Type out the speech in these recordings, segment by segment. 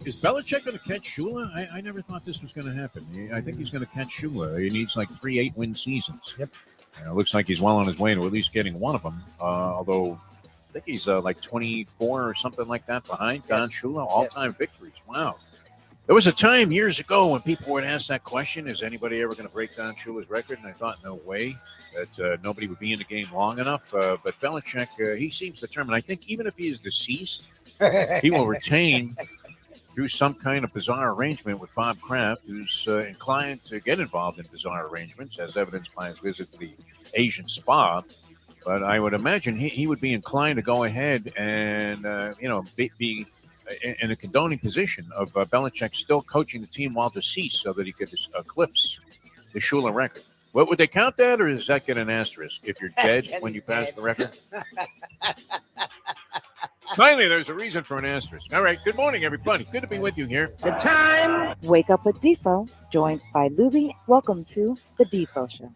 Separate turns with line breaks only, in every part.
Is Belichick going to catch Shula? I never thought this was going to happen. I think he's going to catch Shula. He needs like 3 8-win seasons.
Yep.
It looks like he's well on his way to at least getting one of them. Although I think he's like 24 or something like that behind Don Shula. All-time victories. Wow. There was a time years ago when people would ask that question, is anybody ever going to break Don Shula's record? And I thought, no way, that nobody would be in the game long enough. But Belichick, he seems determined. I think even if he is deceased, he will retain through some kind of bizarre arrangement with Bob Kraft, who's inclined to get involved in bizarre arrangements, as evidenced by his visit to the Asian spa. But I would imagine he would be inclined to go ahead and, be in a condoning position of Belichick still coaching the team while deceased so that he could eclipse the Shula record. What would they count that, or does that get an asterisk if you're dead when you pass the record? Finally, there's a reason for an asterisk. All right, good morning, everybody. Good to be with you here.
The time. Wake up with Defo, joined by Lubie. Welcome to the Defo Show.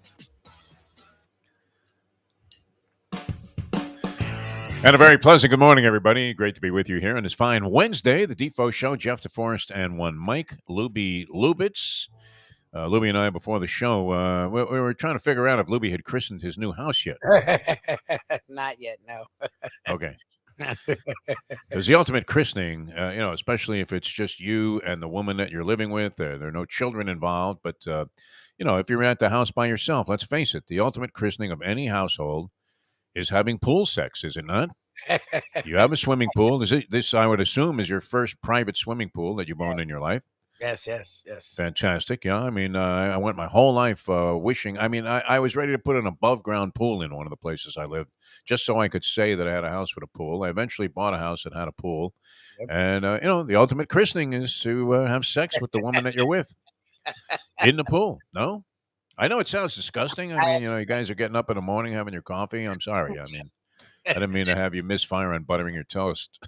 And a very pleasant good morning, everybody. Great to be with you here on this fine Wednesday, the Defo Show. Jeff DeForest and one Mike Lubie Lubitz. Lubie and I, before the show, we were trying to figure out if Lubie had christened his new house yet.
Not yet, no.
Okay. Because the ultimate christening, especially if it's just you and the woman that you're living with, there are no children involved. But, if you're at the house by yourself, let's face it, the ultimate christening of any household is having pool sex, is it not? You have a swimming pool. This, I would assume, is your first private swimming pool that you've owned in your life.
Yes.
Fantastic. Yeah. I mean, I went my whole life wishing. I mean, I was ready to put an above-ground pool in one of the places I lived just so I could say that I had a house with a pool. I eventually bought a house that had a pool. Yep. And, the ultimate christening is to have sex with the woman that you're with in the pool. No? I know it sounds disgusting. I mean, you guys are getting up in the morning having your coffee. I'm sorry. I mean, I didn't mean to have you misfire on buttering your toast,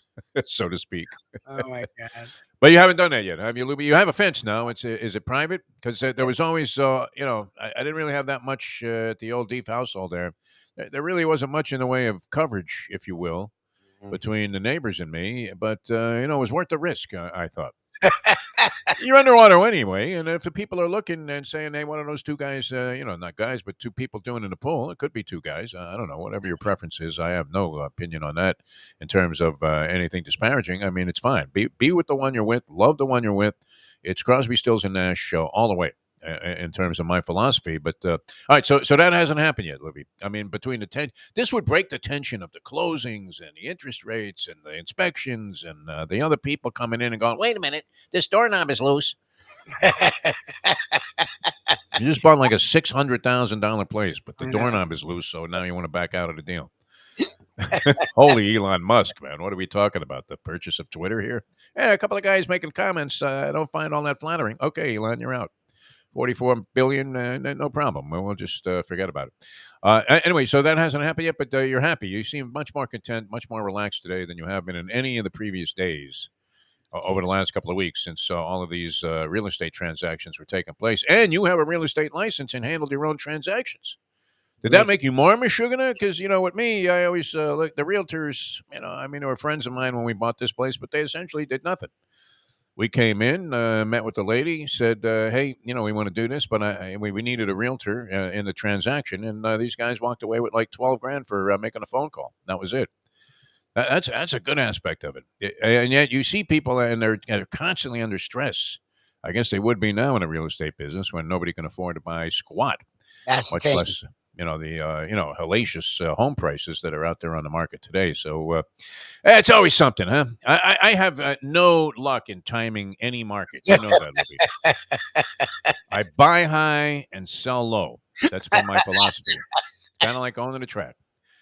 so to speak.
Oh, my God.
But you haven't done that yet, have you, Lubie? You have a fence now. Is it private? Because there was always, I didn't really have that much at the old Deef household there. There really wasn't much in the way of coverage, if you will, between the neighbors and me. But, it was worth the risk, I thought. You're underwater anyway, and if the people are looking and saying, hey, one of those two guys, not guys, but two people doing in the pool, it could be two guys. I don't know, whatever your preference is. I have no opinion on that in terms of anything disparaging. I mean, it's fine. Be with the one you're with. Love the one you're with. It's Crosby, Stills, and Nash show all the way in terms of my philosophy. But, all right, so that hasn't happened yet, Libby. I mean, between this would break the tension of the closings and the interest rates and the inspections and the other people coming in and going, wait a minute, this doorknob is loose. You just bought like a $600,000 place, but the doorknob is loose, so now you want to back out of the deal. Holy Elon Musk, man. What are we talking about? The purchase of Twitter here? Hey, a couple of guys making comments. I don't find all that flattering. Okay, Elon, you're out. 44 billion, no problem. We'll just forget about it. Anyway, so that hasn't happened yet, but you're happy. You seem much more content, much more relaxed today than you have been in any of the previous days over the last couple of weeks since all of these real estate transactions were taking place. And you have a real estate license and handled your own transactions. Did that make you more Michiganer? Because, with me, I always look, the realtors, they were friends of mine when we bought this place, but they essentially did nothing. We came in, met with the lady, said, hey, we want to do this, but we needed a realtor in the transaction. And these guys walked away with like $12,000 for making a phone call. That was it. That's a good aspect of it. And yet you see people and they're constantly under stress. I guess they would be now in the real estate business when nobody can afford to buy squat.
That's
much less, the hellacious home prices that are out there on the market today. So it's always something, huh? I have no luck in timing any market. You know that, Libby. I buy high and sell low. That's been my philosophy. Kind of like owning a track.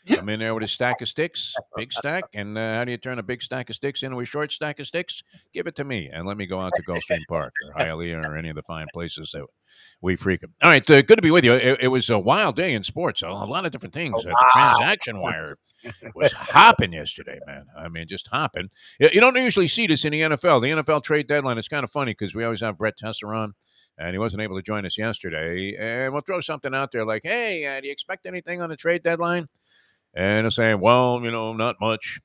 I'm in there with a stack of sticks, big stack, and how do you turn a big stack of sticks into a short stack of sticks? Give it to me, and let me go out to Gulfstream Park or Hialeah or any of the fine places that we frequent. All right, good to be with you. It was a wild day in sports. A lot of different things. The transaction wire was hopping yesterday, man. I mean, just hopping. You don't usually see this in the NFL. The NFL trade deadline, it's kind of funny because we always have Brett Tesser on, and he wasn't able to join us yesterday. And we'll throw something out there like, hey, do you expect anything on the trade deadline? And I'm saying, well, not much.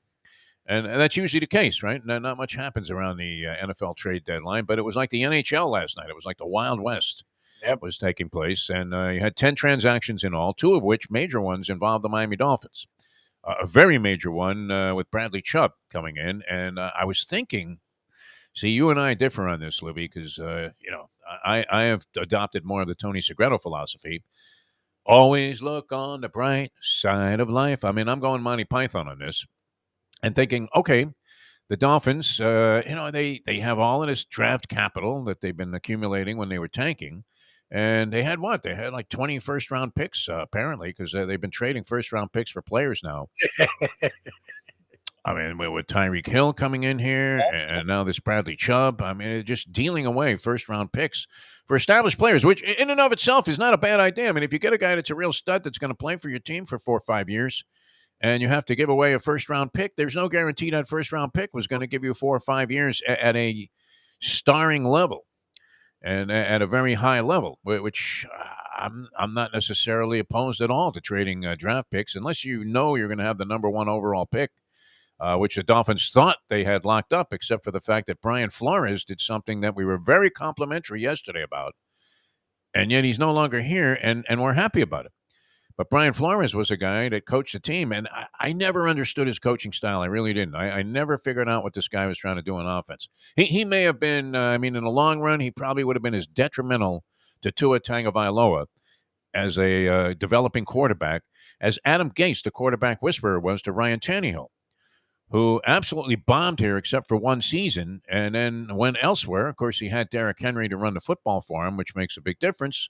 And that's usually the case, right? Not much happens around the NFL trade deadline, but it was like the NHL last night. It was like the Wild West
Yep.
was taking place, and you had 10 transactions in all, 2 of which, major ones, involved the Miami Dolphins. A very major one with Bradley Chubb coming in, and I was thinking, see, you and I differ on this, Lubie, because, I have adopted more of the Tony Segreto philosophy. Always look on the bright side of life. I mean, I'm going Monty Python on this and thinking, okay, the Dolphins, they have all of this draft capital that they've been accumulating when they were tanking. And they had what? They had like 20 first-round picks, apparently, because they've been trading first-round picks for players now. I mean, with Tyreek Hill coming in here, and now this Bradley Chubb. I mean, just dealing away first-round picks for established players, which in and of itself is not a bad idea. I mean, if you get a guy that's a real stud that's going to play for your team for 4 or 5 years, and you have to give away a first-round pick, there's no guarantee that first-round pick was going to give you 4 or 5 years at a starring level and at a very high level, which I'm not necessarily opposed at all to trading draft picks unless you know you're going to have the number 1 overall pick. Which the Dolphins thought they had locked up, except for the fact that Brian Flores did something that we were very complimentary yesterday about, and yet he's no longer here, and we're happy about it. But Brian Flores was a guy that coached the team, and I never understood his coaching style. I really didn't. I never figured out what this guy was trying to do on offense. He may have been, in the long run, he probably would have been as detrimental to Tua Tagovailoa as a developing quarterback as Adam Gase, the quarterback whisperer, was to Ryan Tannehill, who absolutely bombed here except for 1 season and then went elsewhere. Of course, he had Derrick Henry to run the football for him, which makes a big difference.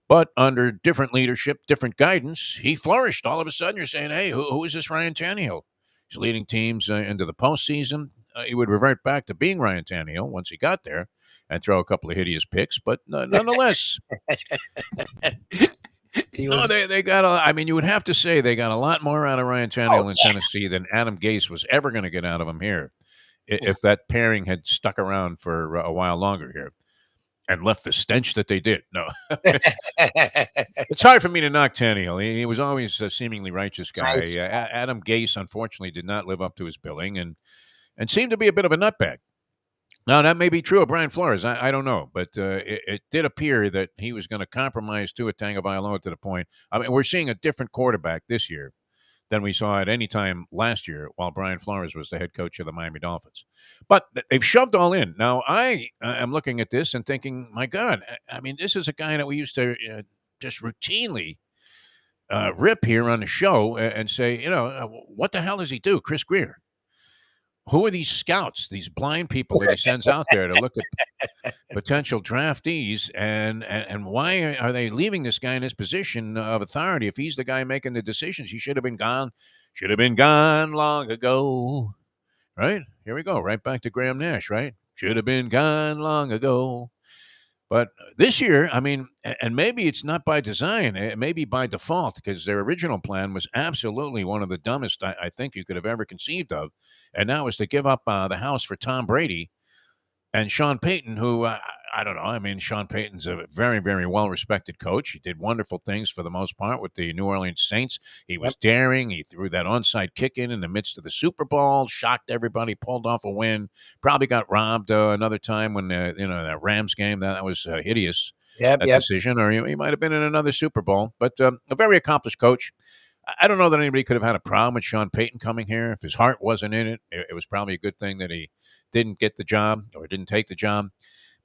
But under different leadership, different guidance, he flourished. All of a sudden, you're saying, hey, who is this Ryan Tannehill? He's leading teams into the postseason. He would revert back to being Ryan Tannehill once he got there and throw a couple of hideous picks. But nonetheless... They got I mean, you would have to say they got a lot more out of Ryan Tannehill in Tennessee than Adam Gase was ever going to get out of him here if that pairing had stuck around for a while longer here and left the stench that they did. No. It's hard for me to knock Tannehill. He was always a seemingly righteous guy. Adam Gase, unfortunately, did not live up to his billing and seemed to be a bit of a nutbag. Now, that may be true of Brian Flores. I don't know. But it did appear that he was going to compromise Tua Tagovailoa to the point. I mean, we're seeing a different quarterback this year than we saw at any time last year while Brian Flores was the head coach of the Miami Dolphins. But they've shoved all in. Now, I am looking at this and thinking, my God, I mean, this is a guy that we used to just routinely rip here on the show and say, what the hell does he do? Chris Greer. Who are these scouts, these blind people that he sends out there to look at potential draftees, and why are they leaving this guy in this position of authority? If he's the guy making the decisions, he should have been gone long ago, right? Here we go, right back to Graham Nash, right? Should have been gone long ago. But this year, I mean, and maybe it's not by design, it may be by default, because their original plan was absolutely one of the dumbest I think you could have ever conceived of. And that was to give up the house for Tom Brady and Sean Payton, who, I don't know. I mean, Sean Payton's a very, very well-respected coach. He did wonderful things for the most part with the New Orleans Saints. He was daring. He threw that onside kick in the midst of the Super Bowl, shocked everybody, pulled off a win. Probably got robbed another time when, that Rams game. That was hideous, decision. Or he might have been in another Super Bowl. But a very accomplished coach. I don't know that anybody could have had a problem with Sean Payton coming here. If his heart wasn't in it, it was probably a good thing that he didn't get the job or didn't take the job.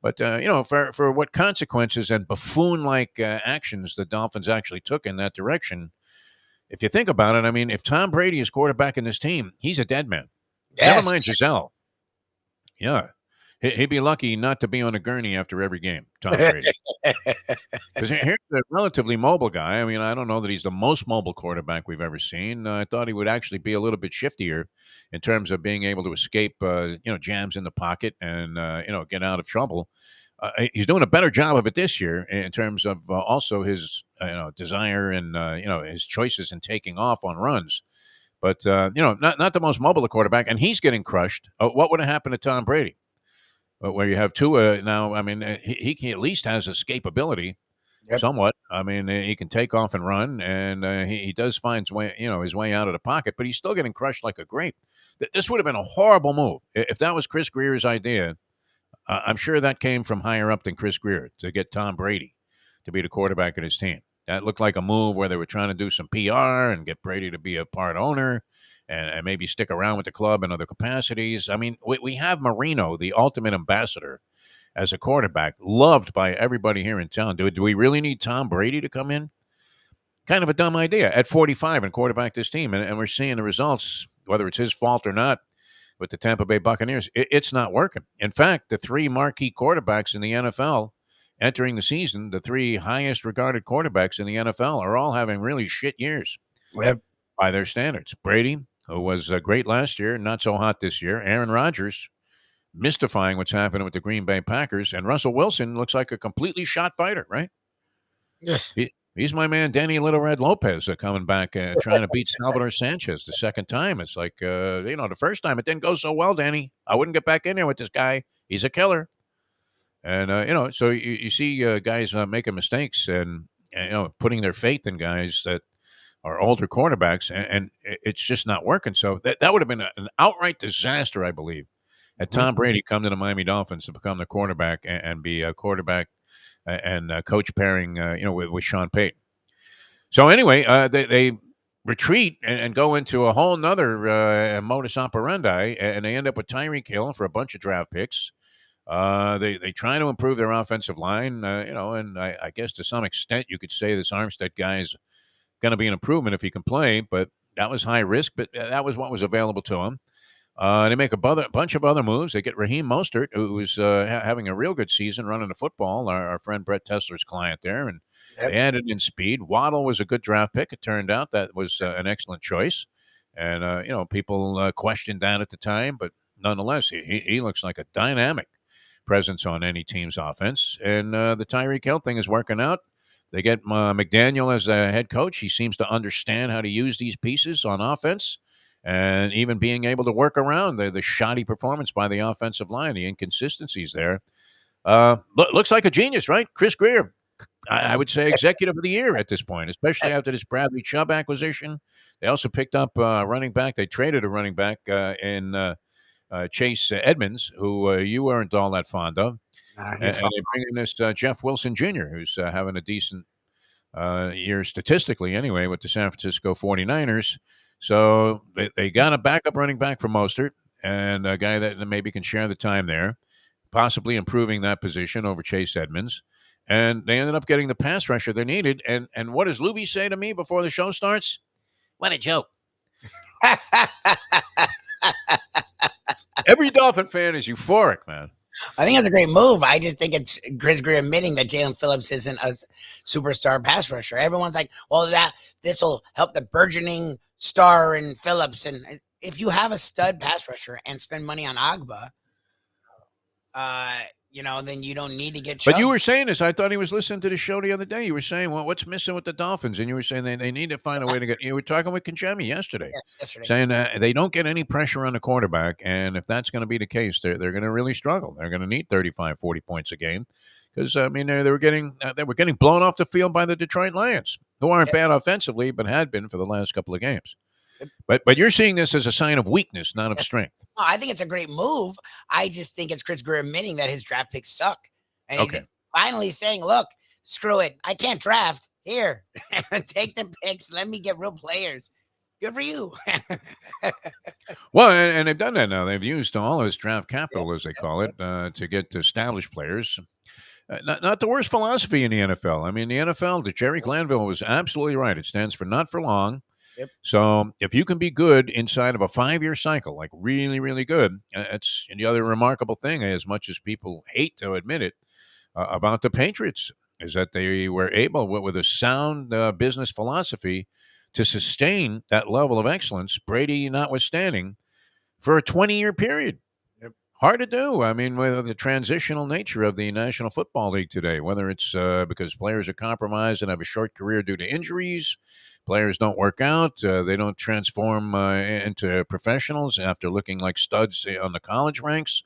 But, for what consequences and buffoon-like actions the Dolphins actually took in that direction, if you think about it, I mean, if Tom Brady is quarterback in this team, he's a dead man. Yes. Never mind Giselle. Yeah. He'd be lucky not to be on a gurney after every game, Tom Brady. Because here's a relatively mobile guy. I mean, I don't know that he's the most mobile quarterback we've ever seen. I thought he would actually be a little bit shiftier in terms of being able to escape, jams in the pocket and, get out of trouble. He's doing a better job of it this year in terms of also his, desire and, his choices in taking off on runs. But, not the most mobile quarterback, and he's getting crushed. What would have happened to Tom Brady? Where you have Tua now, I mean, he at least has escapability. somewhat. I mean, he can take off and run, and he does find his way out of the pocket, but he's still getting crushed like a grape. This would have been a horrible move if that was Chris Greer's idea. I'm sure that came from higher up than Chris Greer to get Tom Brady to be the quarterback of his team. That looked like a move where they were trying to do some PR and get Brady to be a part owner and maybe stick around with the club in other capacities. I mean, we have Marino, the ultimate ambassador, as a quarterback, loved by everybody here in town. Do we really need Tom Brady to come in? Kind of a dumb idea at 45 and quarterback this team. And we're seeing the results, whether it's his fault or not, with the Tampa Bay Buccaneers. It's not working. In fact, the three marquee quarterbacks in the NFL entering the season, the three highest regarded quarterbacks in the NFL, are all having really shit years by their standards. Brady, who was great last year, not so hot this year. Aaron Rodgers, mystifying what's happening with the Green Bay Packers. And Russell Wilson looks like a completely shot fighter, right?
Yes.
He's my man, Danny Little Red Lopez, coming back and trying to beat Salvador Sanchez the second time. It's like, the first time it didn't go so well, Danny. I wouldn't get back in there with this guy. He's a killer. And, so you see guys making mistakes and, putting their faith in guys that are older quarterbacks, and it's just not working. So that would have been an outright disaster, I believe, had Tom Brady come to the Miami Dolphins to become the quarterback and be a quarterback and coach pairing, with Sean Payton. So anyway, they retreat and go into a whole nother modus operandi, and they end up with Tyreek Hill for a bunch of draft picks. They try to improve their offensive line, and I guess to some extent you could say this Armstead guy is going to be an improvement if he can play, but that was high risk, but that was what was available to him. They make a bunch of other moves. They get Raheem Mostert, who's having a real good season running the football, our friend Brett Tesler's client there, and they added in speed. Waddle was a good draft pick. It turned out that was an excellent choice. And, people questioned that at the time, but nonetheless, he looks like a dynamic presence on any team's offense. And the Tyreek Hill thing is working out. They get McDaniel as a head coach. He seems to understand how to use these pieces on offense, and even being able to work around the shoddy performance by the offensive line, the inconsistencies there. Looks like a genius, right? Chris Greer, I would say executive of the year at this point, especially after this Bradley Chubb acquisition. They also picked up a running back. They traded a running back in Chase Edmonds, who you weren't all that fond of. And they bring in this Jeff Wilson Jr., who's having a decent year statistically anyway with the San Francisco 49ers. So they got a backup running back for Mostert and a guy that maybe can share the time there, possibly improving that position over Chase Edmonds. And they ended up getting the pass rusher they needed. And what does Lubie say to me before the show starts? What a joke. Every Dolphin fan is euphoric, man.
I think it's a great move. I just think it's Chris Greer admitting that Jalen Phillips isn't a superstar pass rusher. Everyone's like, well, this will help the burgeoning star in Phillips. And if you have a stud pass rusher and spend money on Agba, then you don't need to get Chubb.
But you were saying this. I thought he was listening to the show the other day. You were saying, well, what's missing with the Dolphins? And you were saying they need to find a way to get – you were talking with Kinjami yesterday.
Yes, yesterday.
Saying they don't get any pressure on the quarterback, and if that's going to be the case, they're going to really struggle. They're going to need 35, 40 points a game because, they were getting blown off the field by the Detroit Lions, who aren't bad offensively but had been for the last couple of games. But you're seeing this as a sign of weakness, not of strength.
No, I think it's a great move. I just think it's Chris Greer admitting that his draft picks suck. And he's finally saying, look, screw it. I can't draft. Here, take the picks. Let me get real players. Good for you.
Well, and they've done that now. They've used all of this draft capital, as they call it, to get established players. Not the worst philosophy in the NFL. I mean, the NFL, the Jerry Glanville was absolutely right. It stands for not for long.
Yep.
So if you can be good inside of a 5-year cycle, like really, really good, that's the other remarkable thing, as much as people hate to admit it, about the Patriots, is that they were able, with a sound business philosophy, to sustain that level of excellence, Brady notwithstanding, for a 20-year period.
Yep.
Hard to do. I mean, with the transitional nature of the National Football League today, whether it's because players are compromised and have a short career due to injuries, players don't work out, they don't transform into professionals after looking like studs on the college ranks.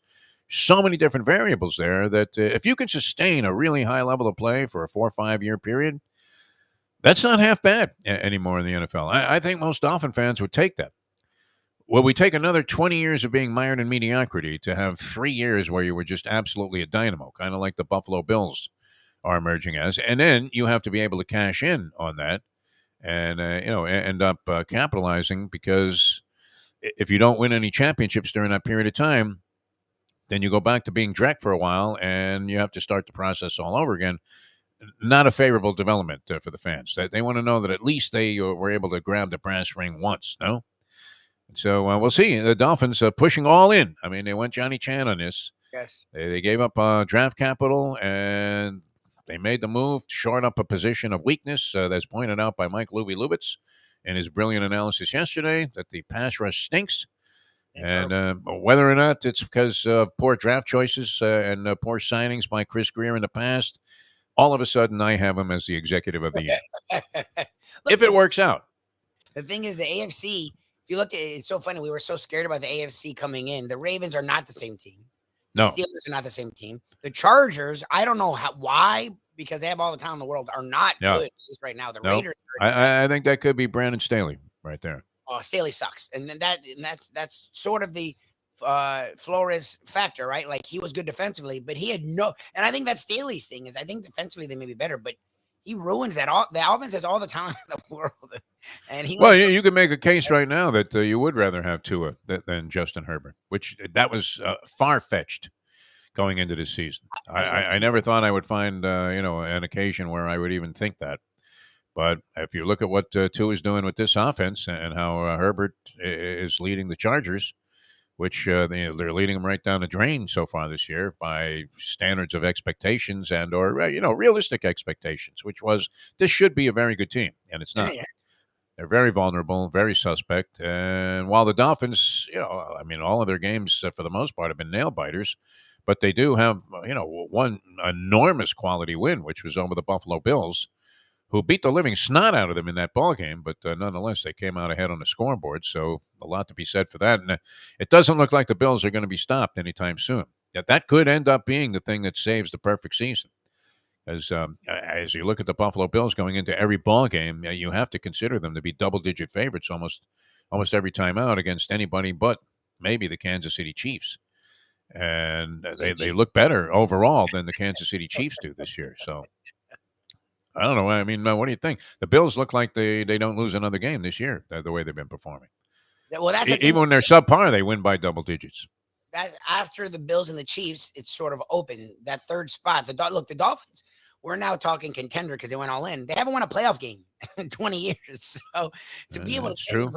so many different variables there that if you can sustain a really high level of play for a 4 or 5 year period, that's not half bad anymore in the NFL. I think most Dolphin fans would take that. Will we take another 20 years of being mired in mediocrity to have 3 years where you were just absolutely a dynamo, kind of like the Buffalo Bills are emerging as, and then you have to be able to cash in on that and end up capitalizing, because if you don't win any championships during that period of time, then you go back to being Drek for a while, and you have to start the process all over again. Not a favorable development for the fans. They want to know that at least they were able to grab the brass ring once, no? So we'll see. The Dolphins pushing all in. I mean, they went Johnny Chan on this.
Yes.
They gave up draft capital, and they made the move to shore up a position of weakness that's pointed out by Mike Lubitz in his brilliant analysis yesterday, that the pass rush stinks. And whether or not it's because of poor draft choices and poor signings by Chris Greer in the past, all of a sudden I have him as the executive of the year. If it works out.
The thing is, the AFC, if you look at it, it's so funny. We were so scared about the AFC coming in. The Ravens are not the same team. The Steelers are not the same team. The Chargers, I don't know why, because they have all the talent in the world, are not good at least right now. The Raiders
I think that could be Brandon Staley right there.
Oh, Staley sucks. And then that's sort of the Flores factor, right? Like, he was good defensively, but he had no, and I think that's Staley's thing, is I think defensively they may be better, but he ruins that. All the offense has all the talent in the world, and
you can make a case right now that you would rather have Tua than Justin Herbert, which that was far fetched going into this season. I never thought I would find an occasion where I would even think that. But if you look at what Tua is doing with this offense and how Herbert is leading the Chargers, which they're leading them right down the drain so far this year by standards of expectations and or realistic expectations, which was this should be a very good team, and it's not. They're very vulnerable, very suspect, and while the Dolphins, all of their games for the most part have been nail biters, but they do have one enormous quality win, which was over the Buffalo Bills, who beat the living snot out of them in that ball game, but nonetheless, they came out ahead on the scoreboard, so a lot to be said for that. And it doesn't look like the Bills are going to be stopped anytime soon. That could end up being the thing that saves the perfect season. As you look at the Buffalo Bills going into every ball game, you have to consider them to be double-digit favorites almost every time out against anybody but maybe the Kansas City Chiefs. And they look better overall than the Kansas City Chiefs do this year, so I don't know. I mean, what do you think? The Bills look like they don't lose another game this year, the way they've been performing.
Well, that's
even when they're subpar, they win by double digits.
That after the Bills and the Chiefs, it's sort of open. That third spot. The Dolphins, we're now talking contender because they went all in. They haven't won a playoff game in 20 years. So to be able to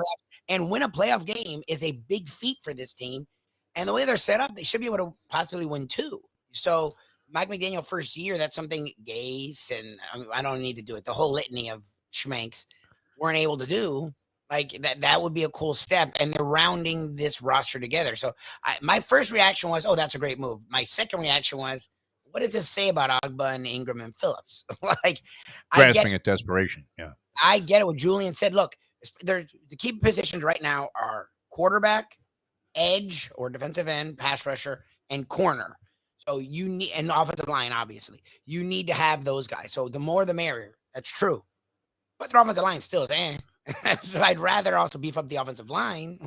and win a playoff game is a big feat for this team. And the way they're set up, they should be able to possibly win 2. So Mike McDaniel first year, that's something Gase and I don't need to do it. The whole litany of schmanks weren't able to do. Like that would be a cool step, and they're rounding this roster together. So my first reaction was, "Oh, that's a great move." My second reaction was, "What does this say about Ogba and Ingram and Phillips?" Like,
grasping at desperation. Yeah,
I get it. What Julian said. Look, the key positions right now are quarterback, edge or defensive end, pass rusher, and corner. So you need an offensive line. Obviously, you need to have those guys. So the more, the merrier. That's true. But the offensive line still is so I'd rather also beef up the offensive line,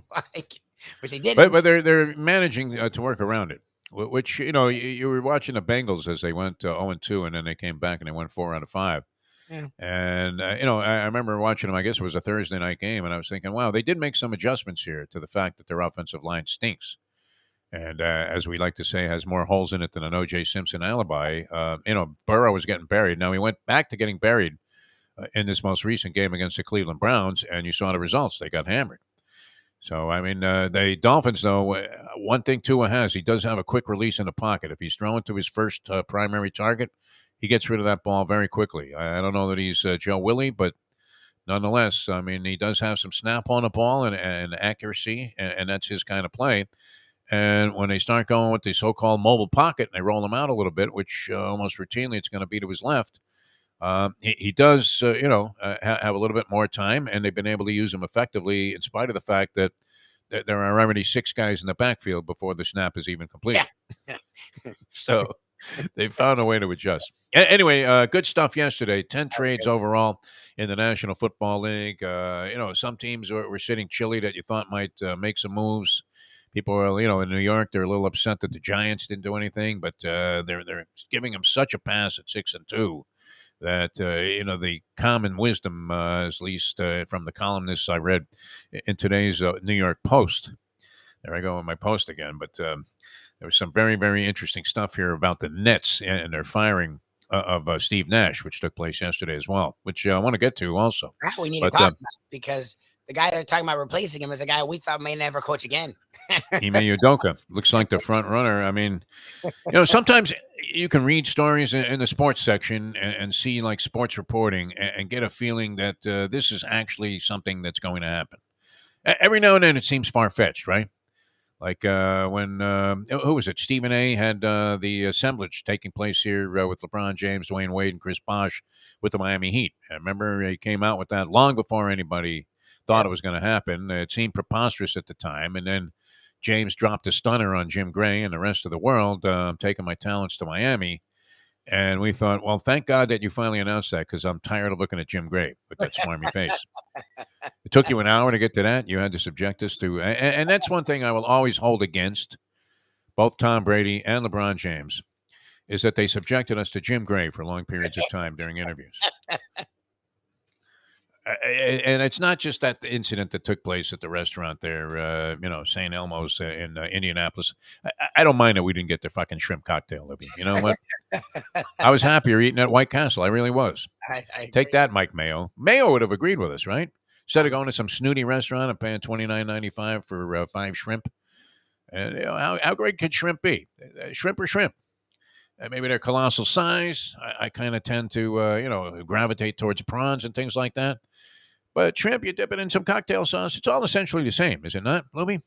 which they didn't.
But they're managing to work around it. Which you were watching the Bengals as they went 0-2, and then they came back and they won 4 out of 5. Yeah. And I remember watching them. I guess it was a Thursday night game, and I was thinking, wow, they did make some adjustments here to the fact that their offensive line stinks, and as we like to say, has more holes in it than an O.J. Simpson alibi. Burrow was getting buried. Now he went back to getting buried in this most recent game against the Cleveland Browns, and you saw the results. They got hammered. So, I mean, the Dolphins, though, one thing Tua has, he does have a quick release in the pocket. If he's throwing to his first primary target, he gets rid of that ball very quickly. I don't know that he's Joe Willie, but nonetheless, I mean, he does have some snap on the ball and accuracy, and that's his kind of play. And when they start going with the so-called mobile pocket and they roll him out a little bit, which almost routinely it's going to be to his left, he does, have a little bit more time, and they've been able to use him effectively in spite of the fact that there are already 6 guys in the backfield before the snap is even completed.
Yeah.
So they found a way to adjust. Anyway, good stuff yesterday. 10 trades overall in the National Football League. Some teams were sitting chilly that you thought might make some moves. People are, in New York, they're a little upset that the Giants didn't do anything, but they're giving them such a pass at 6-2 that the common wisdom, at least from the columnists I read in today's New York Post. There I go with my Post again, but there was some very, very interesting stuff here about the Nets and their firing of Steve Nash, which took place yesterday as well, which I want to get to also.
That we need to talk about, because the guy they're talking about replacing him is a guy we thought may never coach again.
Ime Udoka looks like the front runner. I mean, sometimes you can read stories in the sports section and see like sports reporting and get a feeling that this is actually something that's going to happen. Every now and then it seems far-fetched, right? Like when, who was it? Stephen A. had the assemblage taking place here with LeBron James, Dwayne Wade, and Chris Bosh with the Miami Heat. I remember he came out with that long before anybody thought it was going to happen. It seemed preposterous at the time. And then James dropped a stunner on Jim Gray and the rest of the world, taking my talents to Miami. And we thought, well, thank God that you finally announced that, because I'm tired of looking at Jim Gray with that smarmy face. It took you an hour to get to that. You had to subject us to, and that's one thing I will always hold against both Tom Brady and LeBron James, is that they subjected us to Jim Gray for long periods of time during interviews. And it's not just that incident that took place at the restaurant there, St. Elmo's in Indianapolis. I don't mind that we didn't get the fucking shrimp cocktail, Libby. You know what? I was happier eating at White Castle. I really was.
I
Take that, Mike Mayo. Mayo would have agreed with us, right? Instead of going to some snooty restaurant and paying $29.95 for 5 shrimp. And how great could shrimp be? Shrimp or shrimp? Maybe their colossal size. I kind of tend to, gravitate towards prawns and things like that. But shrimp, you dip it in some cocktail sauce. It's all essentially the same, is it not, Lubie?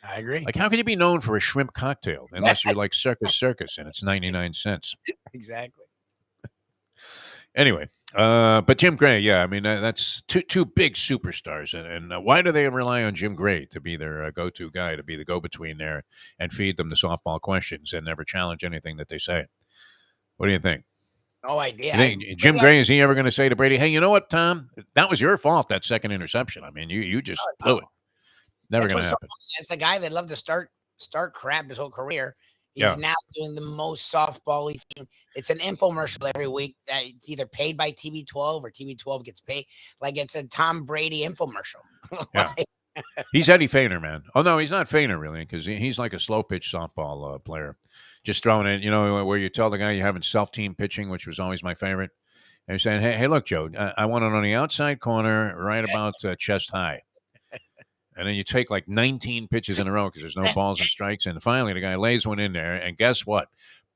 I agree.
Like, how can you be known for a shrimp cocktail unless you're like Circus and it's 99 cents?
Exactly.
Anyway, but Jim Gray, yeah, I mean, that's two big superstars. And why do they rely on Jim Gray to be their go-to guy, to be the go-between there and feed them the softball questions and never challenge anything that they say? What do you think?
No idea.
You think Jim Gray, is he ever going to say to Brady, hey, you know what, Tom? That was your fault, that second interception. I mean, you just blew it. Never going to happen.
It's the guy that loved to start crap his whole career. He's now doing the most softball-y thing. It's an infomercial every week that it's either paid by TV12 or TV12 gets paid. Like, it's a Tom Brady infomercial.
Yeah. He's Eddie Feiner, man. Oh, no, he's not Feiner, really, because he's like a slow-pitch softball player. Just throwing it, where you tell the guy you're having self-team pitching, which was always my favorite. And you're saying, hey, look, Joe, I want it on the outside corner right about chest high. And then you take like 19 pitches in a row because there's no balls and strikes. And finally, the guy lays one in there. And guess what?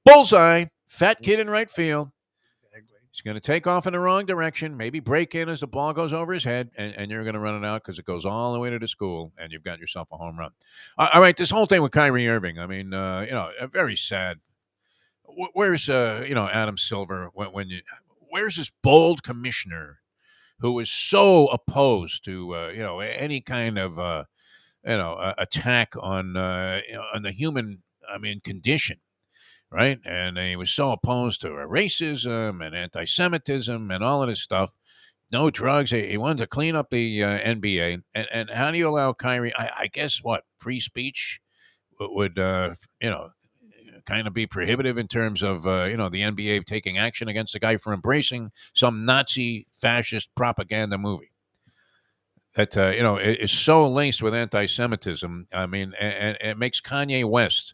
Bullseye. Fat kid in right field. He's going to take off in the wrong direction, maybe break in as the ball goes over his head, and you're going to run it out because it goes all the way to the school, and you've got yourself a home run. All right, this whole thing with Kyrie Irving, I mean, very sad. Where's, Adam Silver? Where's this bold commissioner who is so opposed to, any kind of, attack on the human, condition? Right. And he was so opposed to racism and anti-Semitism and all of this stuff. No drugs. He wanted to clean up the NBA. And how do you allow Kyrie? I guess what? Free speech would, kind of be prohibitive in terms of, the NBA taking action against the guy for embracing some Nazi fascist propaganda movie that, is so laced with anti-Semitism. I mean, and it makes Kanye West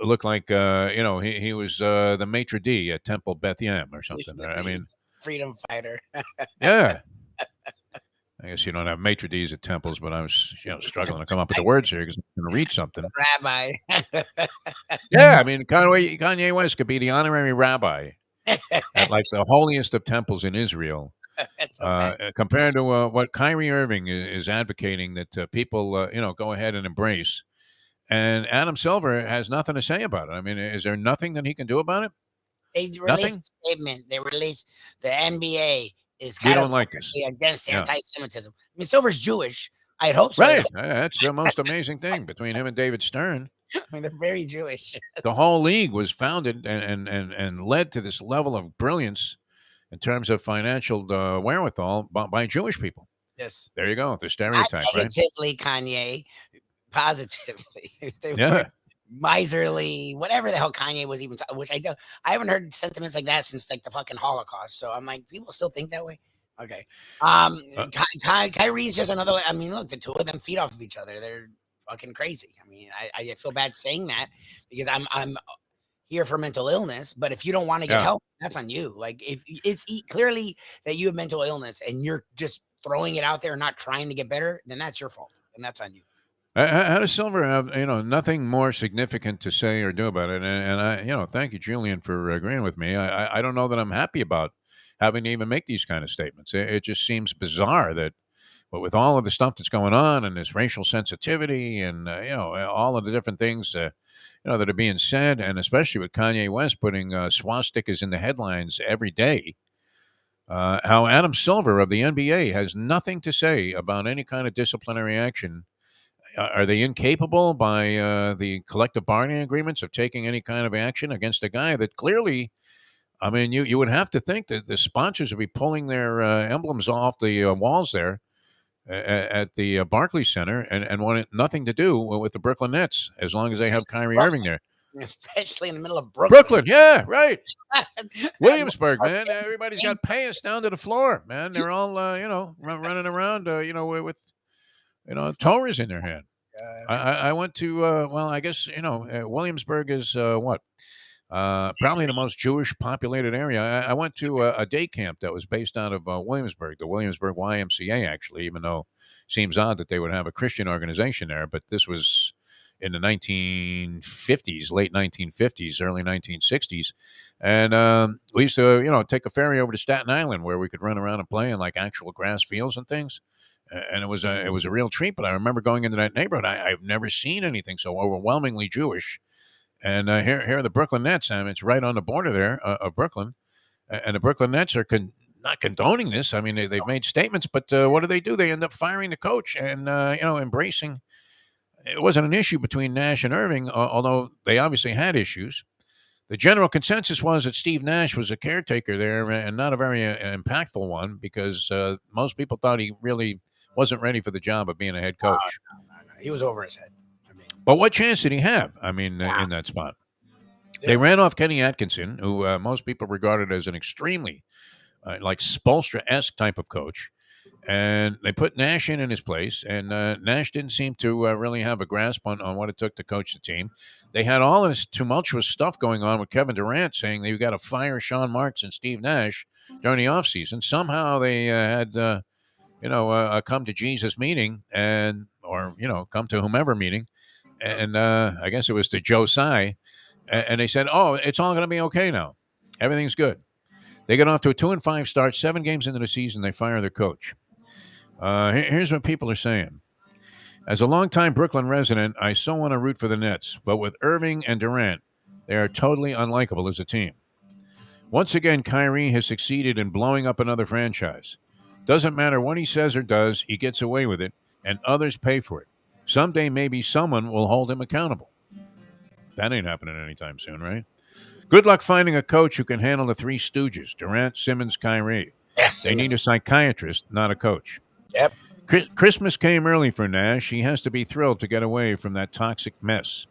look like he was the maitre d' at Temple Beth Yam or something. I mean,
freedom fighter.
Yeah. I guess you don't have maitre d's at temples, but I was struggling to come up with the words here because I'm going to read something.
Rabbi.
Yeah, I mean, Kanye West could be the honorary rabbi at like the holiest of temples in Israel. Compared to what Kyrie Irving is advocating that people go ahead and embrace. And Adam Silver has nothing to say about it. I mean, is there nothing that he can do about it?
They released a statement. They released the NBA is
we don't like this.
against anti-Semitism. I mean, Silver's Jewish, I'd hope so.
Right. That's the most amazing thing between him and David Stern.
I mean, they're very Jewish.
The whole league was founded and led to this level of brilliance in terms of financial wherewithal by Jewish people.
Yes.
There you go. The
Not
stereotype, right?
negatively, Kanye. Positively. They
Yeah.
were miserly, whatever the hell Kanye was even which I haven't heard sentiments like that since like the fucking Holocaust. So I'm like, people still think that way. Okay. Kyrie's just another. I mean, look, the two of them feed off of each other. They're fucking crazy. I mean, I feel bad saying that because I'm here for mental illness. But if you don't want to get
Yeah.
help, that's on you. Like if it's clearly that you have mental illness and you're just throwing it out there and not trying to get better, then that's your fault and that's on you.
How does Silver have, nothing more significant to say or do about it? And I, thank you, Julian, for agreeing with me. I don't know that I'm happy about having to even make these kind of statements. It just seems bizarre that, but with all of the stuff that's going on and this racial sensitivity and, all of the different things, that are being said, and especially with Kanye West putting swastikas in the headlines every day, how Adam Silver of the NBA has nothing to say about any kind of disciplinary action. Are they incapable by the collective bargaining agreements of taking any kind of action against a guy that clearly, I mean, you would have to think that the sponsors would be pulling their emblems off the walls there at the Barclays Center and want nothing to do with the Brooklyn Nets as long as they have Kyrie Irving there.
Especially in the middle of Brooklyn.
Yeah, right. Williamsburg, man. Everybody's got pants down to the floor, man. They're all, running around, with Torahs in their hand. I went to, I guess, Williamsburg is what? Probably the most Jewish populated area. I went to a day camp that was based out of Williamsburg, the Williamsburg YMCA, actually, even though it seems odd that they would have a Christian organization there. But this was in the 1950s, late 1950s, early 1960s. And we used to, take a ferry over to Staten Island where we could run around and play in like actual grass fields and things. And it was a real treat. But I remember going into that neighborhood. I've never seen anything so overwhelmingly Jewish. And here are the Brooklyn Nets. I mean, it's right on the border there of Brooklyn. And the Brooklyn Nets are not condoning this. I mean, they've made statements, but what do? They end up firing the coach and, embracing. It wasn't an issue between Nash and Irving, although they obviously had issues. The general consensus was that Steve Nash was a caretaker there and not a very impactful one because most people thought he really wasn't ready for the job of being a head coach.
No. He was over his head.
But what chance did he have? I mean, in that spot. They ran off Kenny Atkinson, who most people regarded as an extremely, like Spoelstra-esque type of coach. And they put Nash in his place. And Nash didn't seem to really have a grasp on what it took to coach the team. They had all this tumultuous stuff going on with Kevin Durant saying they've got to fire Sean Marks and Steve Nash during the offseason. Somehow they had, a come to Jesus meeting or come to whomever meeting. And I guess it was to Joe Tsai. And they said, it's all going to be okay now. Everything's good. They get off to a 2-5 start, 7 games into the season. They fire their coach. Here's what people are saying. As a longtime Brooklyn resident, I so want to root for the Nets. But with Irving and Durant, they are totally unlikable as a team. Once again, Kyrie has succeeded in blowing up another franchise. Doesn't matter what he says or does, he gets away with it, and others pay for it. Someday, maybe someone will hold him accountable. That ain't happening anytime soon, right? Good luck finding a coach who can handle the three stooges, Durant, Simmons, Kyrie.
Yes,
they need a psychiatrist, not a coach.
Yep.
Christmas came early for Nash. He has to be thrilled to get away from that toxic mess.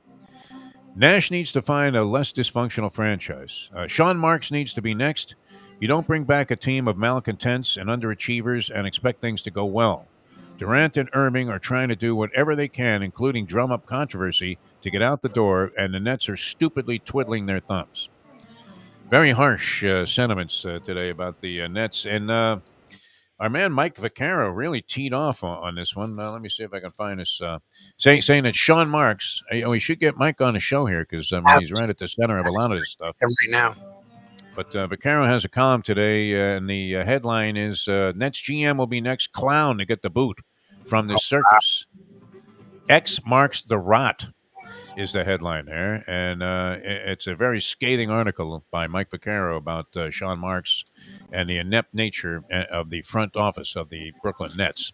Nash needs to find a less dysfunctional franchise. Sean Marks needs to be next. You don't bring back a team of malcontents and underachievers and expect things to go well. Durant and Irving are trying to do whatever they can, including drum up controversy, to get out the door, and the Nets are stupidly twiddling their thumbs. Very harsh sentiments today about the Nets. And our man Mike Vaccaro really teed off on this one. Let me see if I can find this. Saying that Sean Marks, we should get Mike on the show here because he's right at the center of a lot of this stuff.
Right now.
But Vaccaro has a column today, and the headline is Nets GM will be next clown to get the boot from this circus. X marks the rot. is the headline there, and it's a very scathing article by Mike Vaccaro about Sean Marks and the inept nature of the front office of the Brooklyn Nets.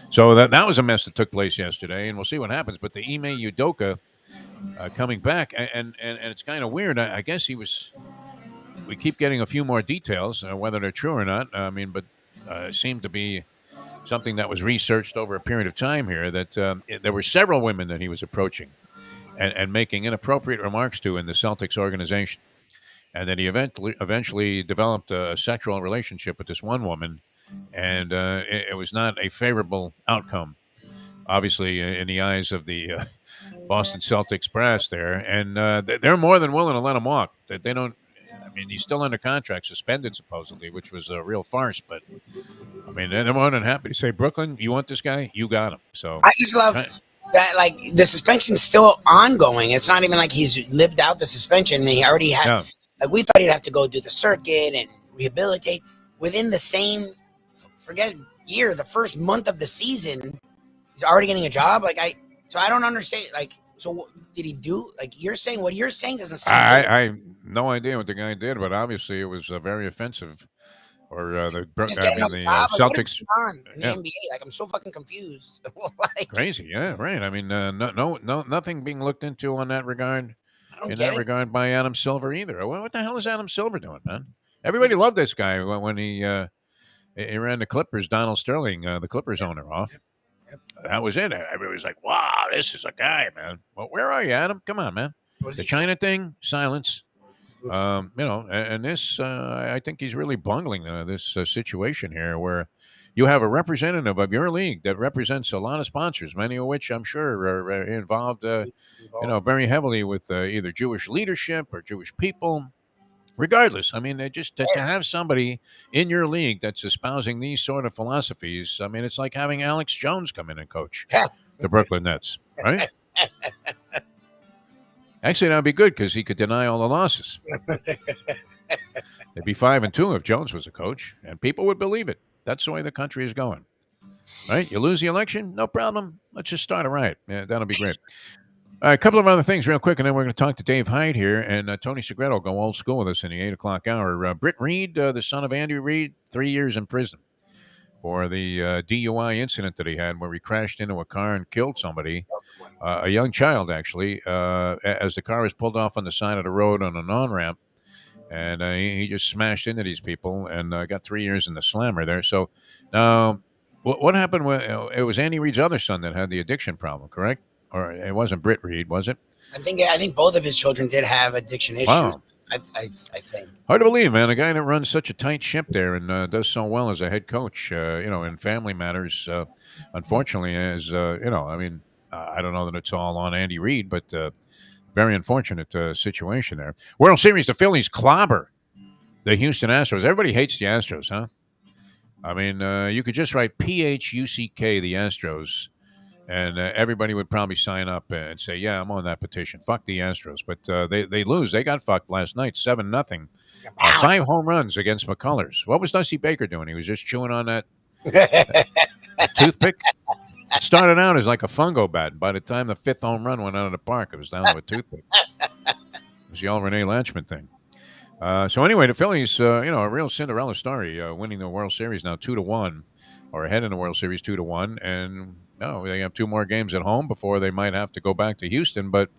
So that was a mess that took place yesterday, and we'll see what happens. But the Ime Udoka coming back, and it's kind of weird. I guess he was. We keep getting a few more details, whether they're true or not. I mean, but it seemed to be something that was researched over a period of time here, that there were several women that he was approaching and making inappropriate remarks to in the Celtics organization. And then he eventually developed a sexual relationship with this one woman, and it was not a favorable outcome, obviously, in the eyes of the Boston Celtics brass there. And they're more than willing to let him walk. They don't. I mean, he's still under contract, suspended supposedly, which was a real farce. But I mean, they're more than happy to say, Brooklyn, you want this guy? You got him. So
I just love that, like, the suspension's still ongoing. It's not even like he's lived out the suspension. And he already had, like, we thought he'd have to go do the circuit and rehabilitate within the same, forget year, the first month of the season. He's already getting a job. So I don't understand. Like, so what did he do? Like, you're saying, what you're saying doesn't sound.
I no idea what the guy did, but obviously it was very offensive. Or the Celtics
in the NBA. Like, I'm so fucking confused.
Like, crazy, yeah, right. I mean, no, nothing being looked into on that regard. In that regard, by Adam Silver either. What the hell is Adam Silver doing, man? Everybody loved this guy when he ran the Clippers. Donald Sterling, the Clippers owner, off. That was it. Everybody was like, "Wow, this is a guy, man." Well, where are you, Adam? Come on, man. The China thing, silence. And this, I think he's really bungling this situation here, where you have a representative of your league that represents a lot of sponsors, many of which I'm sure are involved, very heavily with either Jewish leadership or Jewish people. Regardless, I mean, just to have somebody in your league that's espousing these sort of philosophies, I mean, it's like having Alex Jones come in and coach the Brooklyn Nets, right? Actually, that would be good because he could deny all the losses. They'd be 5-2 if Jones was a coach, and people would believe it. That's the way the country is going. Right? You lose the election, no problem. Let's just start a riot. Yeah, that'll be great. All right, a couple of other things real quick, and then we're going to talk to Dave Hyde here, and Tony Segreto will go old school with us in the 8 o'clock hour. Britt Reed, the son of Andy Reed, 3 years in prison for the DUI incident that he had where he crashed into a car and killed somebody, a young child, actually, as the car was pulled off on the side of the road on an on-ramp. And he just smashed into these people and got 3 years in the slammer there. So now what happened? It was Andy Reid's other son that had the addiction problem, correct? Or it wasn't Britt Reed, was it?
I think both of his children did have addiction issues.
Wow.
I think.
Hard to believe, man. A guy that runs such a tight ship there and does so well as a head coach, in family matters. Unfortunately, I don't know that it's all on Andy Reid, but very unfortunate situation there. World Series, the Phillies clobber the Houston Astros. Everybody hates the Astros, huh? I mean, you could just write PHUCK, the Astros, and everybody would probably sign up and say, yeah, I'm on that petition. Fuck the Astros. But they lose. They got fucked last night, 7-0. 5 home runs against McCullers. What was Dusty Baker doing? He was just chewing on that toothpick. It started out as like a fungo bat. By the time the 5th home run went out of the park, it was down to a toothpick. It was the old Renee Latchman thing. So anyway, the Phillies, a real Cinderella story, winning the World Series now 2-1, or ahead in the World Series 2-1, and they have 2 more games at home before they might have to go back to Houston. But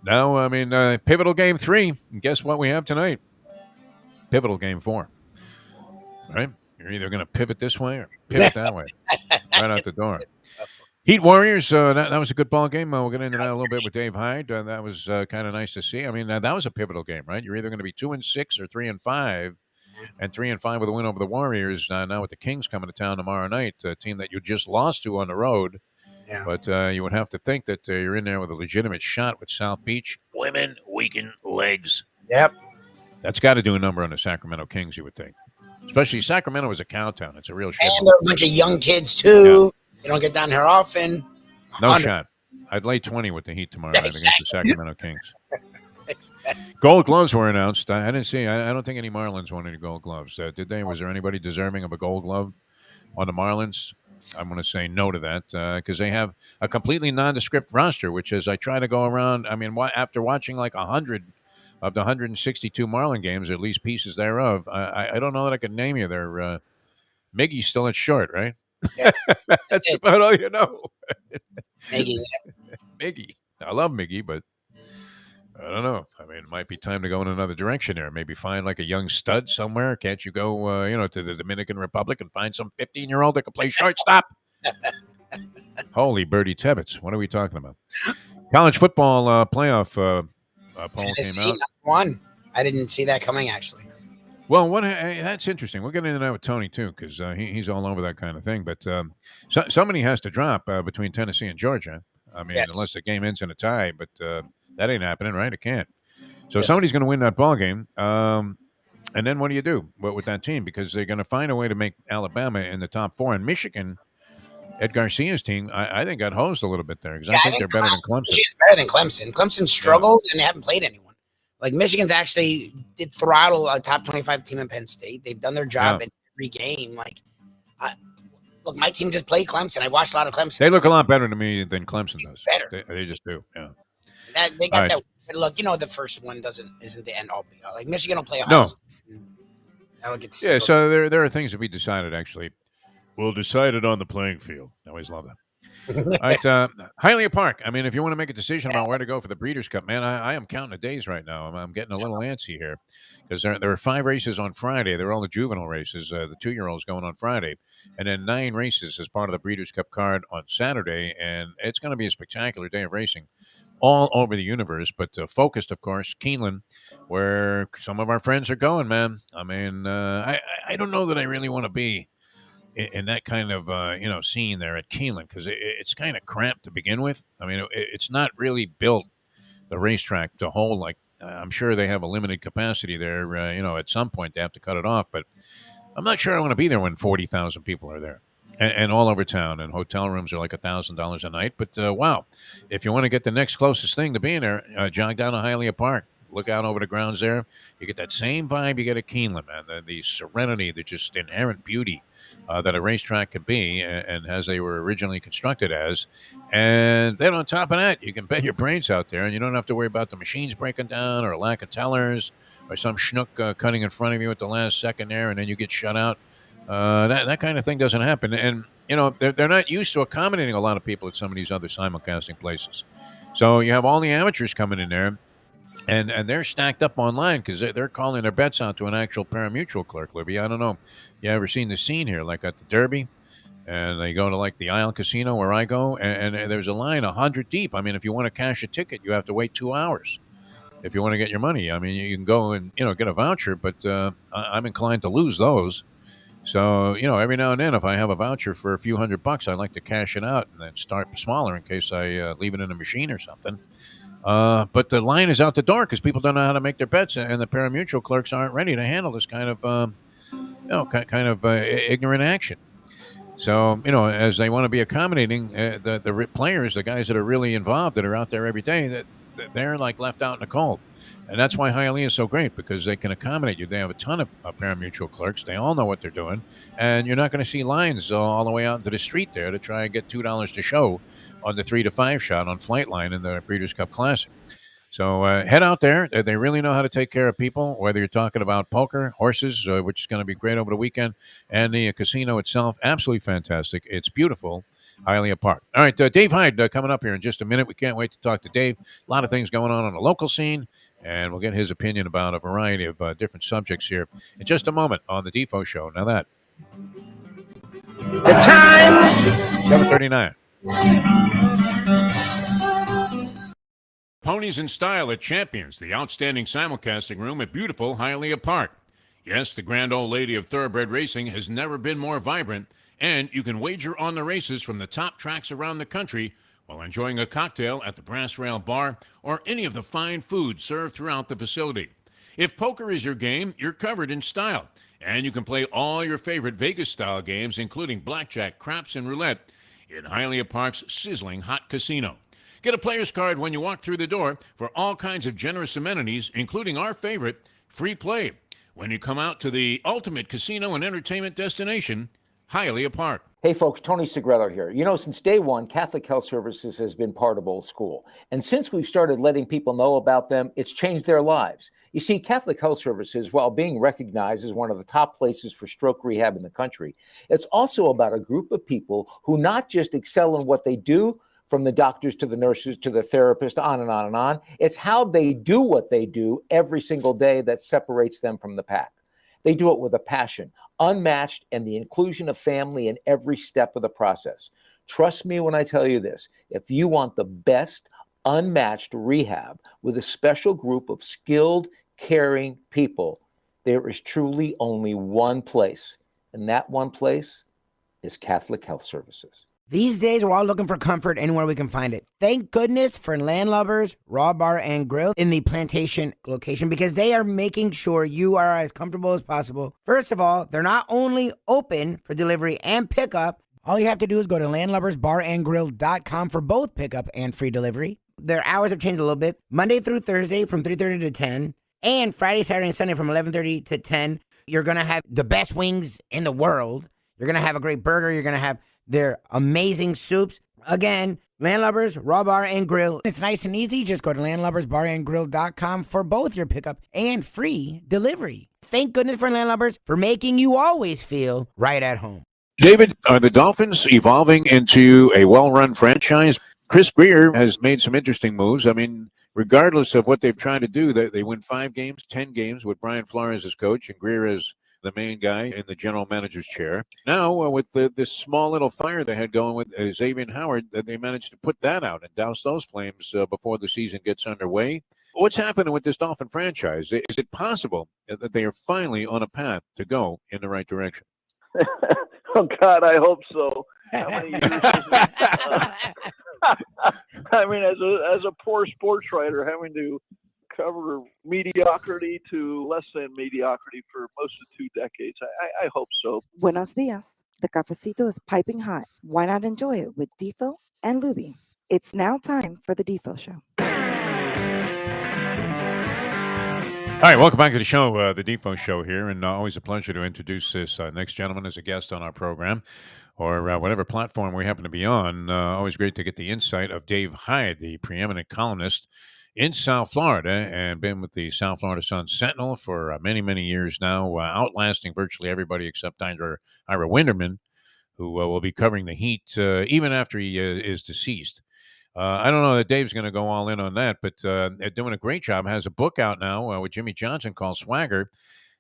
now, I mean, pivotal game 3. And guess what we have tonight? Pivotal game 4. Right? You're either going to pivot this way or pivot that way. Right out the door. Heat Warriors, that was a good ball game. We'll get into that a little bit with Dave Hyde. That was kind of nice to see. I mean, that was a pivotal game, right? You're either going to be 2-6 or 3-5, and 3-5 with a win over the Warriors. Now with the Kings coming to town tomorrow night, a team that you just lost to on the road. Yeah. But you would have to think that you're in there with a legitimate shot with South Beach. Women, weakened legs.
Yep.
That's got to do a number on the Sacramento Kings, you would think. Especially Sacramento is a cow town. It's a real shit.
And there are a bunch of young kids, too. Yeah. They don't get down here often.
No shot. I'd lay 20 with the Heat tomorrow night against the Sacramento Kings. Exactly. Gold gloves were announced. I didn't see. I don't think any Marlins won any gold gloves. Did they? Was there anybody deserving of a gold glove on the Marlins? I'm going to say no to that because they have a completely nondescript roster, which as I try to go around, I mean, after watching like 100 of the 162 Marlin games, or at least pieces thereof, I don't know that I could name you. They're Miggy's still at short, right?
That's
That's
it.
about all you know.
Making
Miggy. I love Miggy, but I don't know. I mean, it might be time to go in another direction there. Maybe find like a young stud somewhere. Can't you go, to the Dominican Republic and find some 15-year-old that can play shortstop? Holy Birdie Tebbets. What are we talking about? College football playoff poll
Tennessee,
came out.
#1. I didn't see that coming, actually.
Well, that's interesting. We'll get into that with Tony, too, because he's all over that kind of thing. But somebody has to drop between Tennessee and Georgia. I mean,
Yes.
unless the game ends in a tie, but that ain't happening, right? It can't. So
Yes.
somebody's going to win that ball game. And then what do you do with that team? Because they're going to find a way to make Alabama in the top 4. And Michigan, Ed Garcia's team, I think got hosed a little bit there because I think they're better than Clemson.
Michigan's better than Clemson. Clemson struggled and they haven't played anyone. Like Michigan's actually did throttle a top 25 team in Penn State. They've done their job in every game. Like, look, my team just played Clemson. I watched a lot of Clemson.
They look a lot better to me than Clemson does.
Better.
They just do. Yeah.
They got that. But look, the first one isn't the end all be all. Like Michigan will play Ohio State. I don't get to see
so there are things that we decided actually. We'll decide it on the playing field. I always love that. All right, Hialeah Park. I mean, if you want to make a decision about where to go for the Breeders' Cup, man, I am counting the days right now. I'm getting a little antsy here because there are 5 races on Friday. They're all the juvenile races. The 2-year-olds going on Friday, and then 9 races as part of the Breeders' Cup card on Saturday. And it's going to be a spectacular day of racing all over the universe, but focused, of course, Keeneland, where some of our friends are going, man. I mean, I don't know that I really want to be in that kind of scene there at Keeneland because it's kind of cramped to begin with. I mean, it's not really built the racetrack to hold. Like I'm sure they have a limited capacity there. At some point they have to cut it off, but I'm not sure I want to be there when 40,000 people are there and all over town. And hotel rooms are like $1,000 a night. But wow, if you want to get the next closest thing to being there, jog down to Hialeah Park. Look out over the grounds there. You get that same vibe you get at Keeneland, man. The serenity, the just inherent beauty that a racetrack could be and as they were originally constructed as. And then on top of that, you can bet your brains out there and you don't have to worry about the machines breaking down or a lack of tellers or some schnook cutting in front of you at the last second there and then you get shut out. That kind of thing doesn't happen. And, they're not used to accommodating a lot of people at some of these other simulcasting places. So you have all the amateurs coming in there. And they're stacked up online because they're calling their bets out to an actual pari-mutuel clerk, Libby. I don't know. You ever seen the scene here, like at the Derby? And they go to like the Isle Casino where I go, and there's a line 100 deep. I mean, if you want to cash a ticket, you have to wait 2 hours. If you want to get your money, I mean, you can go and get a voucher, but I'm inclined to lose those. So every now and then, if I have a voucher for a few $100, I like to cash it out and then start smaller in case I leave it in a machine or something. But the line is out the door because people don't know how to make their bets, and the pari-mutuel clerks aren't ready to handle this kind of, ignorant action. So, as they want to be accommodating the players, the guys that are really involved, that are out there every day, they're like left out in the cold. And that's why Hialeah is so great because they can accommodate you. They have a ton of pari-mutuel clerks. They all know what they're doing. And you're not going to see lines all the way out into the street there to try and get $2 to show on the 3 to 5 shot on Flightline in the Breeders' Cup Classic. So head out there. They really know how to take care of people, whether you're talking about poker, horses, which is going to be great over the weekend, and the casino itself. Absolutely fantastic. It's beautiful. Hialeah Park. All right, Dave Hyde coming up here in just a minute. We can't wait to talk to Dave. A lot of things going on the local scene, and we'll get his opinion about a variety of different subjects here in just a moment on the Defo Show. Now that.
The time.
7:39. Ponies in Style at Champions, the outstanding simulcasting room at beautiful Hialeah Park. Yes, the grand old lady of thoroughbred racing has never been more vibrant, and you can wager on the races from the top tracks around the country while enjoying a cocktail at the Brass Rail Bar or any of the fine food served throughout the facility. If poker is your game, you're covered in Style, and you can play all your favorite Vegas-style games, including blackjack, craps, and roulette, in Hialeah Park's sizzling hot casino. Get a player's card when you walk through the door for all kinds of generous amenities, including our favorite, free play, when you come out to the ultimate casino and entertainment destination, Hialeah Park.
Hey folks, Tony Segreto here. You know, since day one, Catholic Health Services has been part of Old School. And since we've started letting people know about them, it's changed their lives. You see, Catholic Health Services, while being recognized as one of the top places for stroke rehab in the country, it's also about a group of people who not just excel in what they do, from the doctors to the nurses to the therapist, on and on and on. It's how they do what they do every single day that separates them from the pack. They do it with a passion, unmatched, and the inclusion of family in every step of the process. Trust me when I tell you this. If you want the best, unmatched rehab with a special group of skilled, caring people, there is truly only one place, and that one place is Catholic Health Services.
These days, we're all looking for comfort anywhere we can find it. Thank goodness for Landlubbers Raw Bar and Grill in the Plantation location, because they are making sure you are as comfortable as possible. First of all, they're not only open for delivery and pickup. All you have to do is go to landlubbersbarandgrill.com for both pickup and free delivery. Their hours have changed a little bit. Monday through Thursday from 3:30 to 10, and Friday, Saturday, and Sunday from 11:30 to 10. You're going to have the best wings in the world. You're going to have a great burger. You're going to have their amazing soups. Again, Landlubbers, Raw Bar and Grill. It's nice and easy. Just go to landlubbersbarandgrill.com for both your pickup and free delivery. Thank goodness for Landlubbers for making you always feel right at home.
David, are the Dolphins evolving into a well-run franchise? Chris Greer has made some interesting moves. I mean, regardless of what they've tried to do, they win 5 games, 10 games with Brian Flores as coach and Greer as the main guy in the general manager's chair. Now, with this small little fire they had going with Xavier Howard, they managed to put that out and douse those flames before the season gets underway. What's happening with this Dolphin franchise? Is it possible that they are finally on a path to go in the right direction?
Oh, God, I hope so. How many years I mean, as a poor sports writer, having to cover mediocrity to less than mediocrity for most of 2 decades. I hope so.
Buenos dias. The cafecito is piping hot. Why not enjoy it with Defo and Lubie? It's now time for the Defo Show.
All right, welcome back to the show, the Defo Show here, and always a pleasure to introduce this next gentleman as a guest on our program, or whatever platform we happen to be on. Always great to get the insight of Dave Hyde, the preeminent columnist in South Florida, and been with the South Florida Sun-Sentinel for many, many years now, outlasting virtually everybody except Ira Winderman, who will be covering the Heat even after he is deceased. I don't know that Dave's going to go all in on that, but they're doing a great job. Has a book out now with Jimmy Johnson called Swagger.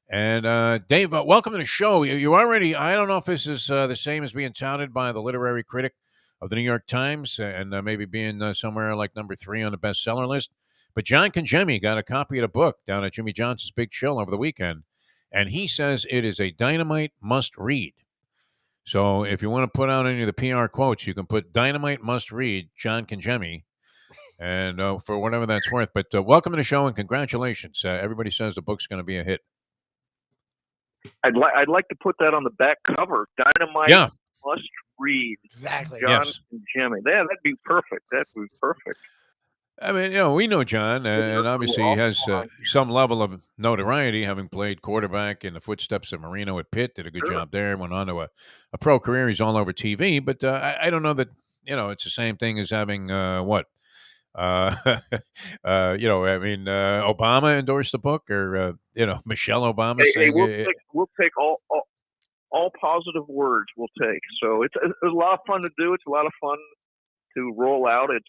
And Dave, welcome to the show. You already, I don't know if this is the same as being touted by the literary critic of the New York Times and maybe being somewhere like number 3 on the bestseller list. But John Congemi got a copy of the book down at Jimmy Johnson's Big Chill over the weekend, and he says it is a dynamite must-read. So if you want to put out any of the PR quotes, you can put dynamite must-read John Congemi, and for whatever that's worth. But welcome to the show, and congratulations. Everybody says the book's going to be a hit.
I'd like to put that on the back cover. Dynamite must-read.
Exactly.
John Congemi. Yeah, that'd be perfect. That'd be perfect.
I mean, we know John, and obviously he has some level of notoriety, having played quarterback in the footsteps of Marino at Pitt, did a good job there, went on to a pro career. He's all over TV, but I don't know that, it's the same thing as having Obama endorsed the book, or, Michelle Obama saying
we'll take all positive words we'll take. So it's a lot of fun to do. It's a lot of fun to roll out. It's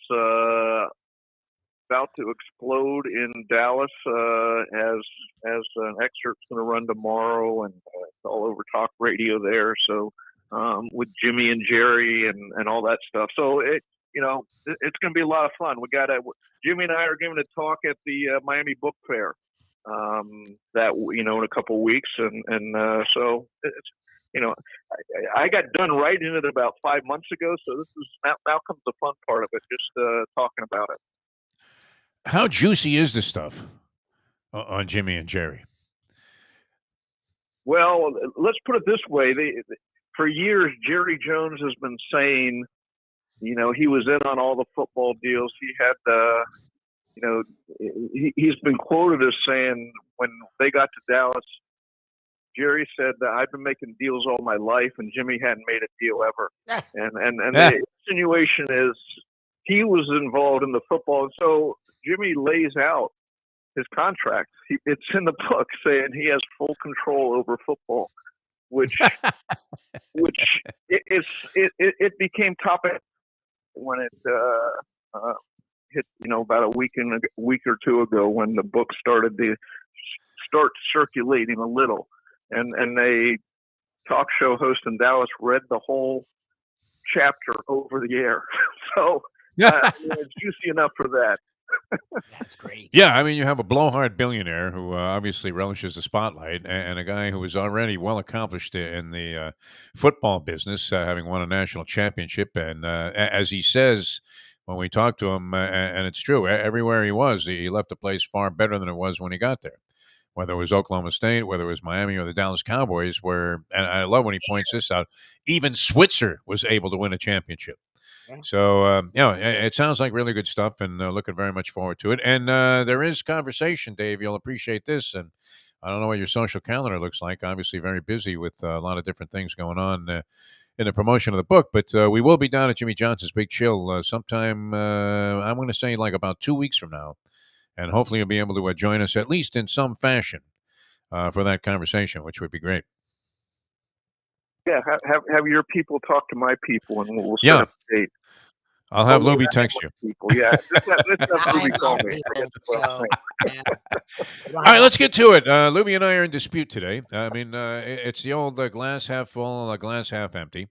about to explode in Dallas as an excerpt's going to run tomorrow, and it's all over talk radio there. So with Jimmy and Jerry and all that stuff. So it's going to be a lot of fun. Jimmy and I are giving a talk at the Miami Book Fair that in a couple of weeks, and so it's I got done writing it about 5 months ago. So this is now comes the fun part of it, just talking about it.
How juicy is the stuff on Jimmy and Jerry?
Well, let's put it this way. For years, Jerry Jones has been saying, he was in on all the football deals. He had, he's been quoted as saying when they got to Dallas, Jerry said that I've been making deals all my life, and Jimmy hadn't made a deal ever. And
Yeah.
the insinuation is he was involved in the football. So Jimmy lays out his contract. It's in the book saying he has full control over football, which it became topic when it hit, about a week or two ago, when the book started to start circulating a little, and a talk show host in Dallas read the whole chapter over the air. So it's juicy enough for that.
That's great.
Yeah, I mean, you have a blowhard billionaire who obviously relishes the spotlight, and a guy who is already well accomplished in the football business, having won a national championship. And as he says when we talk to him, and it's true, everywhere he was, he left the place far better than it was when he got there. Whether it was Oklahoma State, whether it was Miami or the Dallas Cowboys, and I love when he points this out, even Switzer was able to win a championship. So, it sounds like really good stuff, and looking very much forward to it. And there is conversation, Dave. You'll appreciate this. And I don't know what your social calendar looks like. Obviously, very busy with a lot of different things going on in the promotion of the book. But we will be down at Jimmy Johnson's Big Chill sometime, I'm going to say like about 2 weeks from now. And hopefully you'll be able to join us, at least in some fashion, for that conversation, which would be great.
Yeah, have your people talk to my people, and we'll set up a date.
I'll have Lubie text you.
People. Yeah, let's have Lubie call me.
All right, let's get to it. Lubie and I are in dispute today. I mean, it's the old glass half full, glass half empty.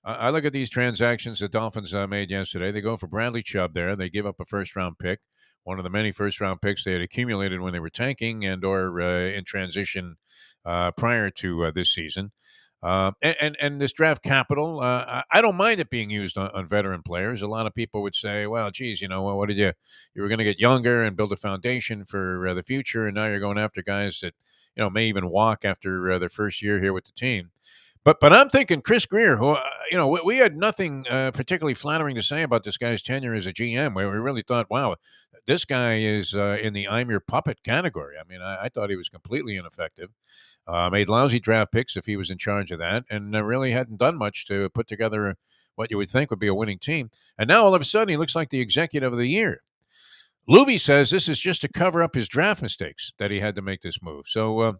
I look at these transactions the Dolphins made yesterday. They go for Bradley Chubb there. They give up a first-round pick, one of the many first-round picks they had accumulated when they were tanking and or in transition prior to this season. And this draft capital, I don't mind it being used on veteran players. A lot of people would say, well, geez, what did you were going to get younger and build a foundation for the future, and now you're going after guys that, may even walk after their first year here with the team. But I'm thinking Chris Greer, who, we had nothing particularly flattering to say about this guy's tenure as a GM, where we really thought, wow, this guy is in the I'm your puppet category. I mean, I thought he was completely ineffective. Made lousy draft picks if he was in charge of that, and really hadn't done much to put together what you would think would be a winning team. And now all of a sudden he looks like the executive of the year. Lubie says this is just to cover up his draft mistakes that he had to make this move. So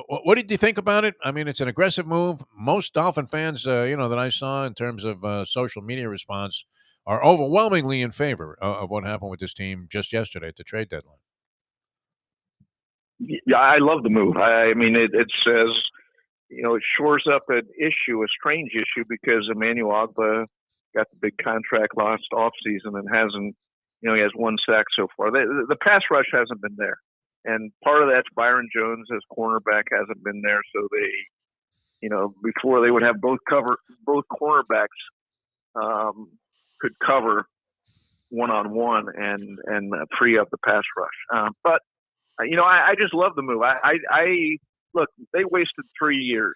what did you think about it? I mean, it's an aggressive move. Most Dolphin fans, that I saw in terms of social media response are overwhelmingly in favor of what happened with this team just yesterday at the trade deadline.
Yeah, I love the move. I mean, it says, it shores up a strange issue, because Emmanuel Ogbah got the big contract last offseason and hasn't, he has one sack so far. The pass rush hasn't been there. And part of that's Byron Jones as cornerback hasn't been there. So they, before they would have both cornerbacks could cover one-on-one and free up the pass rush. But I just love the move. I look, they wasted 3 years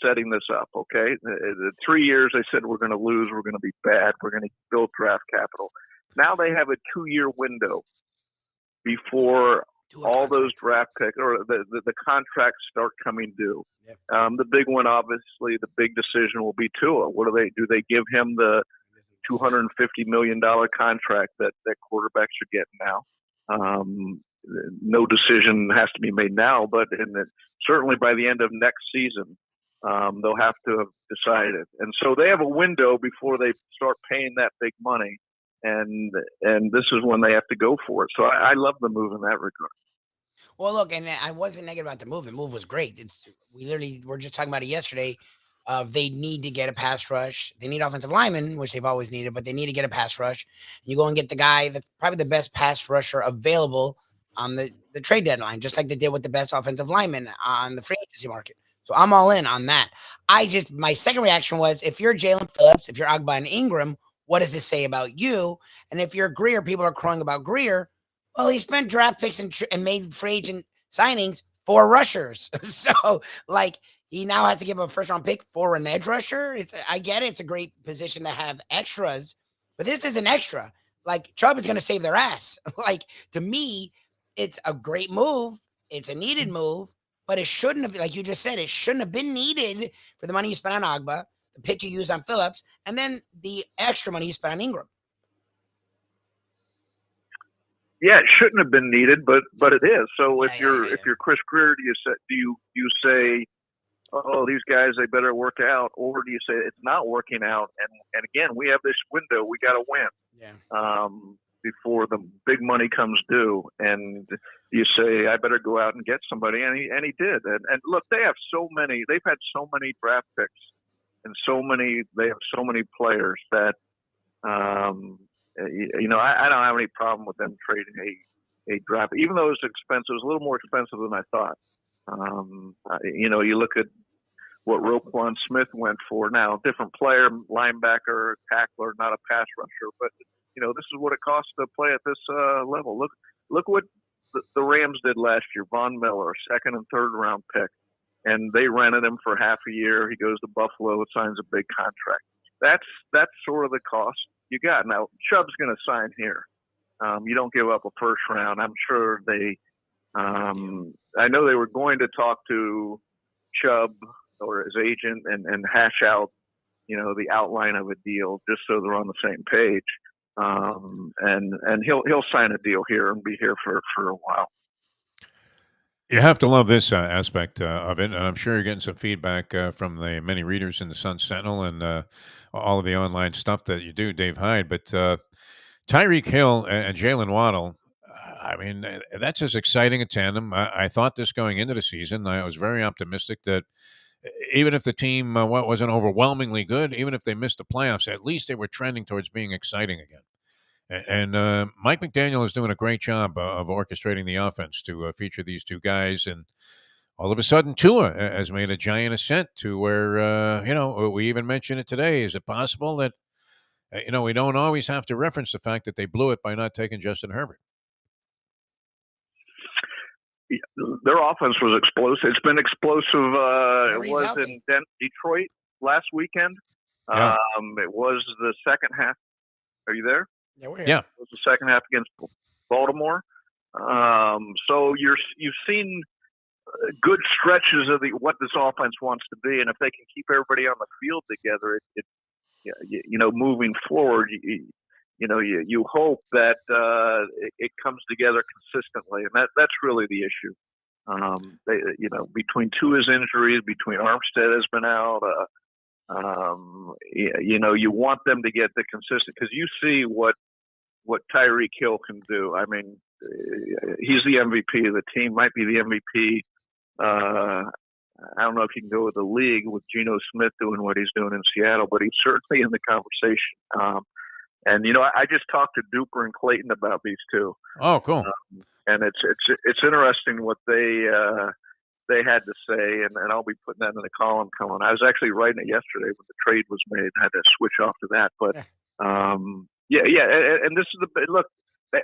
setting this up. Okay. The 3 years they said, we're going to lose. We're going to be bad. We're going to build draft capital. Now they have a 2-year window before all those draft picks or the contracts start coming due. Yep. The big one, obviously, the big decision will be Tua. What do they give him the $250 million contract that quarterbacks are getting now? No decision has to be made now, but certainly by the end of next season, they'll have to have decided. And so they have a window before they start paying that big money. And this is when they have to go for it. So I love the move in that regard.
Well, look, and I wasn't negative about the move. The move was great. We literally were just talking about it yesterday. They need to get a pass rush. They need offensive linemen, which they've always needed, but they need to get a pass rush. You go and get the guy that's probably the best pass rusher available on the trade deadline, just like they did with the best offensive lineman on the free agency market. So I'm all in on that. My second reaction was, if you're Jalen Phillips, if you're Ogbah and Ingram, what does this say about you? And if you're Greer, people are crowing about Greer. Well, he spent draft picks and made free agent signings for rushers. So, he now has to give a first-round pick for an edge rusher. I get it. It's a great position to have extras, but this is an extra. Chubb is going to save their ass. To me, it's a great move. It's a needed move, but it shouldn't have, like you just said, it shouldn't have been needed for the money you spent on Agba, the pick you used on Phillips, and then the extra money you spent on Ingram.
Yeah, it shouldn't have been needed, but it is. So
Yeah,
if you're Chris Greer, do you say, oh, these guys, they better work out, or do you say it's not working out? And again, we have this window, we got to win.
Yeah.
Before the big money comes due, and you say, I better go out and get somebody, and he did. And look, they've had so many draft picks, and they have so many players that, I don't have any problem with them trading a draft, even though it's expensive. It was a little more expensive than I thought. You look at what Roquan Smith went for. Now, different player, linebacker, tackler, not a pass rusher, but this is what it costs to play at this level. Look what the Rams did last year. Von Miller, second and third round pick, and they rented him for half a year. He goes to Buffalo, signs a big contract. That's sort of the cost you got. Now, Chubb's going to sign here. You don't give up a first round. I'm sure I know they were going to talk to Chubb or his agent and hash out, the outline of a deal just so they're on the same page. And he'll sign a deal here and be here for a while.
You have to love this aspect of it, and I'm sure you're getting some feedback from the many readers in the Sun Sentinel and all of the online stuff that you do, Dave Hyde. But Tyreek Hill and Jalen Waddle, I mean, that's as exciting a tandem. I thought this going into the season. I was very optimistic that even if the team wasn't overwhelmingly good, even if they missed the playoffs, at least they were trending towards being exciting again. And Mike McDaniel is doing a great job of orchestrating the offense to feature these two guys. And all of a sudden, Tua has made a giant ascent to where, we even mentioned it today. Is it possible that, we don't always have to reference the fact that they blew it by not taking Justin Herbert?
Their offense was explosive. It's been explosive. It was
healthy.
in Detroit last weekend.
Yeah.
It was the second half. Are you there?
Yeah, we're here.
Yeah.
It was the second half against Baltimore. So you've seen good stretches of what this offense wants to be, and if they can keep everybody on the field together, moving forward, you hope that it comes together consistently, and that's really the issue. Between Tua's injuries, between Armstead has been out. You want them to get the consistent, because you see what Tyreek Hill can do. I mean, he's the MVP of the team, might be the MVP. I don't know if you can go with the league with Geno Smith doing what he's doing in Seattle, but he's certainly in the conversation. And I just talked to Duper and Clayton about these two.
Oh, cool.
And it's interesting what they had to say, and I'll be putting that in the column coming. I was actually writing it yesterday when the trade was made. I had to switch off to that, but and this is look.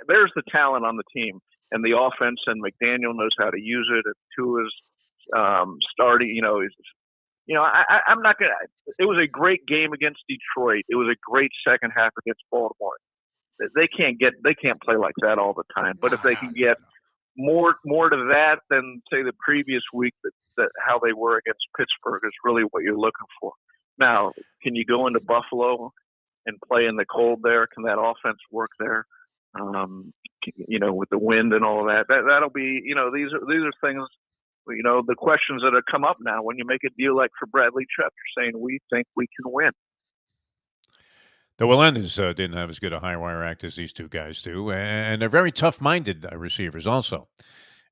There's the talent on the team and the offense, and McDaniel knows how to use it. And Tua's starting. I'm not gonna. It was a great game against Detroit. It was a great second half against Baltimore. They can't play like that all the time. But if they can get more to that than say the previous week, that how they were against Pittsburgh is really what you're looking for. Now, can you go into Buffalo and play in the cold there? Can that offense work there? With the wind and all of that. That'll be. These are things. The questions that have come up now when you make a deal like for Bradley Chubb, you're saying we think we can win.
The Willendas didn't have as good a high wire act as these two guys do, and they're very tough-minded receivers also,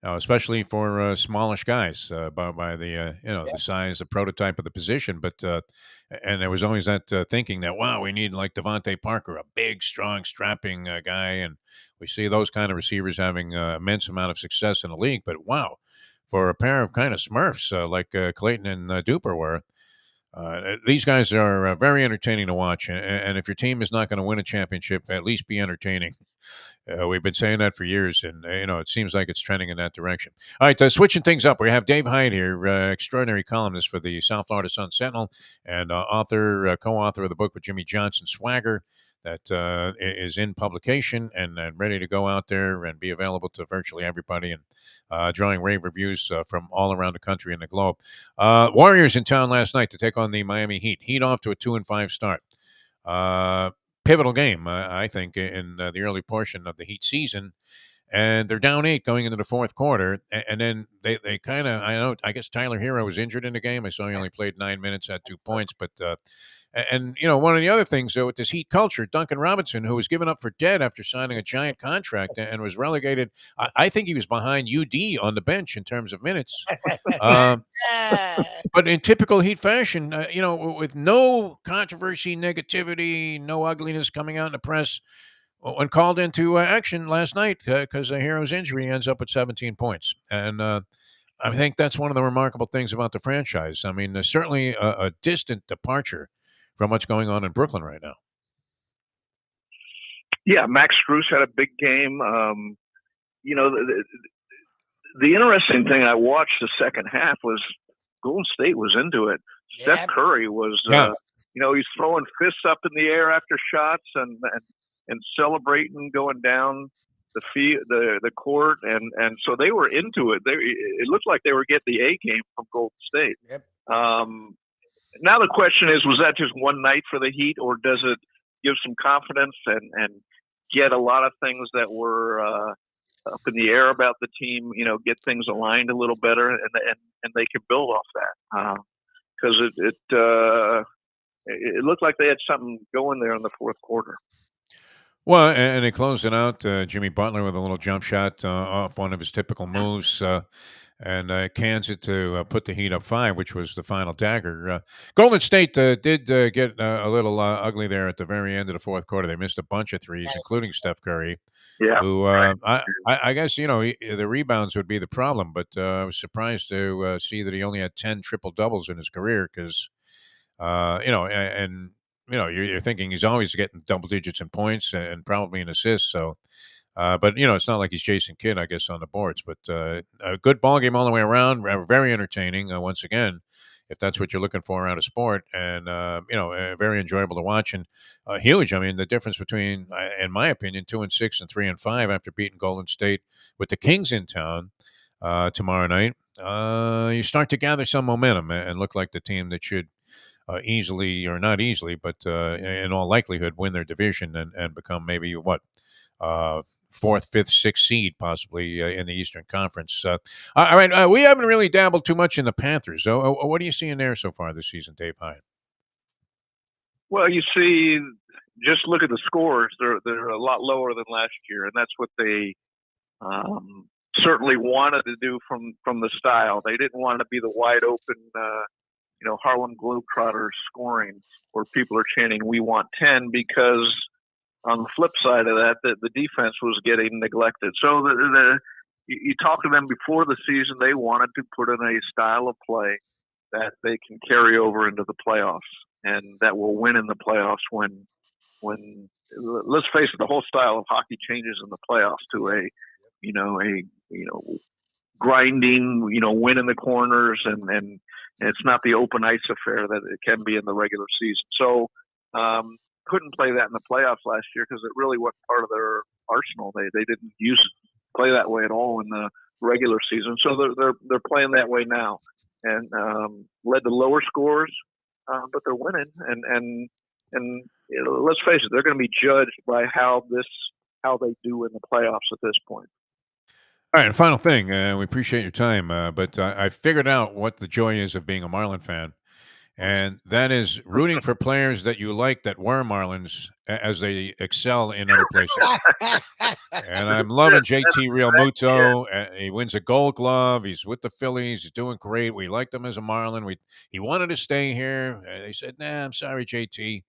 especially for smallish guys by the the size, the prototype of the position. But and there was always that thinking that we need like Devontae Parker, a big, strong, strapping guy, and we see those kind of receivers having immense amount of success in the league. But for a pair of kind of Smurfs like Clayton and Duper were. These guys are very entertaining to watch, and if your team is not going to win a championship, at least be entertaining. We've been saying that for years, and it seems like it's trending in that direction. All right, switching things up, we have Dave Hyde here, extraordinary columnist for the South Florida Sun Sentinel, and co-author of the book with Jimmy Johnson, Swagger, that is in publication and ready to go out there and be available to virtually everybody, and drawing rave reviews from all around the country and the globe. Warriors in town last night to take on the Miami Heat. Heat off to a 2-5 start. Pivotal game, I think, in the early portion of the Heat season. And they're down 8 going into the fourth quarter. And then they kind of, I guess Tyler Hero was injured in the game. I saw he only played 9 minutes, had 2 points. But, one of the other things, though, with this Heat culture, Duncan Robinson, who was given up for dead after signing a giant contract and was relegated, I think he was behind UD on the bench in terms of minutes. But in typical Heat fashion, with no controversy, negativity, no ugliness coming out in the press, when called into action last night because the Hero's injury, ends up with 17 points. And I think that's one of the remarkable things about the franchise. I mean, there's certainly a distant departure from what's going on in Brooklyn right now.
Yeah, Max Strus had a big game. The interesting thing I watched the second half was Golden State was into it.
Yeah.
Steph Curry was, he's throwing fists up in the air after shots and celebrating going down the court, and so they were into it. It looked like they were getting the A game from Golden State.
Yep.
Now the question is, was that just one night for the Heat, or does it give some confidence and get a lot of things that were up in the air about the team, get things aligned a little better, and they can build off that, because it looked like they had something going there in the fourth quarter.
Well, and they closed it out. Jimmy Butler with a little jump shot off one of his typical moves, and cans it to put the Heat up 5, which was the final dagger. Golden State did get a little ugly there at the very end of the fourth quarter. They missed a bunch of threes, including Steph Curry, who I guess the rebounds would be the problem, but I was surprised to see that he only had 10 triple doubles in his career because, you're thinking he's always getting double digits in points and probably in assists. So, but it's not like he's Jason Kidd, I guess, on the boards. But a good ball game all the way around. Very entertaining. Once again, if that's what you're looking for out of sport, and very enjoyable to watch and huge. I mean, the difference between, in my opinion, 2-6 and 3-5 after beating Golden State with the Kings in town tomorrow night, you start to gather some momentum and look like the team that should. Easily, or not easily, but in all likelihood, win their division and become maybe fourth, fifth, sixth seed possibly in the Eastern Conference. All right, we haven't really dabbled too much in the Panthers. So, what are you seeing there so far this season, Dave Hyde?
Well, you see, just look at the scores; they're a lot lower than last year, and that's what they certainly wanted to do from the style. They didn't want to be the wide open. Harlem Globetrotters scoring where people are chanting, "We want 10," because on the flip side of that, the defense was getting neglected. So you talk to them before the season, they wanted to put in a style of play that they can carry over into the playoffs and that will win in the playoffs when let's face it, the whole style of hockey changes in the playoffs to a grinding, win in the corners and it's not the open ice affair that it can be in the regular season. So couldn't play that in the playoffs last year because it really wasn't part of their arsenal. They didn't play that way at all in the regular season. So they're playing that way now and led to lower scores, but they're winning. And let's face it, they're going to be judged by how they do in the playoffs at this point.
All right, and final thing, we appreciate your time, but I figured out what the joy is of being a Marlin fan, and that is rooting for players that you like that were Marlins as they excel in other places. And I'm loving JT Real Muto. He wins a Gold Glove. He's with the Phillies. He's doing great. We liked him as a Marlin. He wanted to stay here. They said, "Nah, I'm sorry, JT."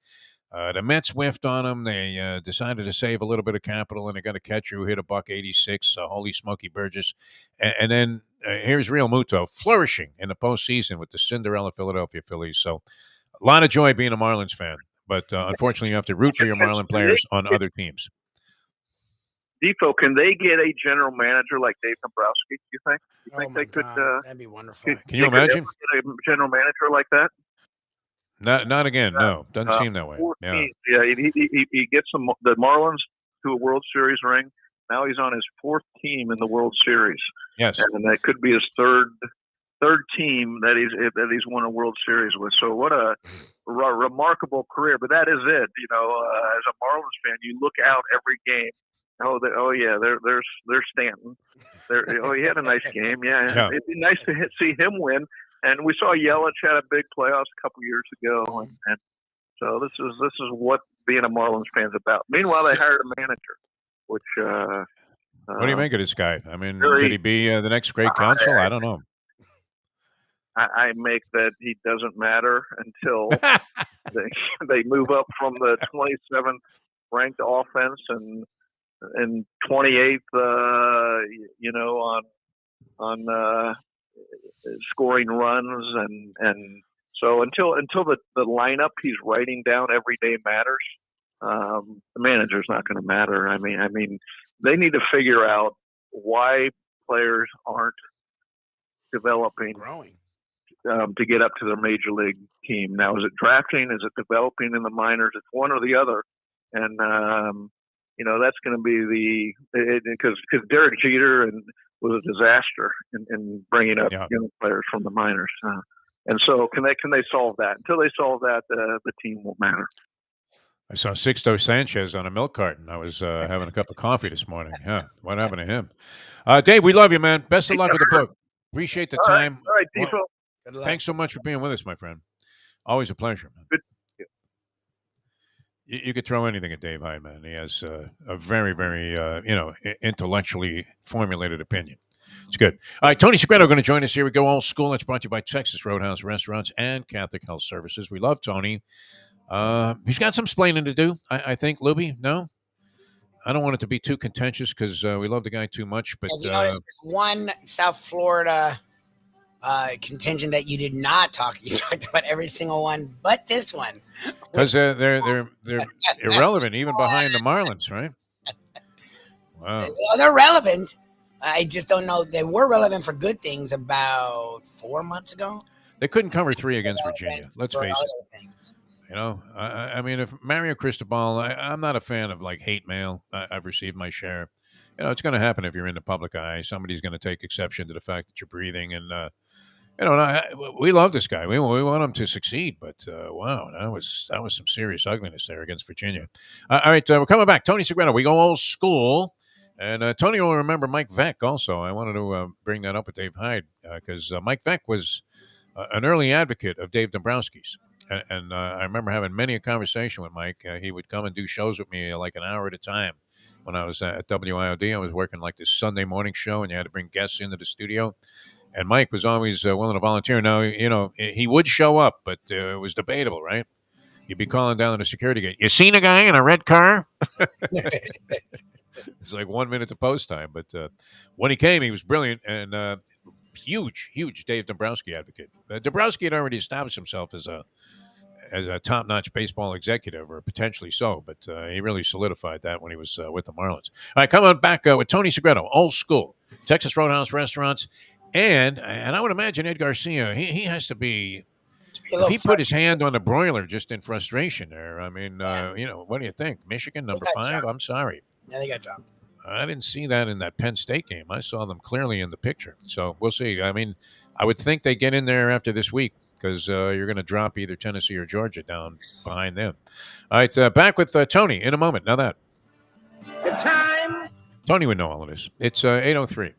The Mets whiffed on him. They decided to save a little bit of capital, and they got a catcher who hit $186. Holy Smokey Burgess. And then here's Real Muto flourishing in the postseason with the Cinderella Philadelphia Phillies. So a lot of joy being a Marlins fan. But unfortunately, you have to root for your Marlin players on other teams.
Defo, can they get a general manager like Dave Dombrowski, do you think? You think they could?
That'd be wonderful.
Can you imagine?
Get a general manager like that?
Not again. No, doesn't seem that way.
14, he gets the Marlins to a World Series ring. Now he's on his 4th team in the World Series.
Yes,
and that could be his third team that he's won a World Series with. So what a remarkable career. But that is it. As a Marlins fan, you look out every game. There's Stanton. He had a nice game. Yeah. It'd be nice to see him win. And we saw Yelich had a big playoffs a couple years ago, and so this is what being a Marlins fan's about. Meanwhile, they hired a manager, which.
What do you make of this guy? I mean, could he be the next great counsel? I don't know.
I make that he doesn't matter until they move up from the 27th ranked offense and 28th, on scoring runs and so until the lineup he's writing down every day matters. The manager's not going to matter. I mean, they need to figure out why players aren't
growing
to get up to their major league team. Now, is it drafting? Is it developing in the minors? It's one or the other. And, that's going to be because Derek Jeter was a disaster in bringing up young players from the minors. And so can they solve that? Until they solve that, the team won't matter.
I saw Sixto Sanchez on a milk carton. I was having a cup of coffee this morning. Yeah, what happened to him? Dave, we love you, man. Best of luck with the book. Appreciate the time.
All right, Defo.
Well, thanks so much for being with us, my friend. Always a pleasure, man.
Good.
You could throw anything at Dave Hyde, man. He has a very, very, intellectually formulated opinion. It's good. All right, Tony Segreto going to join us here. We go old school. That's brought to you by Texas Roadhouse Restaurants and Catholic Health Services. We love Tony. He's got some explaining to do, I think. Lubie, no? I don't want it to be too contentious because we love the guy too much. But
there's one South Florida contingent that you did not talk. You talked about every single one, but this one,
because they're irrelevant even behind the Marlins, right? Wow,
they're relevant. I just don't know. They were relevant for good things about 4 months ago.
They couldn't cover 3 against Virginia. Let's face it. Things. I mean, if Mario Cristobal, I'm not a fan of hate mail. I've received my share. It's going to happen if you're in the public eye. Somebody's going to take exception to the fact that you're breathing. And, we love this guy. We want him to succeed. But, wow, that was some serious ugliness there against Virginia. All right, we're coming back. Tony Segreto, we go old school. And Tony will remember Mike Veck also. I wanted to bring that up with Dave Hyde because Mike Veck was an early advocate of Dave Dombrowski's. And I remember having many a conversation with Mike. He would come and do shows with me an hour at a time. When I was at WIOD, I was working this Sunday morning show, and you had to bring guests into the studio. And Mike was always willing to volunteer. Now, he would show up, but it was debatable, right? You'd be calling down to the security gate. You seen a guy in a red car? It's 1 minute to post time. But when he came, he was brilliant and huge Dave Dombrowski advocate. Dombrowski had already established himself as a top-notch baseball executive, or potentially so, but he really solidified that when he was with the Marlins. All right, come on back with Tony Segreto, old school, Texas Roadhouse Restaurants, and I would imagine Ed Garcia, he has to be, if he put his hand on the broiler just in frustration there, I mean, what do you think? Michigan, number 5? I'm sorry.
Yeah, they got Chubb.
I didn't see that in that Penn State game. I saw them clearly in the picture. So we'll see. I mean, I would think they get in there after this week because you're going to drop either Tennessee or Georgia down behind them. All right, back with Tony in a moment. Now that.
The time.
Tony would know all of this. It's 8:03.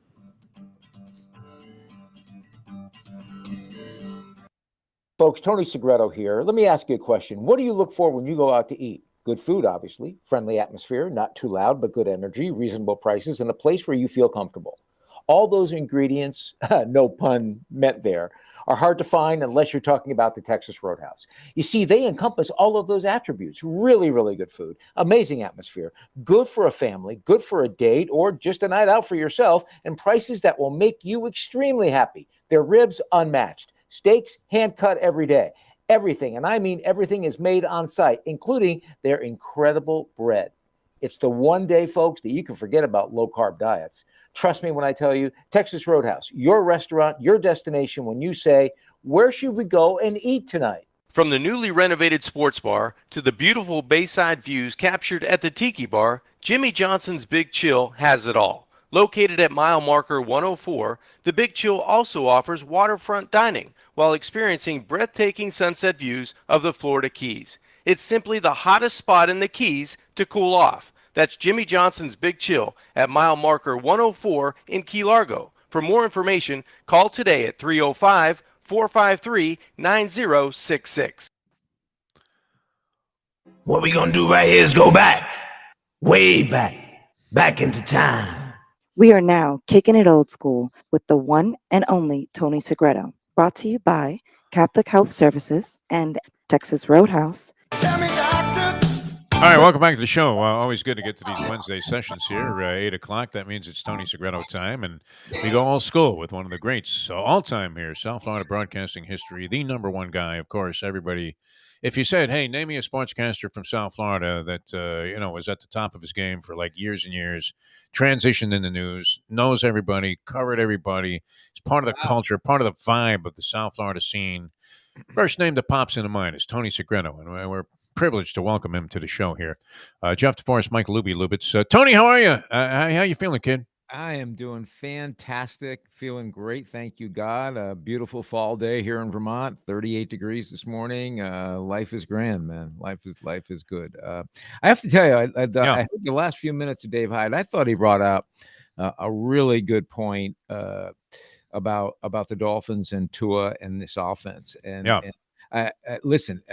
Folks, Tony Segreto here. Let me ask you a question. What do you look for when you go out to eat? Good food, obviously, friendly atmosphere, not too loud, but good energy, reasonable prices, and a place where you feel comfortable. All those ingredients, no pun meant there, are hard to find unless you're talking about the Texas Roadhouse. You see, they encompass all of those attributes. Really, really good food, amazing atmosphere, good for a family, good for a date, or just a night out for yourself, and prices that will make you extremely happy. Their ribs, unmatched. Steaks, hand-cut every day. Everything, and I mean everything, is made on site, including their incredible bread. It's the one day, folks, that you can forget about low-carb diets. Trust me when I tell you, Texas Roadhouse, your restaurant, your destination when you say, where should we go and eat tonight?
From the newly renovated sports bar to the beautiful bayside views captured at the Tiki Bar, Jimmy Johnson's Big Chill has it all. Located at mile marker 104, the Big Chill also offers waterfront dining while experiencing breathtaking sunset views of the Florida Keys. It's simply the hottest spot in the Keys to cool off. That's Jimmy Johnson's Big Chill at mile marker 104 in Key Largo. For more information, call today at 305-453-9066.
What we gonna do right here is go back, way back into time.
We are now kicking it old school with the one and only Tony Segreto. Brought to you by Catholic Health Services and Texas Roadhouse.
All right, welcome back to the show. Always good to get to these Wednesday sessions here. 8 o'clock, that means it's Tony Segreto time, and we go all school with one of the greats all time here, South Florida broadcasting history, the number one guy, of course. Everybody, if you said, hey, name me a sportscaster from South Florida that, was at the top of his game for like years and years, transitioned in the news, knows everybody, covered everybody, it's part of the culture, part of the vibe of the South Florida scene. First name that pops into mind is Tony Segreto, and we're privileged to welcome him to the show here. Jeff DeForest, Mike Lubitz. Tony, how are you? How you feeling, kid?
I am doing fantastic, feeling great. Thank you, God. A beautiful fall day here in Vermont, 38 degrees this morning. Life is grand, man. Life is good. I have to tell you, I heard the last few minutes of Dave Hyde, I thought he brought out a really good point about the Dolphins and Tua and this offense. And listen,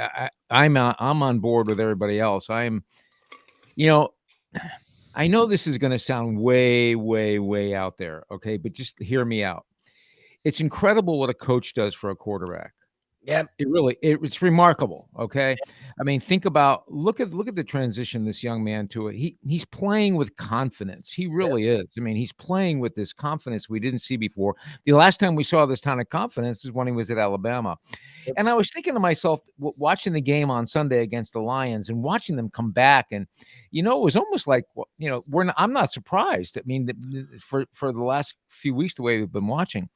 I'm on board with everybody else. I know this is going to sound way, way, way out there, okay? But just hear me out. It's incredible what a coach does for a quarterback.
Yep.
It's remarkable, okay? I mean, look at the transition this young man to it. He's playing with confidence. He really is. I mean, he's playing with this confidence we didn't see before. The last time we saw this kind of confidence is when he was at Alabama. Yep. And I was thinking to myself, watching the game on Sunday against the Lions and watching them come back, and it was almost like, I'm not surprised. I mean, for the last few weeks, the way we've been watching.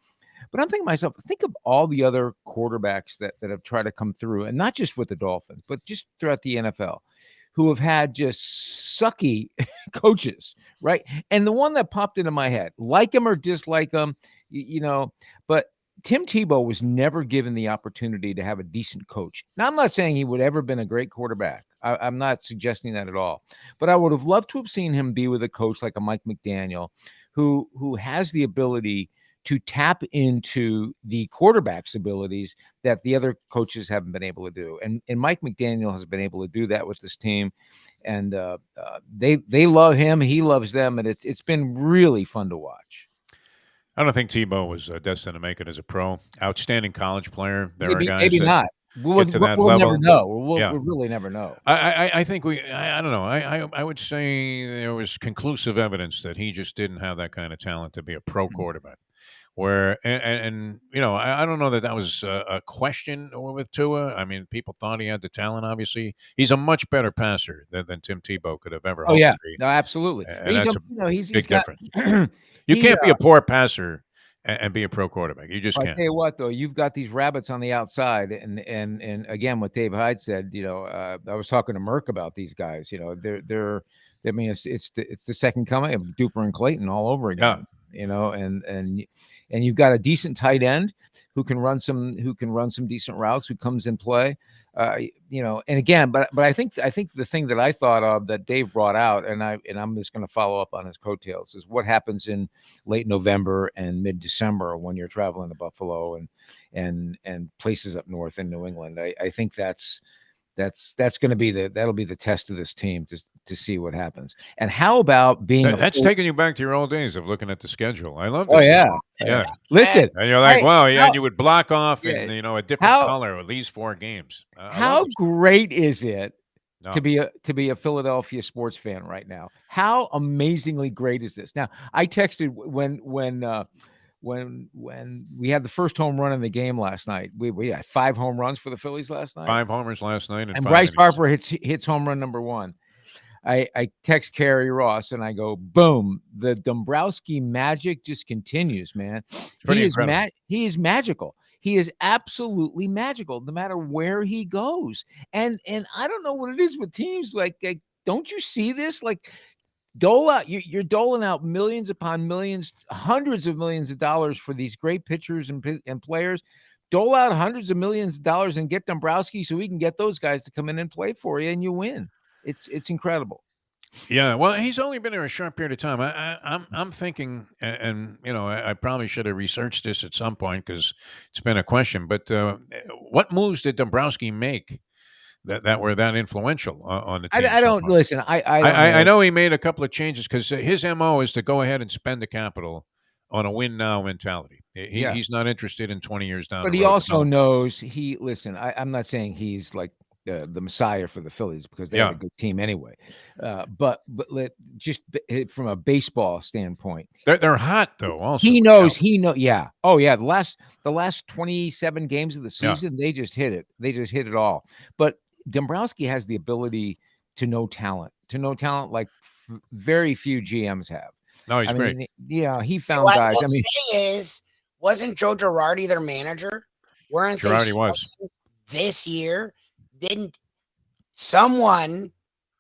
But I'm thinking to myself, think of all the other quarterbacks that have tried to come through, and not just with the Dolphins, but just throughout the NFL, who have had just sucky coaches, right? And the one that popped into my head, like him or dislike him, but Tim Tebow was never given the opportunity to have a decent coach. Now, I'm not saying he would ever been a great quarterback. I'm not suggesting that at all. But I would have loved to have seen him be with a coach like a Mike McDaniel, who has the ability to tap into the quarterback's abilities that the other coaches haven't been able to do. And Mike McDaniel has been able to do that with this team. And they love him. He loves them. And it's been really fun to watch.
I don't think Tebow was destined to make it as a pro. Outstanding college player. There
maybe,
are guys
maybe not. We'll
level.
Never know. We'll really never know.
I think I don't know. I would say there was conclusive evidence that he just didn't have that kind of talent to be a pro quarterback. Where and I don't know that was a question with Tua. I mean, people thought he had the talent. Obviously, he's a much better passer than Tim Tebow could have ever.
Oh yeah,
to be.
No, absolutely.
And that's a big difference. You can't be a poor passer and be a pro quarterback. You just can't.
I tell you what, though, you've got these rabbits on the outside, and again, what Dave Hyde said. I was talking to Merck about these guys. They're. I mean, it's the second coming of Duper and Clayton all over again. Yeah. And you've got a decent tight end who can run some decent routes, who comes in play, and again, but I think the thing that I thought of that Dave brought out, and I'm just going to follow up on his coattails, is what happens in late November and mid-December when you're traveling to Buffalo and places up north in New England. I think that's going to be that'll be the test of this team to see what happens. And how about being
that's taking you back to your old days of looking at the schedule. I love this.
Oh yeah. Listen,
and you're like, wow, yeah, and you would block off in a different color of these 4 games.
How great is it to be a Philadelphia sports fan right now? How amazingly great is this? Now, I texted when we had the first home run in the game last night. We had 5 home runs for the Phillies last night.
5 homers last night, and
Bryce Harper hits home run number 1. I text Kerry Ross and I go, boom! The Dombrowski magic just continues, man. He is magical. He is absolutely magical, no matter where he goes. And I don't know what it is with teams like don't you see this? Like dole out, you're doling out millions upon millions, hundreds of millions of dollars for these great pitchers and players. Dole out hundreds of millions of dollars and get Dombrowski so we can get those guys to come in and play for you, and you win. It's incredible.
Yeah, well, he's only been there a short period of time. I'm thinking, and you know, I probably should have researched this at some point because it's been a question. But what moves did Dombrowski make that were that influential on the team?
I don't
far?
listen.
I know he made a couple of changes because his MO is to go ahead and spend the capital on a win now mentality. He's not interested in 20 years down
But
the road.
he also knows I'm not saying he's like the messiah for the Phillies because they have a good team anyway. But from a baseball standpoint,
they're hot though. Also,
he knows. Yeah. Oh yeah. The last 27 games of the season, they just hit it. They just hit it all. But Dombrowski has the ability to know talent like very few GMs have.
No, he's great.
He found
what
guys.
I say is, wasn't Joe Girardi their manager? Weren't
Girardi
they
was
this year? Didn't someone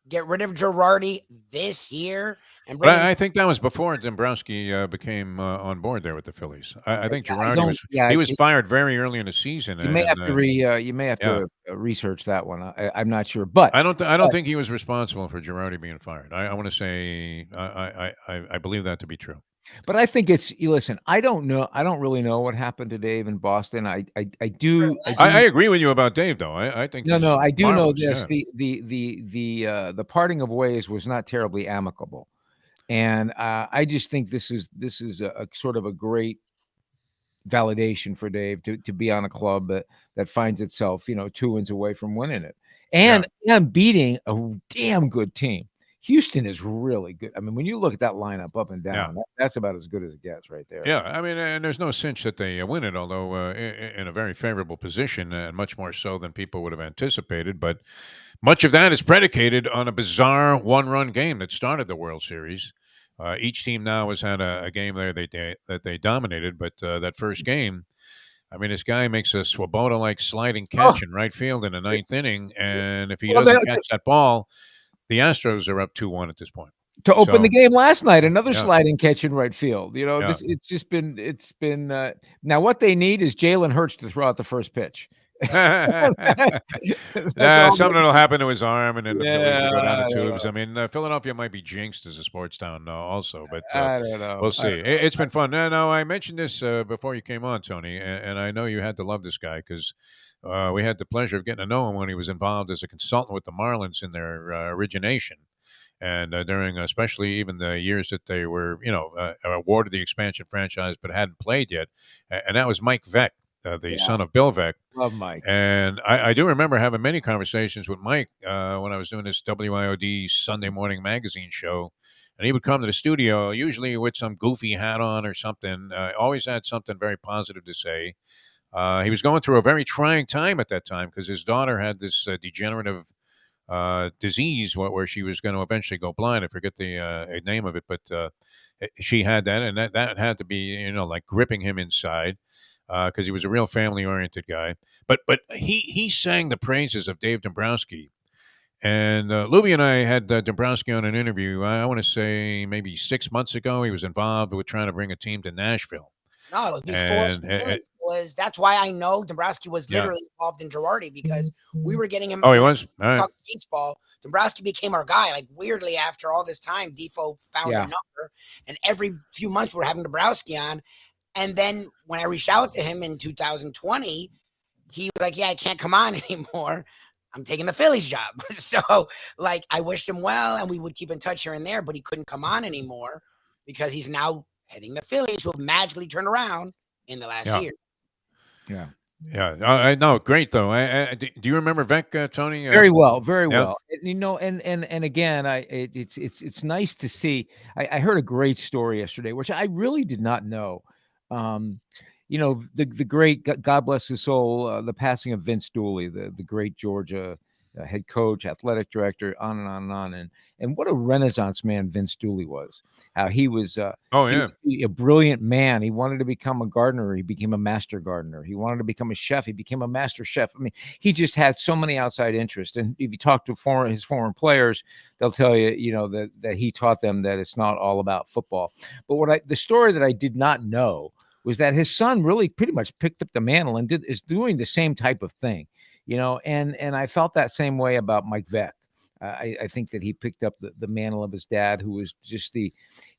get rid of Girardi this year? And
but I think that was before Dombrowski became on board there with the Phillies. I think Girardi was fired very early in the season.
You may have to research that one. I'm not sure, but
I don't think he was responsible for Girardi being fired. I want to say I believe that to be true.
But I think listen, I don't know. I don't really know what happened to Dave in Boston. I do.
I agree with you about Dave, though. I think
no. I do know this.
Yeah.
The parting of ways was not terribly amicable, and I just think this is a sort of a great validation for Dave to be on a club that finds itself 2 wins away from winning it and beating a damn good team. Houston is really good. I mean, when you look at that lineup up and down, that's about as good as it gets right there.
Yeah, I mean, and there's no cinch that they win it, although in a very favorable position, and much more so than people would have anticipated. But much of that is predicated on a bizarre one-run game that started the World Series. Each team now has had a game there that they dominated, but that first game, I mean, this guy makes a Swoboda-like sliding catch in right field in the ninth inning, and if he doesn't catch that ball, the Astros are up 2-1 at this point.
To open the game last night, another sliding catch in right field. It's been now what they need is Jalen Hurts to throw out the first pitch.
Something will happen to his arm, and then the Phillies will go down the tubes. I mean, Philadelphia might be jinxed as a sports town also, but
I don't know.
We'll see. It's been fun. No, I mentioned this before you came on, Tony, and I know you had to love this guy because we had the pleasure of getting to know him when he was involved as a consultant with the Marlins in their origination. And during especially even the years that they were, awarded the expansion franchise but hadn't played yet. And that was Mike Veck, the son of Bill Veck.
Love Mike.
And I do remember having many conversations with Mike when I was doing this WIOD Sunday morning magazine show. And he would come to the studio, usually with some goofy hat on or something. Always had something very positive to say. He was going through a very trying time at that time because his daughter had this degenerative disease where she was going to eventually go blind. I forget the name of it, but she had that, and that had to be, like gripping him inside because he was a real family-oriented guy. But he sang the praises of Dave Dombrowski. And Lubie and I had Dombrowski on an interview, I want to say maybe 6 months ago. He was involved with trying to bring a team to Nashville.
No, it was before that's why I know Dombrowski was literally involved in Girardi because we were getting him.
Oh, he was? All right.
Baseball. Dombrowski became our guy. Like weirdly, after all this time, Defo found a number, and every few months we're having Dombrowski on. And then when I reached out to him in 2020, he was like, "Yeah, I can't come on anymore. I'm taking the Phillies job." So, like, I wished him well, and we would keep in touch here and there, but he couldn't come on anymore because he's now heading the Phillies, who have magically turned around in the last year.
Yeah. No, great though. Do you remember Veck, Tony?
Very well, very well. And again, it's nice to see. I heard a great story yesterday, which I really did not know. The great, God bless his soul, the passing of Vince Dooley, the great Georgia head coach, athletic director, on and on and on. And what a renaissance man Vince Dooley was. How he was
Oh,
he
yeah.
was a brilliant man. He wanted to become a gardener. He became a master gardener. He wanted to become a chef. He became a master chef. I mean, he just had so many outside interests. And if you talk to his former players, they'll tell you, that he taught them that it's not all about football. But the story that I did not know was that his son really pretty much picked up the mantle and is doing the same type of thing, and I felt that same way about Mike Vick. I think that he picked up the mantle of his dad, who was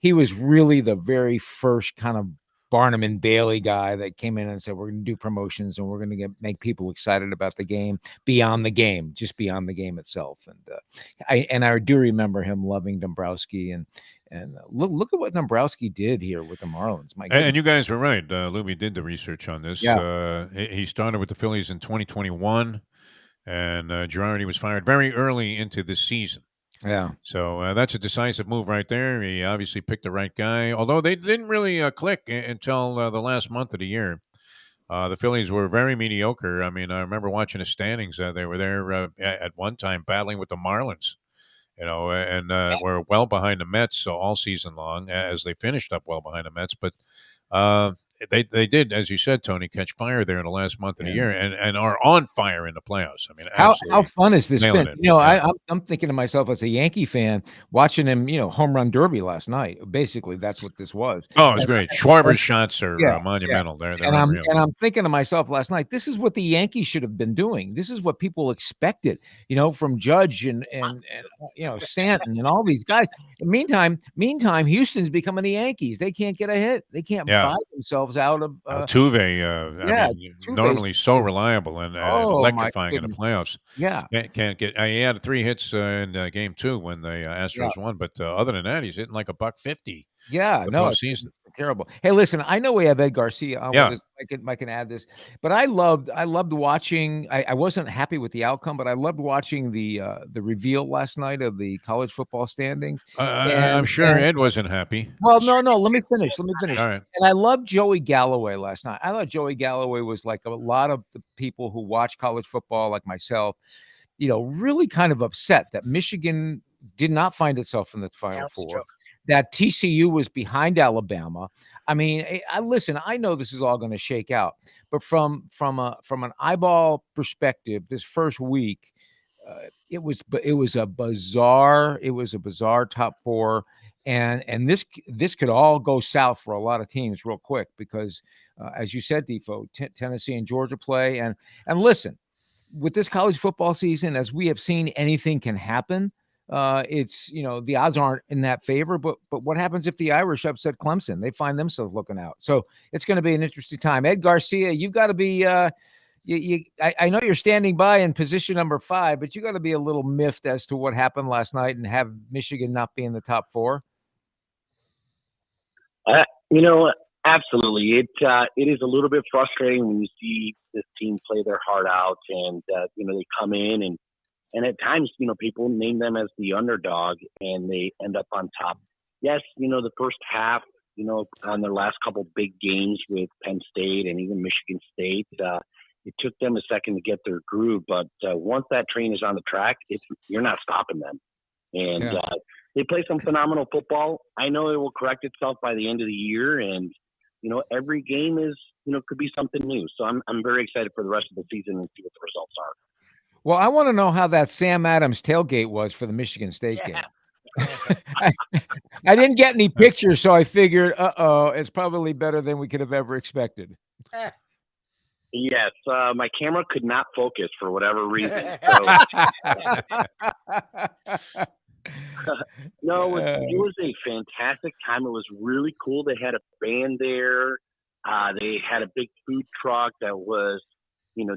he was really the very first kind of Barnum and Bailey guy that came in and said, we're going to do promotions and we're going to make people excited about the game beyond the game, just beyond the game itself. And I do remember him loving Dombrowski and look at what Dombrowski did here with the Marlins.
And you guys were right. Lubie did the research on this.
Yeah.
He started with the Phillies in 2021, and Girardi was fired very early into the season.
Yeah.
So that's a decisive move right there. He obviously picked the right guy, although they didn't really click until the last month of the year. The Phillies were very mediocre. I mean, I remember watching the standings. They were there at one time battling with the Marlins. And we're well behind the Mets all season long, as they finished up well behind the Mets. But they did, as you said, Tony, catch fire there in the last month of the year and are on fire in the playoffs. I mean,
how fun has this been? I'm thinking to myself as a Yankee fan watching him, home run derby last night. Basically, that's what this was.
Oh, it was great. Schwarber's shots are monumental.
Yeah.
They're unreal.
I'm thinking to myself last night, this is what the Yankees should have been doing. This is what people expected, from Judge and Stanton and all these guys. Meantime, Houston's becoming the Yankees. They can't get a hit. They can't buy themselves out of
Altuve. Normally so reliable and electrifying in the playoffs.
Yeah,
can't get. He had 3 hits in game 2 when the Astros won, but other than that, he's hitting like $150.
Yeah, no,
season.
Terrible. Hey, listen, I know we have Ed Garcia on with us. I can add this, but I loved watching. I wasn't happy with the outcome, but I loved watching the reveal last night of the college football standings.
I'm sure Ed wasn't happy.
Well, no. Let me finish. All
right.
And I loved Joey Galloway last night. I thought Joey Galloway was like a lot of the people who watch college football, like myself, really kind of upset that Michigan did not find itself in the Final Four. That TCU was behind Alabama. I mean, listen, I know this is all going to shake out, but from an eyeball perspective, this first week, it was a bizarre top 4, and this could all go south for a lot of teams real quick because, as you said, Defo, Tennessee and Georgia play, and listen, with this college football season, as we have seen, anything can happen. It's the odds aren't in that favor, but what happens if the Irish upset Clemson? They find themselves looking out. So it's going to be an interesting time. Ed Garcia, you've got to be I know you're standing by in position number 5, but you got to be a little miffed as to what happened last night and have Michigan not be in the top 4.
Absolutely. It is a little bit frustrating when you see this team play their heart out and they come in and at times, people name them as the underdog and they end up on top. Yes, the first half, on their last couple big games with Penn State and even Michigan State, it took them a second to get their groove. But once that train is on the track, you're not stopping them. And they play some phenomenal football. I know it will correct itself by the end of the year. And, every game is, could be something new. So I'm very excited for the rest of the season and see what the results are.
Well, I want to know how that Sam Adams tailgate was for the Michigan State game. I didn't get any pictures, so I figured, it's probably better than we could have ever expected.
Yes, my camera could not focus for whatever reason. So, no, it was a fantastic time. It was really cool. They had a band there. They had a big food truck that was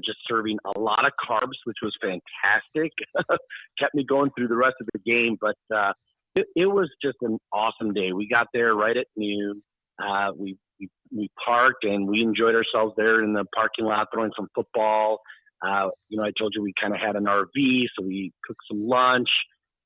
just serving a lot of carbs, which was fantastic. Kept me going through the rest of the game, but it was just an awesome day. We got there right at noon. We parked and we enjoyed ourselves there in the parking lot, throwing some football. I told you we kind of had an RV, so we cooked some lunch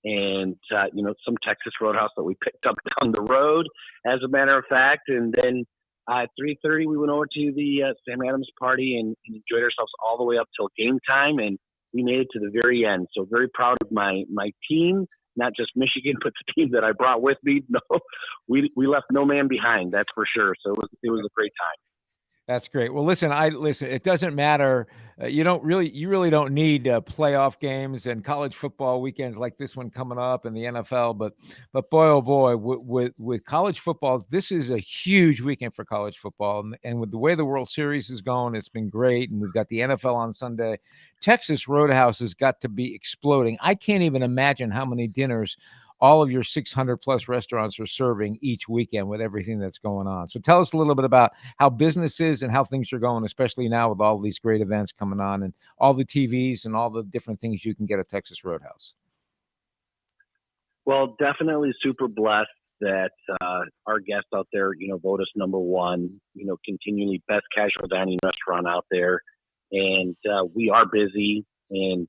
and some Texas Roadhouse that we picked up down the road, as a matter of fact, and then. At 3:30, we went over to the Sam Adams party and enjoyed ourselves all the way up till game time. And, we made it to the very end. So very proud of my team, not just Michigan, but the team that I brought with me. No, we left no man behind, that's for sure. So it was a great time.
That's great. Well, listen, it doesn't matter. You really don't need playoff games and college football weekends like this one coming up and the NFL. But boy, oh boy, with college football, this is a huge weekend for college football. And with the way the World Series is going, it's been great. And we've got the NFL on Sunday. Texas Roadhouse has got to be exploding. I can't even imagine how many dinners all of your 600 plus restaurants are serving each weekend with everything that's going on. So tell us a little bit about how business is and how things are going, especially now with all these great events coming on and all the TVs and all the different things you can get at Texas Roadhouse.
Well, definitely super blessed that our guests out there, vote us number one, continually best casual dining restaurant out there. And we are busy. And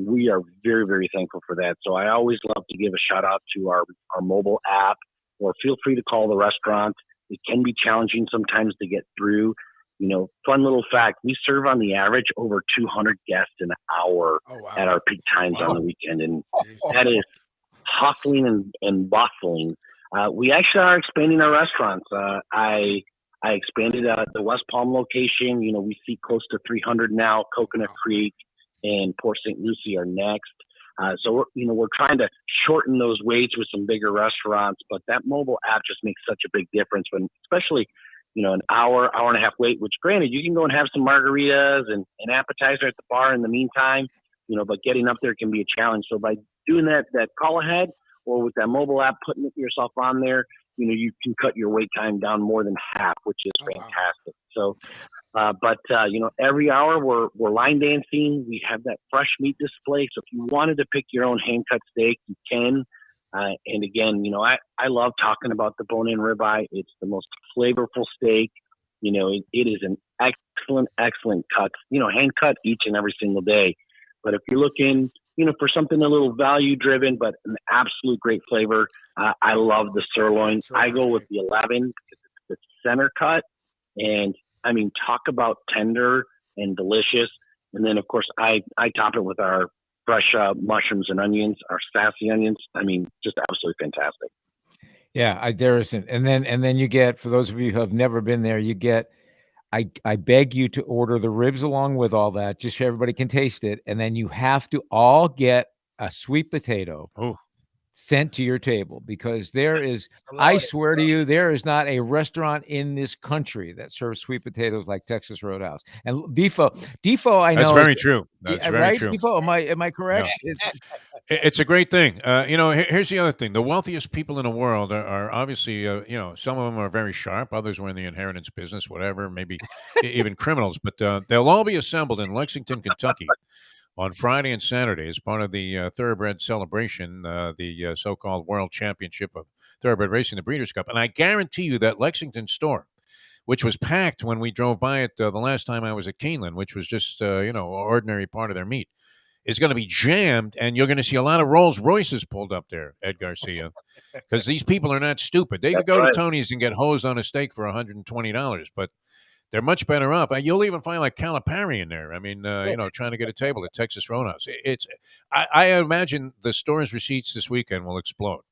we are very, very thankful for that. So I always love to give a shout out to our mobile app, or feel free to call the restaurant. It can be challenging sometimes to get through. Fun little fact, we serve on the average over 200 guests an hour at our peak times on the weekend. And that is hustling and bustling. We actually are expanding our restaurants. I expanded the West Palm location. We see close to 300 now. Coconut Creek and Port St. Lucie are next. So we're trying to shorten those waits with some bigger restaurants, but that mobile app just makes such a big difference when, especially, an hour and a half wait, which granted, you can go and have some margaritas and an appetizer at the bar in the meantime, but getting up there can be a challenge. So by doing that call ahead, or with that mobile app, putting yourself on there, you can cut your wait time down more than half, which is fantastic. So, every hour we're line dancing. We have that fresh meat display. So if you wanted to pick your own hand cut steak, you can. And again, I love talking about the bone-in ribeye. It's the most flavorful steak. It is an excellent cut. Hand cut each and every single day. But if you're looking, for something a little value driven, but an absolute great flavor, I love the sirloin. I go with the 11 because it's the center cut, and I mean, talk about tender and delicious. And then, of course, I top it with our fresh mushrooms and onions, our sassy onions. I mean, just absolutely fantastic.
Yeah, there isn't. And then you get, for those of you who have never been there, you get, I beg you to order the ribs along with all that, just so everybody can taste it. And then you have to all get a sweet potato sent to your table, because there is, I swear to you, there is not a restaurant in this country that serves sweet potatoes like Texas Roadhouse. And Defo, I know
that's very true. That's very
right,
true.
Defo, am I correct?
Yeah. It's a great thing. Here's the other thing. The wealthiest people in the world are obviously, some of them are very sharp. Others were in the inheritance business, whatever, maybe even criminals. But they'll all be assembled in Lexington, Kentucky on Friday and Saturday as part of the Thoroughbred celebration, the so-called World Championship of Thoroughbred Racing, the Breeders' Cup. And I guarantee you that Lexington store, which was packed when we drove by it the last time I was at Keeneland, which was just, ordinary part of their meat, is going to be jammed, and you're going to see a lot of Rolls Royces pulled up there, Ed Garcia, because these people are not stupid. They could go to Tony's and get hosed on a steak for $120, but they're much better off. You'll even find like Calipari in there. I mean, trying to get a table at Texas Roadhouse. I imagine the store's receipts this weekend will explode.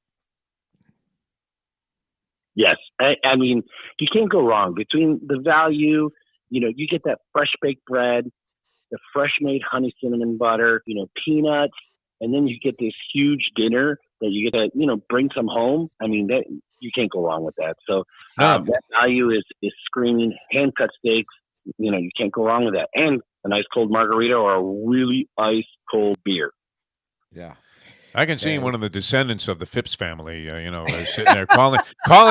Yes. I mean, you can't go wrong between the value. You get that fresh baked bread, the fresh made honey cinnamon butter, peanuts, and then you get this huge dinner that you get to, bring some home. I mean, that you can't go wrong with that. So that value is screaming. Hand cut steaks, you can't go wrong with that. And a nice cold margarita or a really ice cold beer.
Yeah.
I can see one of the descendants of the Phipps family, sitting there calling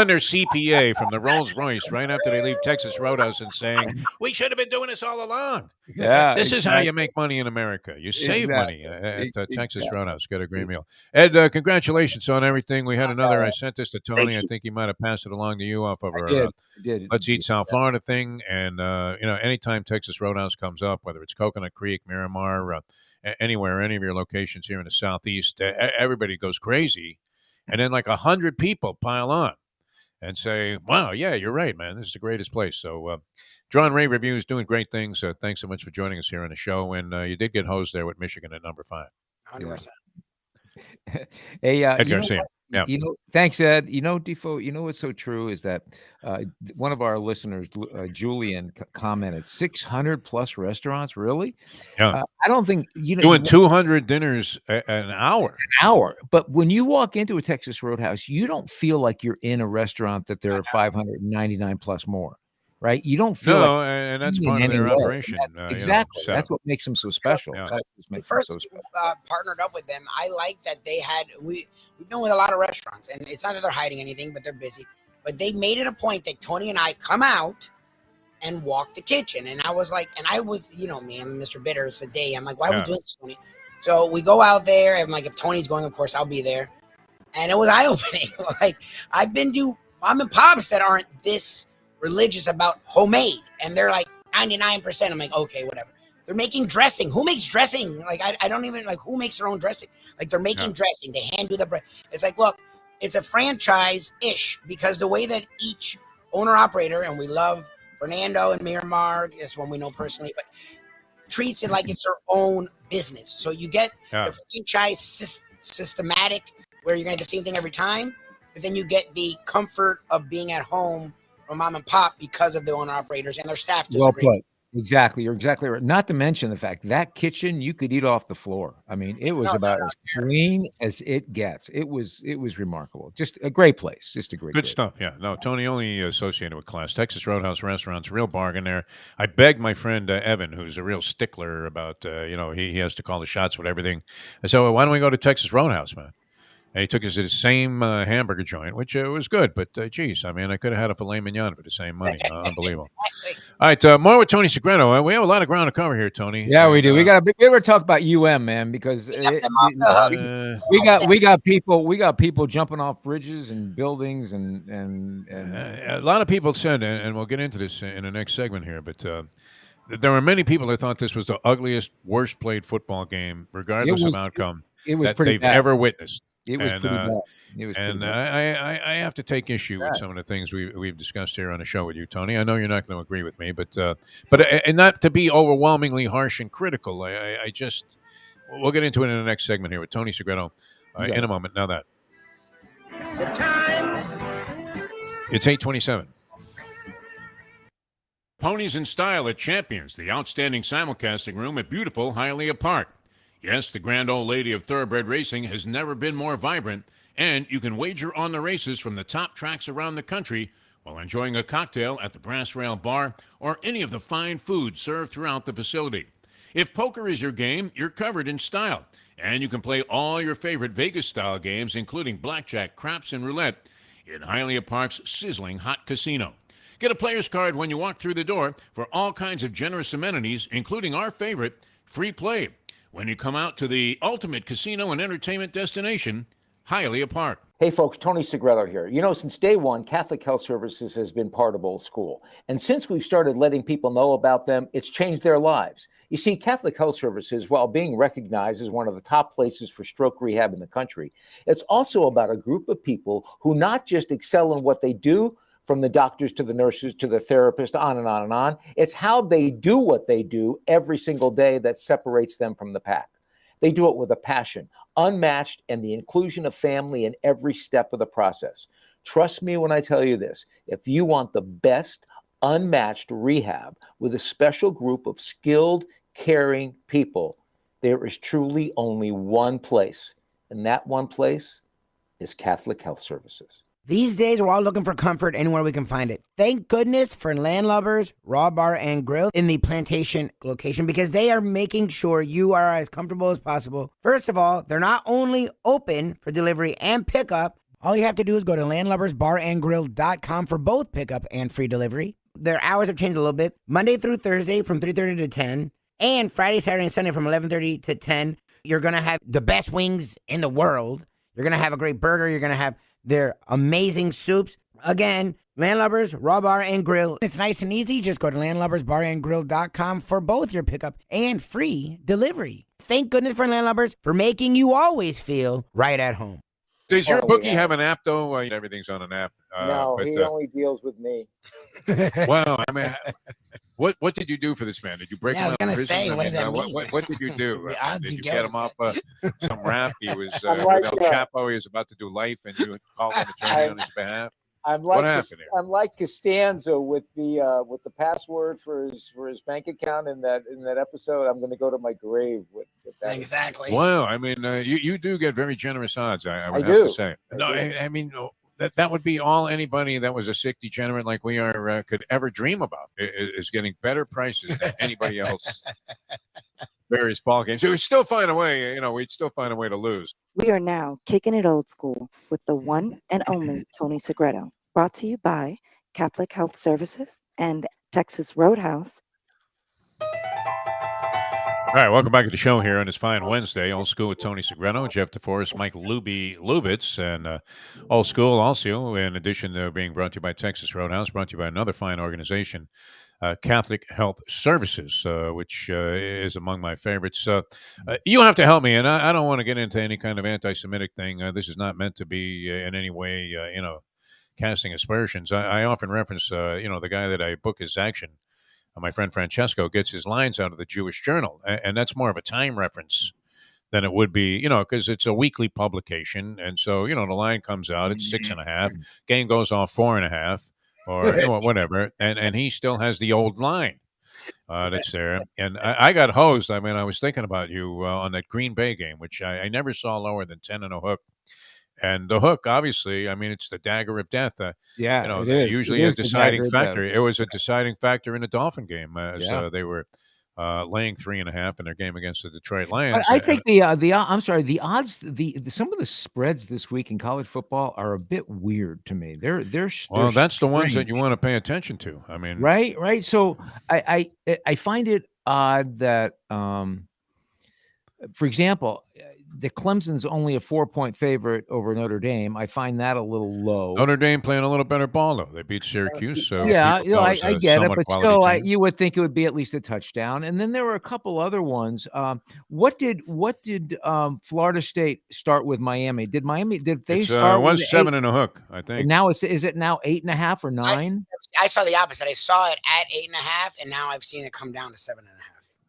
their CPA from the Rolls Royce right after they leave Texas Roadhouse and saying, "We should have been doing this all along."
Yeah,
this is how you make money in America. You save money at Texas Roadhouse. Get a great meal. Ed, congratulations on everything. We had another. I sent this to Tony. I think he might have passed it along to you off of our Let's Eat South Florida thing. And anytime Texas Roadhouse comes up, whether it's Coconut Creek, Miramar, anywhere, any of your locations here in the Southeast, everybody goes crazy, and then like 100 people pile on, and say, wow, yeah, you're right, man. This is the greatest place. So John Ray Reviews doing great things. Thanks so much for joining us here on the show. And you did get hosed there with Michigan at number 5.
100%.
Hey,
Ed
you know
Garcia.
what?
Yeah.
Thanks, Ed. Defo, what's so true is that one of our listeners, Julian, commented 600 plus restaurants. Really?
Yeah.
I don't think
doing 200 dinners an hour.
But when you walk into a Texas Roadhouse, you don't feel like you're in a restaurant that there are 599 plus more. Right? You don't feel
and that's part of their operation.
Exactly. That's what makes them so special.
Yeah.
The first partnered up with them, I like that they had, we've been with a lot of restaurants, and it's not that they're hiding anything, but they're busy. But they made it a point that Tony and I come out and walk the kitchen. And I was like, me, I'm Mr. Bitter. It's the day. I'm like, why are we doing this, Tony? So we go out there, and like, if Tony's going, of course, I'll be there. And it was eye-opening. Like, I've been to mom and pops that aren't this religious about homemade, and they're like 99%. I'm like, okay, whatever. They're making dressing. Who makes dressing? Like, I don't even like who makes their own dressing. Like, they're making dressing. They hand do the bread. It's like, look, it's a franchise-ish, because the way that each owner operator, and we love Fernando and Miramar, is one we know personally, but treats it like it's their own business. So you get the franchise systematic, where you're gonna get the same thing every time, but then you get the comfort of being at home from mom and pop because of the owner operators and their staff.
Well put. Exactly. You're exactly right. Not to mention the fact that kitchen, you could eat off the floor. I mean, it was about as clean as it gets. It was remarkable. Just a great place. Just a great
stuff. Yeah. No, Tony only associated with class. Texas Roadhouse Restaurants, real bargain there. I begged my friend Evan, who's a real stickler about, he has to call the shots with everything. I said, well, why don't we go to Texas Roadhouse, man? And he took us to the same hamburger joint, which was good. But, geez, I mean, I could have had a filet mignon for the same money. Unbelievable. All right, more with Tony Segreto. We have a lot of ground to cover here, Tony.
Yeah, we do. We ever talk about man, because we got people jumping off bridges and buildings and
a lot of people said, and we'll get into this in the next segment here, but there were many people that thought this was the ugliest, worst played football game, regardless of outcome, that they've ever witnessed.
It was pretty bad.
I have to take issue with some of the things we've discussed here on the show with you, Tony. I know you're not going to agree with me, but and not to be overwhelmingly harsh and critical. We'll get into it in the next segment here with Tony Segreto in a moment. Now that
The time.
It's 8:27. Ponies in Style at Champions, the outstanding simulcasting room at beautiful Hialeah Park. Yes, the grand old lady of thoroughbred racing has never been more vibrant, and you can wager on the races from the top tracks around the country while enjoying a cocktail at the Brass Rail Bar or any of the fine food served throughout the facility. If poker is your game, you're covered in style, and you can play all your favorite Vegas-style games, including blackjack, craps, and roulette, in Hialeah Park's sizzling hot casino. Get a player's card when you walk through the door for all kinds of generous amenities, including our favorite, free play, when you come out to the ultimate casino and entertainment destination, Hialeah Park.
Hey folks, Tony Segreto here. Since day one, Catholic Health Services has been part of Old School. And since we've started letting people know about them, it's changed their lives. You see, Catholic Health Services, while being recognized as one of the top places for stroke rehab in the country, it's also about a group of people who not just excel in what they do, from the doctors to the nurses to the therapists, on and on and on. It's how they do what they do every single day that separates them from the pack. They do it with a passion, unmatched, and the inclusion of family in every step of the process. Trust me when I tell you this. If you want the best, unmatched rehab with a special group of skilled, caring people, there is truly only one place, and that one place is Catholic Health Services.
These days, we're all looking for comfort anywhere we can find it. Thank goodness for Landlubbers Raw Bar and Grill in the Plantation location, because they are making sure you are as comfortable as possible. First of all, they're not only open for delivery and pickup. All you have to do is go to landlubbersbarandgrill.com for both pickup and free delivery. Their hours have changed a little bit. Monday through Thursday from 3:30 to 10, and Friday, Saturday, and Sunday from 11:30 to 10. You're going to have the best wings in the world. You're going to have a great burger. You're going to have their amazing soups. Again, Landlubbers, Raw Bar and Grill. It's nice and easy. Just go to landlubbersbarandgrill.com for both your pickup and free delivery. Thank goodness for Landlubbers for making you always feel right at home.
Does your
Probably
bookie have an app though? Everything's on an app.
No, he only deals with me.
Wow, I mean, what did you do for this man? Did you break him
I was
out of
gonna
prison?
say, what does that mean?
What did you do?
The odds
Did
you
you
go
get
with
him off some rap? He was
I'm
with
like,
El Chapo. He was about to do life, and you called an attorney on his behalf. What happened here?
I'm like Costanzo with the password for his bank account in that episode. I'm going to go to my grave with that.
Exactly.
Wow, I mean, you do get very generous odds. I would
I
have
do.
to say. I mean, that would be all anybody that was a sick degenerate like we are could ever dream about is getting better prices than anybody else. Various ball games. So we'd still find a way. We'd still find a way to lose.
We are now kicking it old school with the one and only Tony Segreto. Brought to you by Catholic Health Services and Texas Roadhouse.
All right, welcome back to the show here on this fine Wednesday. Old School with Tony Segreto, Jeff DeForest, Mike Lubitz, and Old School also, in addition to being brought to you by Texas Roadhouse, brought to you by another fine organization, Catholic Health Services, which is among my favorites. You have to help me, and I don't want to get into any kind of anti-Semitic thing. This is not meant to be in any way, casting aspersions. I often reference, the guy that I book his action. My friend Francesco gets his lines out of the Jewish Journal, and that's more of a time reference than it would be, because it's a weekly publication, and so the line comes out, it's 6.5, game goes off 4.5, or whatever, and he still has the old line that's there, and I got hosed. I mean, I was thinking about you on that Green Bay game, which I never saw lower than 10 and a hook. And the hook, obviously, I mean, it's the dagger of death.
It is.
Usually a deciding factor. It was a deciding factor in the Dolphin game as they were laying 3.5 in their game against the Detroit Lions.
I think the odds, some of the spreads this week in college football are a bit weird to me. They're
that's the ones that you want to pay attention to. I mean,
right. So I find it odd that, for example, the Clemson's only a 4-point favorite over Notre Dame. I find that a little low.
Notre Dame playing a little better ball though. They beat Syracuse, so
I get it, but still, you would think it would be at least a touchdown. And then there were a couple other ones. What did Florida State start with Miami? Did they start?
It was 7 and a hook, I think.
And now is it now 8.5 or 9?
I saw the opposite. I saw it at 8.5, and now I've seen it come down to 7.5.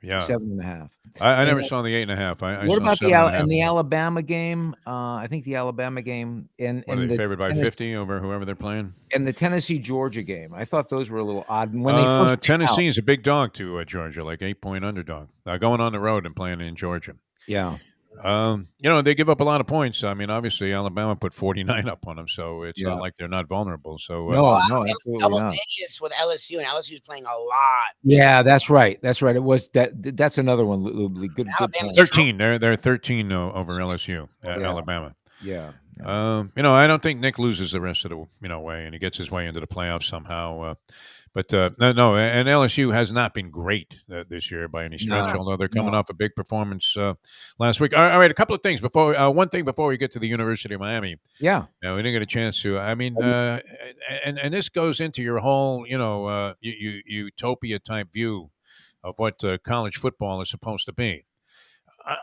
Yeah,
7.5.
I never saw the 8.5.
What about the Alabama game? I think the Alabama game and
they favored by 50 over whoever they're playing.
And the Tennessee-Georgia game. I thought those were a little odd. When they first
Tennessee is a big dog to Georgia, like 8-point underdog. Going on the road and playing in Georgia.
Yeah.
They give up a lot of points. I mean, obviously, Alabama put 49 up on them, so it's not like they're not vulnerable. So
no, absolutely
double
not.
digits with LSU, and LSU's playing a lot.
Yeah, that's right. It was that. That's another one. Good.
13. They're 13 over LSU. Alabama.
Yeah.
I don't think Nick loses the rest of the way, and he gets his way into the playoffs somehow. But no, and LSU has not been great this year by any stretch, although they're coming off a big performance last week. All right, a couple of things one thing before we get to the University of Miami.
Yeah.
We didn't get a chance to. I mean, and this goes into your whole, utopia type view of what college football is supposed to be.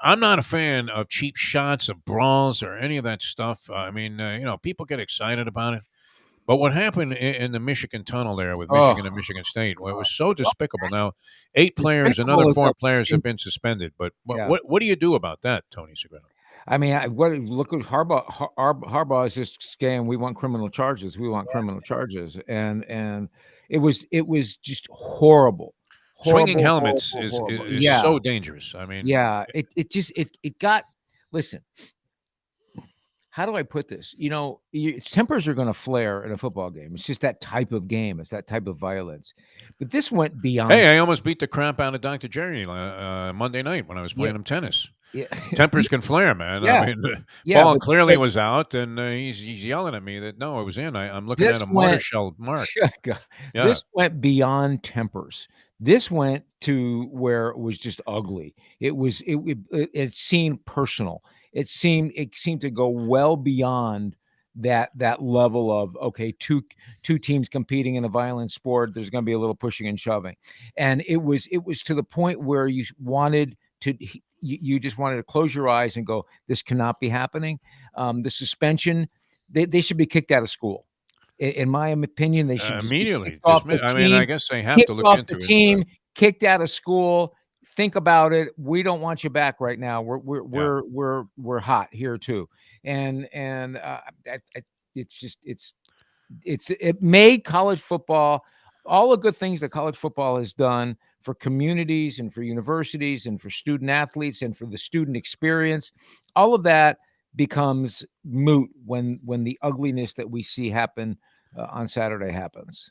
I'm not a fan of cheap shots, of brawls, or any of that stuff. I mean, people get excited about it. But what happened in the Michigan tunnel there with Michigan and Michigan State, it was so despicable. Now, 8 players, another 4 players have been suspended. But what do you do about that, Tony Segreto?
I mean, look at Harbaugh. Harbaugh is just saying, "We want criminal charges. We want criminal charges," and it was just horrible.
Swinging helmets is so dangerous. I mean,
it got. Listen. How do I put this? Tempers are going to flare in a football game. It's just that type of game. It's that type of violence. But this went beyond.
Hey, I almost beat the crap out of Dr. Jerry Monday night when I was playing him tennis.
Yeah.
Tempers can flare, man.
Yeah.
I mean, the ball clearly was out, and he's yelling at me that, no, it was in. I'm looking at a mortar shell mark.
This went beyond tempers. This went to where it was just ugly. It seemed personal. It seemed to go well beyond that level of, okay, two teams competing in a violent sport. There's going to be a little pushing and shoving, and it was to the point where you wanted to. you just wanted to close your eyes and go, this cannot be happening. The suspension, they should be kicked out of school. In my opinion, they should just be
immediately.
kicked off the
I
team.
mean, I guess they have
Kicked
to look
off
into
the
it.
team, kicked out of school. Think about it. We don't want you back right now. We're hot here too, and it made college football, all the good things that college football has done for communities and for universities and for student athletes and for the student experience. All of that becomes moot when the ugliness that we see happen on Saturday happens.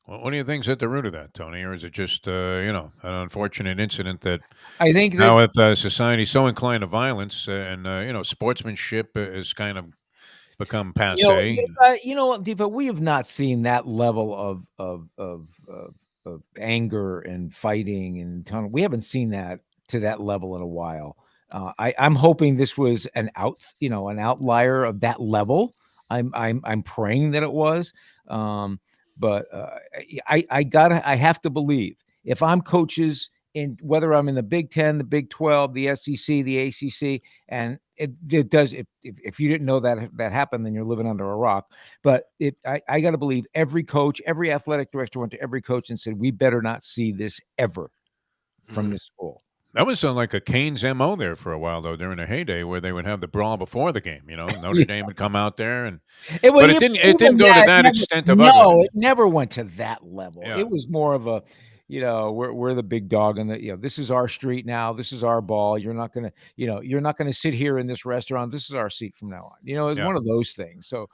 Well, what do you think's at the root of that, Tony? Or is it just, an unfortunate incident that
I think
now
that
with society so inclined to violence and, sportsmanship is kind of become passe?
you know what, Defo, we have not seen that level of anger and fighting and we haven't seen that to that level in a while. I'm hoping this was an outlier of that level. I'm praying that it was. But I have to believe if I'm coaches in whether I'm in the Big 10, the Big 12, the SEC, the ACC, and it does. If you didn't know that happened, then you're living under a rock. But I got to believe every coach, every athletic director went to every coach and said, we better not see this ever from this school.
That was like a Canes MO there for a while, though, during the heyday where they would have the brawl before the game. Notre Dame would come out there, but it didn't go to that extent of ugliness.
No, it never went to that level.
Yeah.
It was more of a, we're the big dog, and this is our street now. This is our ball. You're not gonna sit here in this restaurant. This is our seat from now on. It's one of those things. So,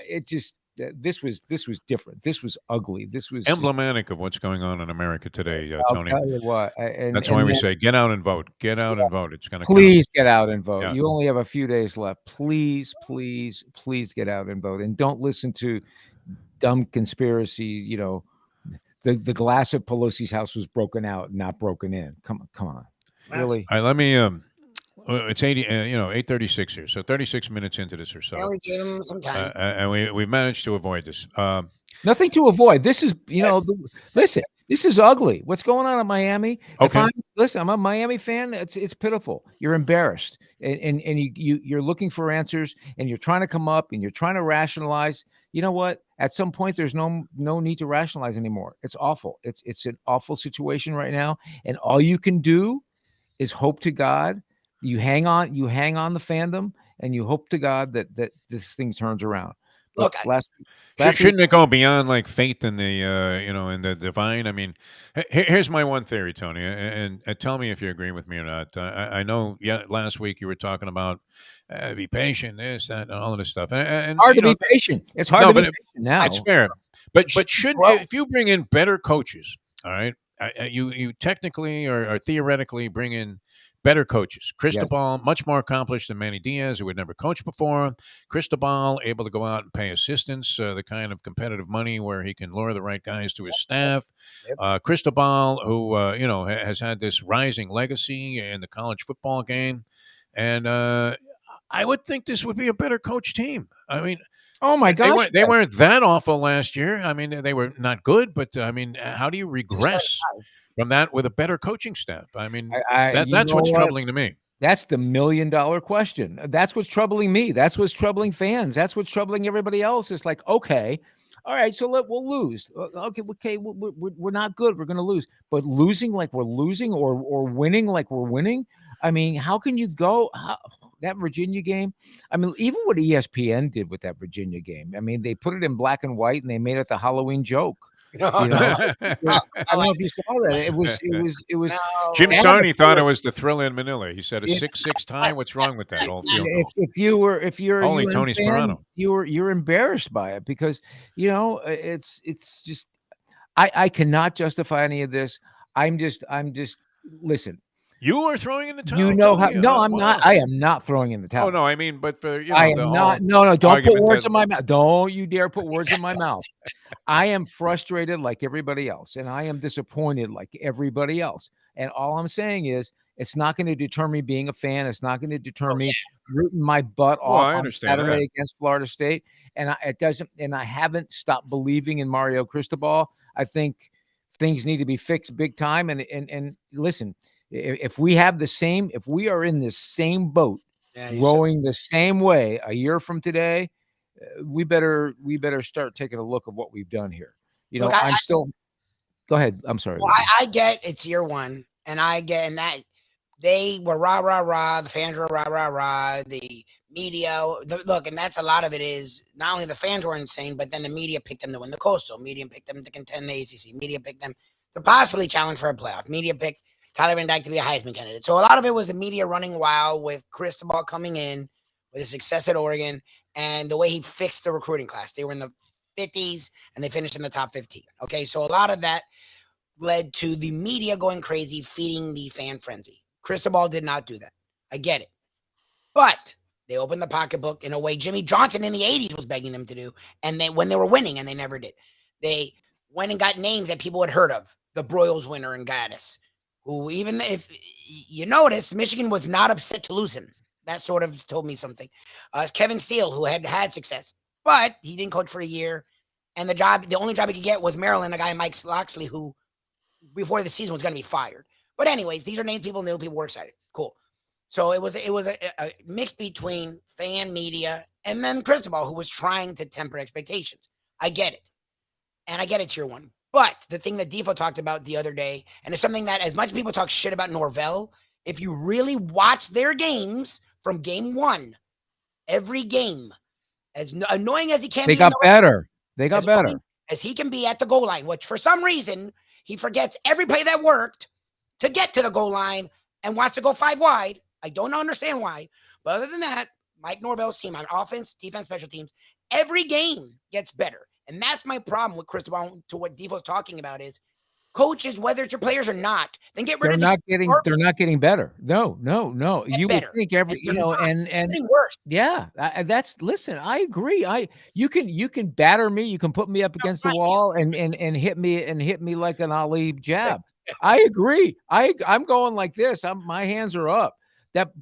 it just. This was different. This was ugly. This was
emblematic of what's going on in America today, Tony.
I'll tell you what,
that's why we say get out and vote. Get out and vote. It's going to
please get out and vote.
Yeah.
You only have a few days left. Please, please, please get out and vote, and don't listen to dumb conspiracy. The glass of Pelosi's house was broken out, not broken in. Come on, really.
All right, let me. It's 8:36 here, so 36 minutes into this or so.
Yeah, we gave him some time.
And we've managed to avoid this.
Nothing to avoid. This is, listen, this is ugly. What's going on in Miami?
Okay.
I'm a Miami fan. It's pitiful. You're embarrassed, and you're looking for answers, and you're trying to come up, and you're trying to rationalize. You know what? At some point, there's no need to rationalize anymore. It's awful. It's an awful situation right now, and all you can do is hope to God. You hang on the fandom, and you hope to God that this thing turns around.
Look,
shouldn't it go beyond like faith in the in the divine? I mean, here's my one theory, Tony, and tell me if you agree with me or not. I know. Yeah, last week you were talking about be patient, this, that, and all of this stuff. And
hard to be patient. It's hard to be patient now.
That's fair. But if you bring in better coaches, all right, you technically or theoretically bring in better coaches. Cristobal, much more accomplished than Manny Diaz, who had never coached before. Cristobal, able to go out and pay assistants, the kind of competitive money where he can lure the right guys to his staff. Cristobal, who, has had this rising legacy in the college football game. And I would think this would be a better coach team. I mean,
oh my gosh,
they weren't that awful last year. I mean, they were not good, but I mean, how do you regress from that with a better coaching staff? I mean, that's what's troubling to me.
That's the $1 million question. That's what's troubling me. That's what's troubling fans. That's what's troubling everybody else. It's like, okay, all right, so we'll lose. Okay, we're not good. We're going to lose. But losing like we're losing or winning like we're winning, I mean, how can you go that Virginia game? I mean, even what ESPN did with that Virginia game, I mean, they put it in black and white and they made it the Halloween joke. I don't know if you saw that. It was.
No.
Jim Sarney thought it was the Thrill in Manila. He said a 6-6 tie. What's wrong with that old field goal?
If you're
only
a
Tony
fan,
Sperano,
you're embarrassed by it because it's just I cannot justify any of this. I'm just listen.
You are throwing in the towel.
You know how? No, I'm not. I am not throwing in the towel.
Oh no, I mean, but for
I am not. No, don't put words in my mouth. Don't you dare put words in my mouth. I am frustrated like everybody else, and I am disappointed like everybody else. And all I'm saying is, it's not going to deter me being a fan. It's not going to deter me rooting my butt off on Saturday against Florida State. And it doesn't. And I haven't stopped believing in Mario Cristobal. I think things need to be fixed big time. And listen. If we have the same, if we are in the same boat, rowing the same way a year from today, we better start taking a look at what we've done here. You know,
Look,
I'm still. Go ahead. I'm sorry.
Well, I get it's year one, and that they were rah rah rah. The fans were rah rah rah. The media, look, and that's a lot of it is not only the fans were insane, but then the media picked them to win the Coastal. Media picked them to contend the ACC. Media picked them to possibly challenge for a playoff. Media picked Tyler Van Dyke to be a Heisman candidate. So a lot of it was the media running wild with Cristobal coming in with his success at Oregon and the way he fixed the recruiting class. They were in the 50s and they finished in the top 15. Okay, so a lot of that led to the media going crazy, feeding the fan frenzy. Cristobal did not do that. I get it. But they opened the pocketbook in a way Jimmy Johnson in the 80s was begging them to do. And when they were winning, and they never did. They went and got names that people had heard of. The Broyles winner in Gaddis, who even if you notice, Michigan was not upset to lose him. That sort of told me something. Kevin Steele, who had success, but he didn't coach for a year. And the only job he could get was Maryland, a guy, Mike Loxley, who before the season was going to be fired. But anyways, these are names people knew. People were excited. Cool. So it was a mix between fan media and then Cristobal, who was trying to temper expectations. I get it. And I get it's year one. But the thing that Defo talked about the other day, and it's something that as much people talk shit about Norvell, if you really watch their games from game one, every game, as annoying as he can
be, they got better. They got better.
As he can be at the goal line, which for some reason he forgets every play that worked to get to the goal line and wants to go 5 wide. I don't understand why. But other than that, Mike Norvell's team on offense, defense, special teams, every game gets better. And that's my problem with Cristobal, to what Defo's talking about is coaches, whether it's your players or not, then get rid of
they're not getting better. No. You would think and
worse.
Yeah, listen, I agree. You can batter me, you can put me up against the wall and hit me like an Ali jab. I agree. I'm going like this. My hands are up.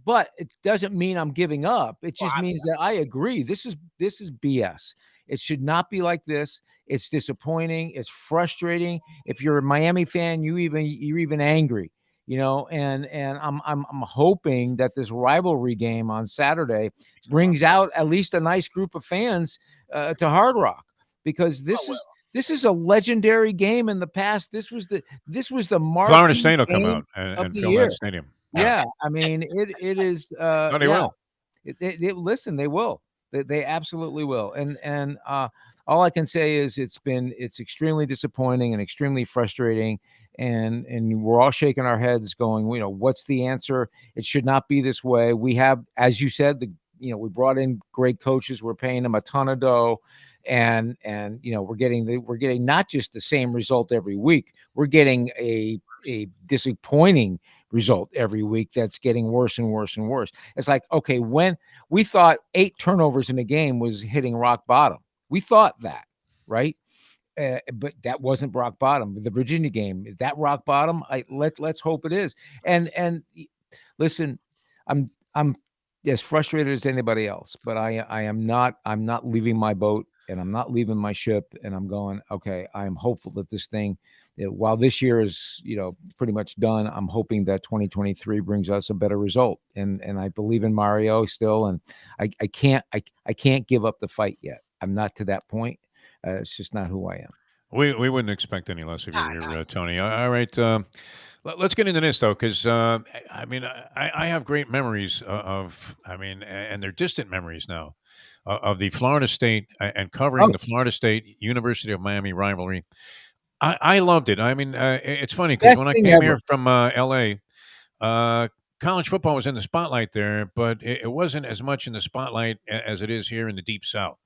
But it doesn't mean I'm giving up. It just means that I agree. This is BS. It should not be like this. It's disappointing. It's frustrating. If you're a Miami fan, you're even angry, and I'm hoping that this rivalry game on Saturday brings out at least a nice group of fans to Hard Rock, because this is a legendary game in the past. This was the
Florida State will come out and fill that stadium.
Yeah, I mean it is.
No, they will.
Listen, they will. They absolutely will. And all I can say is it's extremely disappointing and extremely frustrating. And we're all shaking our heads going, what's the answer? It should not be this way. We have, as you said, we brought in great coaches. We're paying them a ton of dough. And we're getting not just the same result every week. We're getting a disappointing result every week that's getting worse and worse and worse. It's like, okay, when we thought 8 turnovers in a game was hitting rock bottom, we thought that, right? But that wasn't rock bottom. The Virginia game, is that rock bottom? Let's hope it is. And listen, I'm as frustrated as anybody else, but I'm not leaving my boat, and I'm not leaving my ship, and I'm going, okay, I'm hopeful that this thing, while this year is, pretty much done, I'm hoping that 2023 brings us a better result. And I believe in Mario still, and I can't give up the fight yet. I'm not to that point. It's just not who I am.
We wouldn't expect any less of you here, Tony. All right. Let's get into this, though, because, I have great memories and they're distant memories now, of the Florida State and covering the Florida State University of Miami rivalry. I loved it. I mean, it's funny because when I came here from L.A., college football was in the spotlight there, but it wasn't as much in the spotlight as it is here in the Deep South.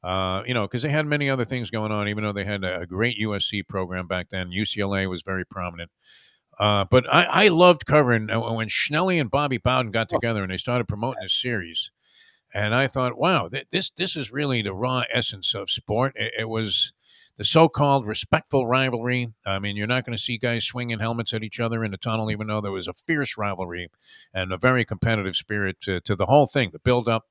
Because they had many other things going on, even though they had a great USC program back then. UCLA was very prominent. But I loved covering when Schnelly and Bobby Bowden got together and they started promoting this series. And I thought, wow, this is really the raw essence of sport. It was the so-called respectful rivalry. I mean, you're not going to see guys swinging helmets at each other in the tunnel, even though there was a fierce rivalry and a very competitive spirit to the whole thing, the build-up.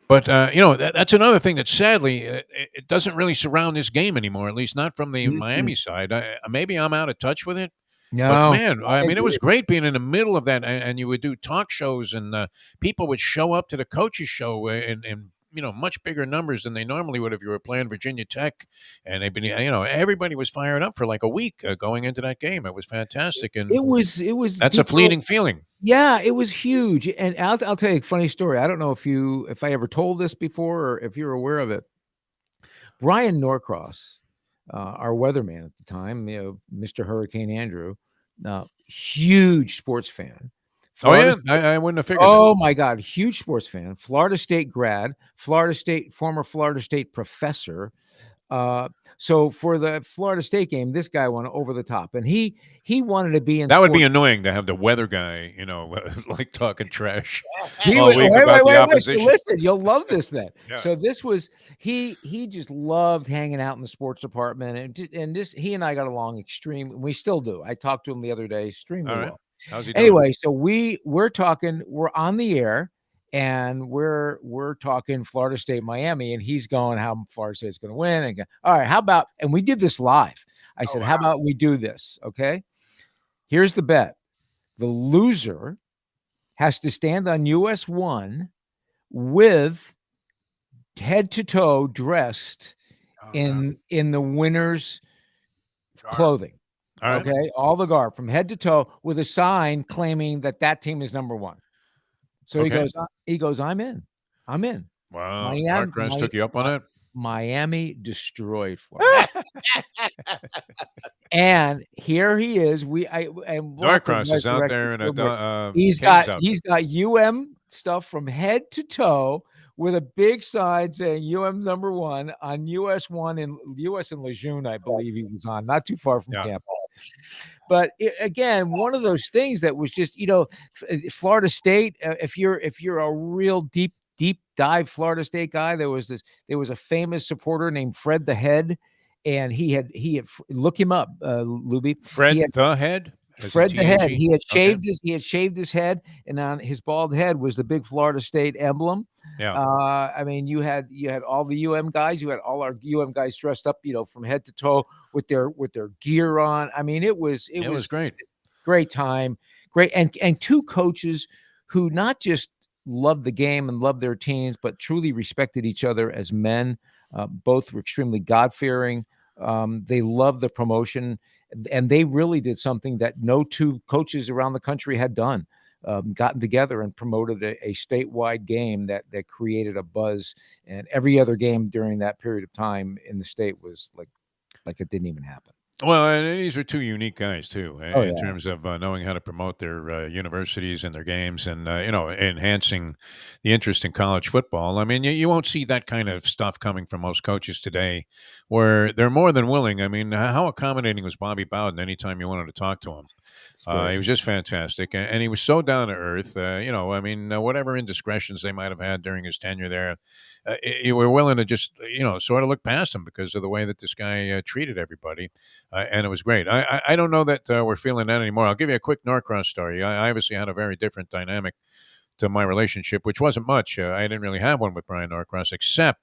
But, that's another thing that sadly, it doesn't really surround this game anymore, at least not from the Miami side. Maybe I'm out of touch with it, But
No,
man, I mean, it was great being in the middle of that, and you would do talk shows, and people would show up to the coaches show in much bigger numbers than they normally would if you were playing Virginia Tech, and they've been everybody was fired up for like a week going into that game. It was fantastic, and
it was
that's a fleeting feeling.
Yeah, it was huge. And I'll tell you a funny story. I don't know if I ever told this before or if you're aware of it. Brian Norcross, our weatherman at the time, Mr. Hurricane Andrew, huge sports fan.
Florida I wouldn't have figured.
Oh my God, huge sports fan. Florida State grad, former Florida State professor. So for the Florida State game, this guy went over the top, and he wanted to be in.
That would be annoying to have the weather guy, like talking trash all
Wait,
week about the opposition.
Listen, you'll love this then.
Yeah.
So this was he just loved hanging out in the sports department, and he and I got along extremely. We still do. I talked to him the other day extremely well.
How's he doing?
Anyway, so we're talking. We're on the air. And we're talking Florida State, Miami, and he's going how Florida State's going to win. And all right, how about? And we did this live. I said, how about we do this? Okay. Here's the bet: the loser has to stand on US 1 with head to toe dressed in the winner's clothing.
All right.
Okay, all the garb from head to toe with a sign claiming that team is number 1. So he goes, I'm in.
Wow. Norcross took you up on it?
Miami destroyed Florida. And here he is.
Norcross is out there in a
he's got stuff from head to toe with a big sign saying UM number 1 on US 1 in US and Lejeune, I believe he was on, not too far from campus. But again, one of those things that was just, Florida State, if you're a real deep dive Florida State guy, there was a famous supporter named Fred the Head, and he had look him up, Lubie.
Fred the Head?
Fred the Head. He had shaved his head, and on his bald head was the big Florida State emblem.
Yeah.
I mean, you had all the UM guys. You had all our UM guys dressed up, from head to toe with their gear on. I mean, it was
great.
Great time. Great. And two coaches who not just loved the game and loved their teams, but truly respected each other as men. Both were extremely God-fearing. They loved the promotion, and they really did something that no two coaches around the country had done. Gotten together and promoted a statewide game that created a buzz, and every other game during that period of time in the state was like it didn't even happen.
Well, and these are two unique guys too, in terms of knowing how to promote their universities and their games, and enhancing the interest in college football. I mean, you won't see that kind of stuff coming from most coaches today, where they're more than willing. I mean, how accommodating was Bobby Bowden anytime you wanted to talk to him? He was just fantastic, and he was so down to earth. Whatever indiscretions they might have had during his tenure there, you were willing to just sort of look past him because of the way that this guy treated everybody, and it was great. I don't know that we're feeling that anymore. I'll give you a quick Norcross story. I obviously had a very different dynamic to my relationship, which wasn't much. I didn't really have one with Brian Norcross, except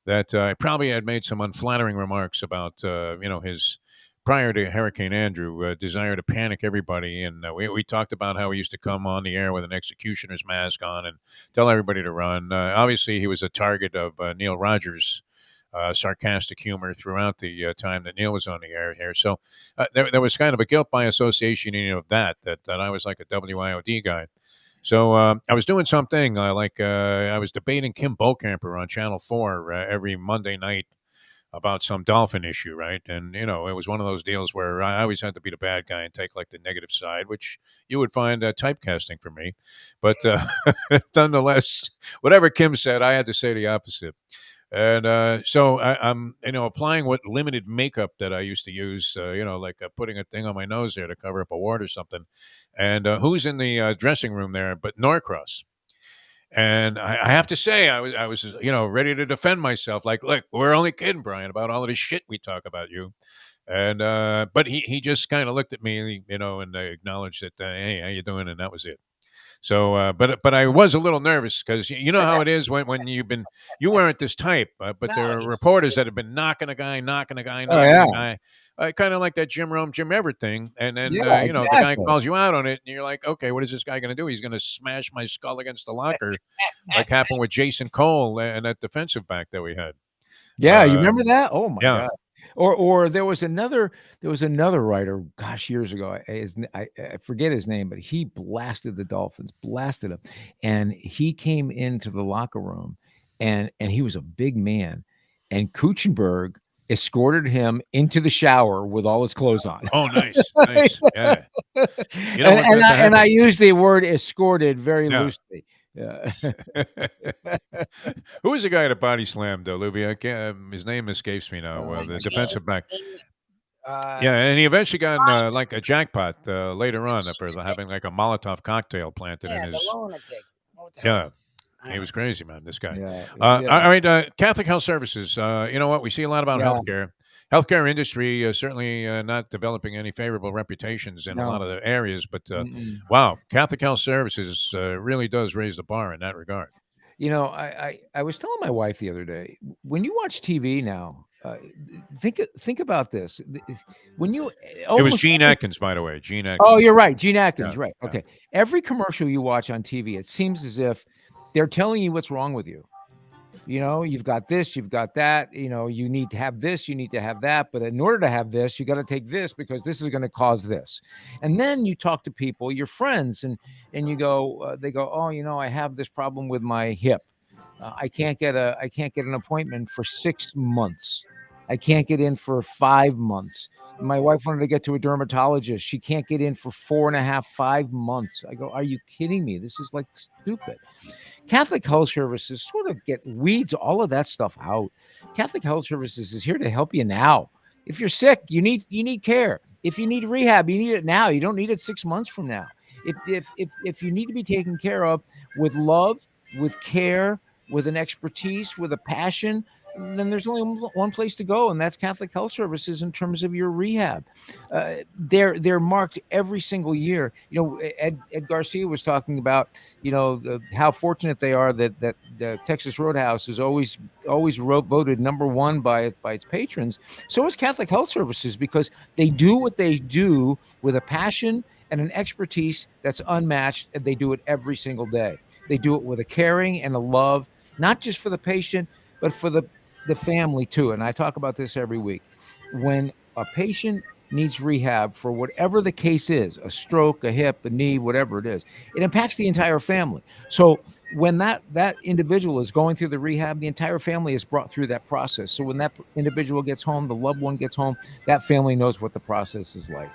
that I probably had made some unflattering remarks about his, prior to Hurricane Andrew, desire to panic everybody. And we talked about how he used to come on the air with an executioner's mask on and tell everybody to run. Obviously, he was a target of Neil Rogers' sarcastic humor throughout the time that Neil was on the air here. So there was kind of a guilt by association of that I was like a WIOD guy. So I was doing something I was debating Kim Bokamper on Channel 4 every Monday night about some Dolphin issue, right? And, it was one of those deals where I always had to be the bad guy and take like the negative side, which you would find typecasting for me. But nonetheless, whatever Kim said, I had to say the opposite. And so I'm, applying what limited makeup that I used to use, like putting a thing on my nose there to cover up a wart or something. And who's in the dressing room there but Norcross? And I have to say, I was ready to defend myself. Like, look, we're only kidding, Brian, about all of this shit we talk about you. And but he just kind of looked at me, and acknowledged that, hey, how you doing? And that was it. So, but I was a little nervous because you know how it is when you weren't this type, but there are reporters that have been knocking a guy, knocking a guy,
Oh
knocking
yeah,
a guy. Kind of like that Jim Rome, Jim Everett thing. And then,
yeah,
the guy
exactly.
calls you out on it, and you're like, okay, what is this guy going to do? He's going to smash my skull against the locker, like happened with Jason Cole and that defensive back that we had.
Yeah, you remember that? Oh my
yeah.
God. Or there was another writer, gosh, years ago. I forget his name, but he blasted the Dolphins, blasted them, and he came into the locker room, and he was a big man, and Kuchenberg escorted him into the shower with all his clothes on.
Oh, nice, nice, yeah. You know
and I use the word escorted very loosely. Yeah.
Who was the guy that body slammed Lubie? I can't. His name escapes me now. The defensive back. Yeah, and he eventually got like a jackpot later on for having like a Molotov cocktail planted in his.
The lunatic.
Yeah. He was crazy, man, this guy.
Yeah.
All right, Catholic Health Services. You know what? We see a lot about healthcare. Healthcare industry certainly not developing any favorable reputations in a lot of the areas. But, wow, Catholic Health Services really does raise the bar in that regard.
You know, I was telling my wife the other day, when you watch TV now, think about this. When you
it was Gene Atkins, by the way. Gene Atkins.
Oh, you're right. Gene Atkins,
Yeah,
right.
yeah.
Okay. Every commercial you watch on TV, it seems as if they're telling you what's wrong with you. You know, you've got this, you've got that, you know, you need to have this, you need to have that. But in order to have this, you got to take this because this is going to cause this. And then you talk to people, your friends, and you go, they go, oh, you know, I have this problem with my hip. I can't get an appointment for 6 months. I can't get in for 5 months. My wife wanted to get to a dermatologist. She can't get in for 4.5, 5 months. I go, are you kidding me? This is like stupid. Catholic Health Services sort of weeds all of that stuff out. Catholic Health Services is here to help you now. If you're sick, you need care. If you need rehab, you need it now. You don't need it 6 months from now. If you need to be taken care of with love, with care, with an expertise, with a passion, then there's only one place to go, and that's Catholic Health Services in terms of your rehab. They're marked every single year. You know, Ed Garcia was talking about, you know, how fortunate they are that the Texas Roadhouse is always voted number one by its patrons. So is Catholic Health Services, because they do what they do with a passion and an expertise that's unmatched, and they do it every single day. They do it with a caring and a love, not just for the patient, but for the family too. And I talk about this every week. When a patient needs rehab for whatever the case is, a stroke, a hip, a knee, whatever it is, it impacts the entire family. So when that individual is going through the rehab, the entire family is brought through that process. So when that individual gets home, the loved one gets home, that family knows what the process is like.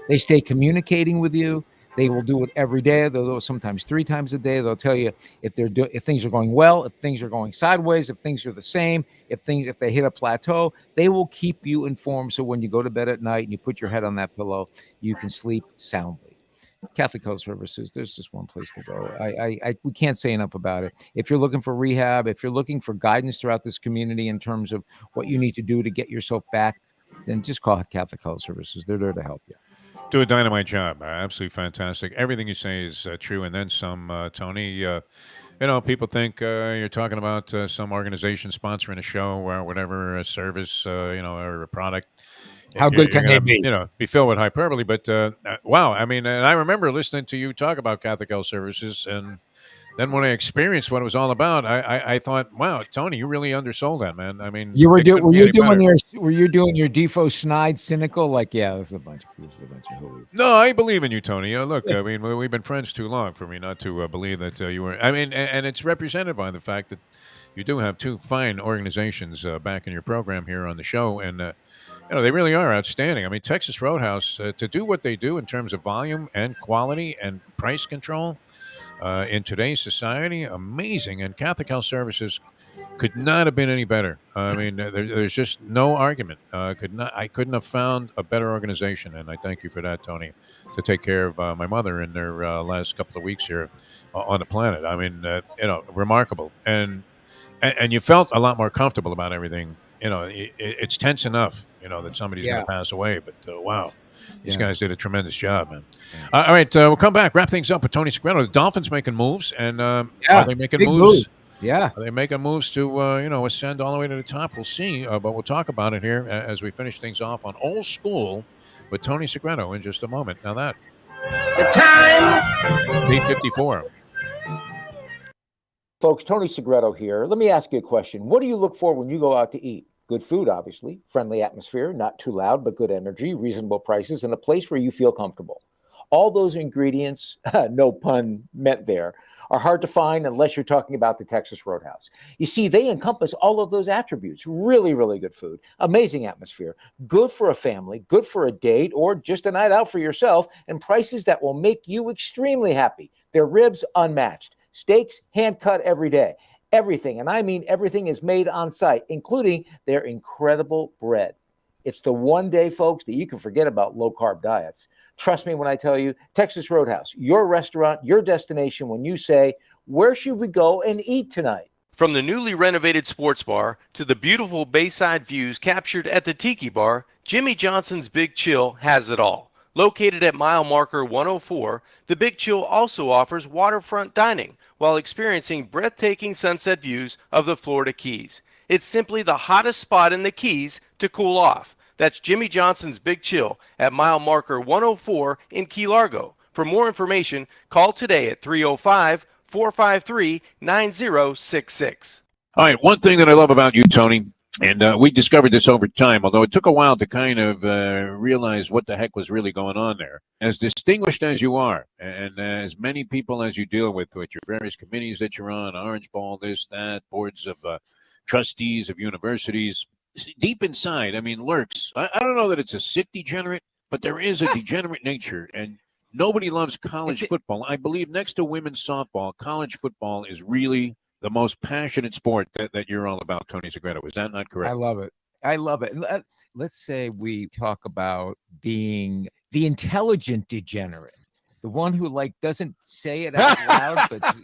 They stay communicating with you. They will do it every day. They'll do it sometimes 3 times a day. They'll tell you if things are going well, if things are going sideways, if things are the same, if they hit a plateau. They will keep you informed. So when you go to bed at night and you put your head on that pillow, you can sleep soundly. Catholic Health Services, there's just one place to go. We can't say enough about it. If you're looking for rehab, if you're looking for guidance throughout this community in terms of what you need to do to get yourself back, then just call Catholic Health Services. They're there to help you.
Do a dynamite job. Absolutely fantastic. Everything you say is true, and then some, Tony. You know, people think you're talking about some organization sponsoring a show or whatever service, you know, or a product.
How good can they be?
You know, be filled with hyperbole. But wow, I mean, and I remember listening to you talk about Catholic Health Services, and then when I experienced what it was all about, I thought, wow, Tony, you really undersold that, man. I mean,
were you doing your Defo snide cynical, like, yeah, this is a bunch of hooey.
No, I believe in you, Tony. Look, I mean, we've been friends too long for me not to believe that you were. I mean, and it's represented by the fact that you do have 2 fine organizations back in your program here on the show, and you know, they really are outstanding. I mean, Texas Roadhouse, to do what they do in terms of volume and quality and price control. In today's society, amazing. And Catholic Health Services could not have been any better. I mean, there's just no argument. I couldn't have found a better organization, and I thank you for that, Tony, to take care of my mother in their last couple of weeks here on the planet. I mean, you know, remarkable, and you felt a lot more comfortable about everything. You know, it's tense enough, you know, that somebody's going to pass away, but wow. These guys did a tremendous job, man. All right, we'll come back, wrap things up with Tony Segreto. The Dolphins making moves, and are they making
big
moves?
move. Yeah.
Are they making moves to, ascend all the way to the top? We'll see, but we'll talk about it here as we finish things off on Old School with Tony Segreto in just a moment. Now that.
The time.
8:54.
Folks, Tony Segreto here. Let me ask you a question. What do you look for when you go out to eat? Good food, obviously, friendly atmosphere, not too loud, but good energy, reasonable prices, and a place where you feel comfortable. All those ingredients, no pun meant there, are hard to find unless you're talking about the Texas Roadhouse. You see, they encompass all of those attributes. Really, really good food, amazing atmosphere, good for a family, good for a date, or just a night out for yourself, and prices that will make you extremely happy. Their ribs, unmatched. Steaks, hand-cut every day. Everything, and I mean everything, is made on site, including their incredible bread. It's the one day, folks, that you can forget about low-carb diets. Trust me when I tell you, Texas Roadhouse, your restaurant, your destination when you say, where should we go and eat tonight?
From the newly renovated sports bar to the beautiful bayside views captured at the Tiki Bar, Jimmy Johnson's Big Chill has it all. Located at mile marker 104, the Big Chill also offers waterfront dining while experiencing breathtaking sunset views of the Florida Keys. It's simply the hottest spot in the Keys to cool off. That's Jimmy Johnson's Big Chill at mile marker 104 in Key Largo. For more information, call today at 305-453-9066.
All right, one thing that I love about you, Tony, and we discovered this over time, although it took a while to kind of realize what the heck was really going on there. As distinguished as you are, and as many people as you deal with your various committees that you're on, Orange Ball, this, that, boards of trustees of universities, deep inside, I mean, lurks. I don't know that it's a sick degenerate, but there is a degenerate nature, and nobody loves college football. I believe next to women's softball, college football is really the most passionate sport that you're all about, Tony Segreto. Is that not correct?
I love it. I love it. Let's say we talk about being the intelligent degenerate, the one who doesn't say it out loud, but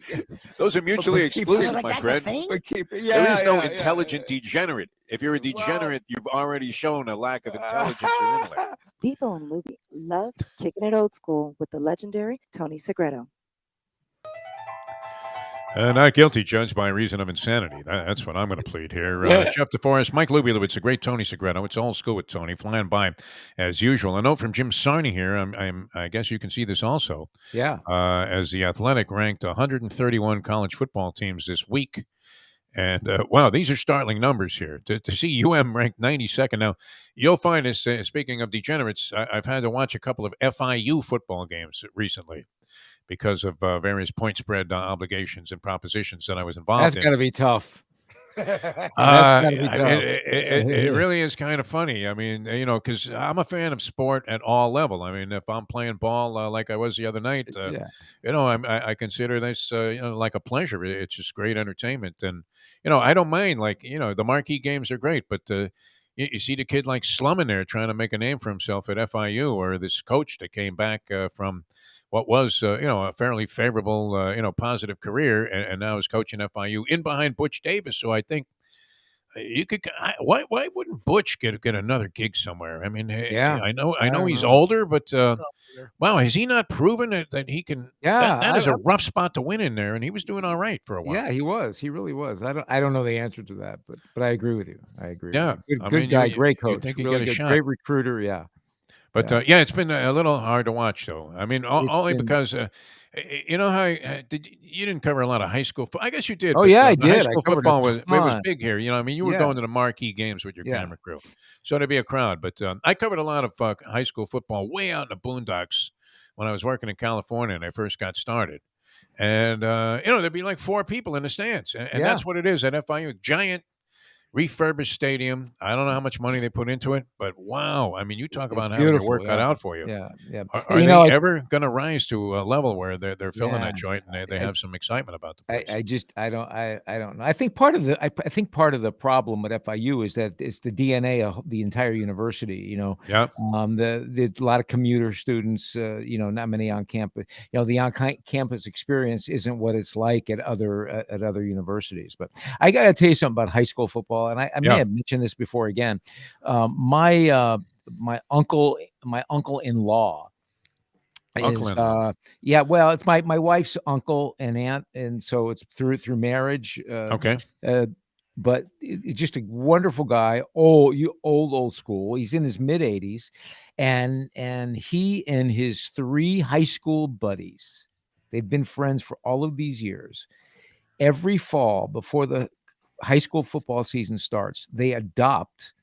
those are mutually exclusive, my friend.
There
is no intelligent degenerate. If you're a degenerate, you've already shown a lack of intelligence or intellect.
Defo and Lubie love kicking it old school with the legendary Tony Segreto.
Not guilty, judged by reason of insanity. That's what I'm going to plead here. Jeff DeForest, Mike Lubie, it's a great Tony Segreto. It's Old School with Tony, flying by as usual. A note from Jim Sarney here. I guess you can see this also.
Yeah.
As the Athletic ranked 131 college football teams this week. And, wow, these are startling numbers here. To see ranked 92nd. Now, you'll find this, speaking of degenerates, I've had to watch a couple of FIU football games recently, because of various point spread obligations and propositions that I was involved in.
That's got to be tough.
It really is kind of funny. I mean, because I'm a fan of sport at all level. I mean, if I'm playing ball like I was the other night, I consider this like a pleasure. It's just great entertainment, and I don't mind. The marquee games are great, but you see the kid like slumming there trying to make a name for himself at FIU, or this coach that came back from what was, a fairly favorable, positive career, and now is coaching FIU in behind Butch Davis. So I think you could. Why wouldn't Butch get another gig somewhere? I mean, I know he's older, but wow, has he not proven that he can?
Yeah,
that is a rough spot to win in there, and he was doing all right for a while.
Yeah, he was. He really was. I don't know the answer to that, but I agree with you. I agree.
Yeah,
good guy, great coach.
You think
really
get a shot.
Great recruiter. Yeah.
But it's been a little hard to watch, though. I mean, only because you know how you didn't cover a lot of high school. I guess you did.
Oh,
but,
yeah, I did.
High school football was big here. I mean, you were
Yeah.
going to the marquee games with your camera crew, so there'd be a crowd. But I covered a lot of high school football way out in the boondocks when I was working in California and I first got started. And there'd be like 4 people in the stands, and that's what it is at FIU. Giant refurbished stadium. I don't know how much money they put into it, but wow. I mean, you talk about having your work cut out for you.
Yeah, yeah.
Are they ever going to rise to a level where they're filling that joint and they have some excitement about the place?
I don't know. I think part of the problem with FIU is that it's the DNA of the entire university.
Yeah.
The a lot of commuter students. Not many on campus. The on-campus experience isn't what it's like at other universities. But I got to tell you something about high school football. And I may have mentioned this before again. My my uncle-in-law is
Uncle-in-law.
yeah, well, it's my wife's uncle and aunt, and so it's through marriage.
Okay.
But just a wonderful guy. Old school. He's in his mid 80s, and he and his 3 high school buddies, they've been friends for all of these years. Every fall before the high school football season starts, they adopt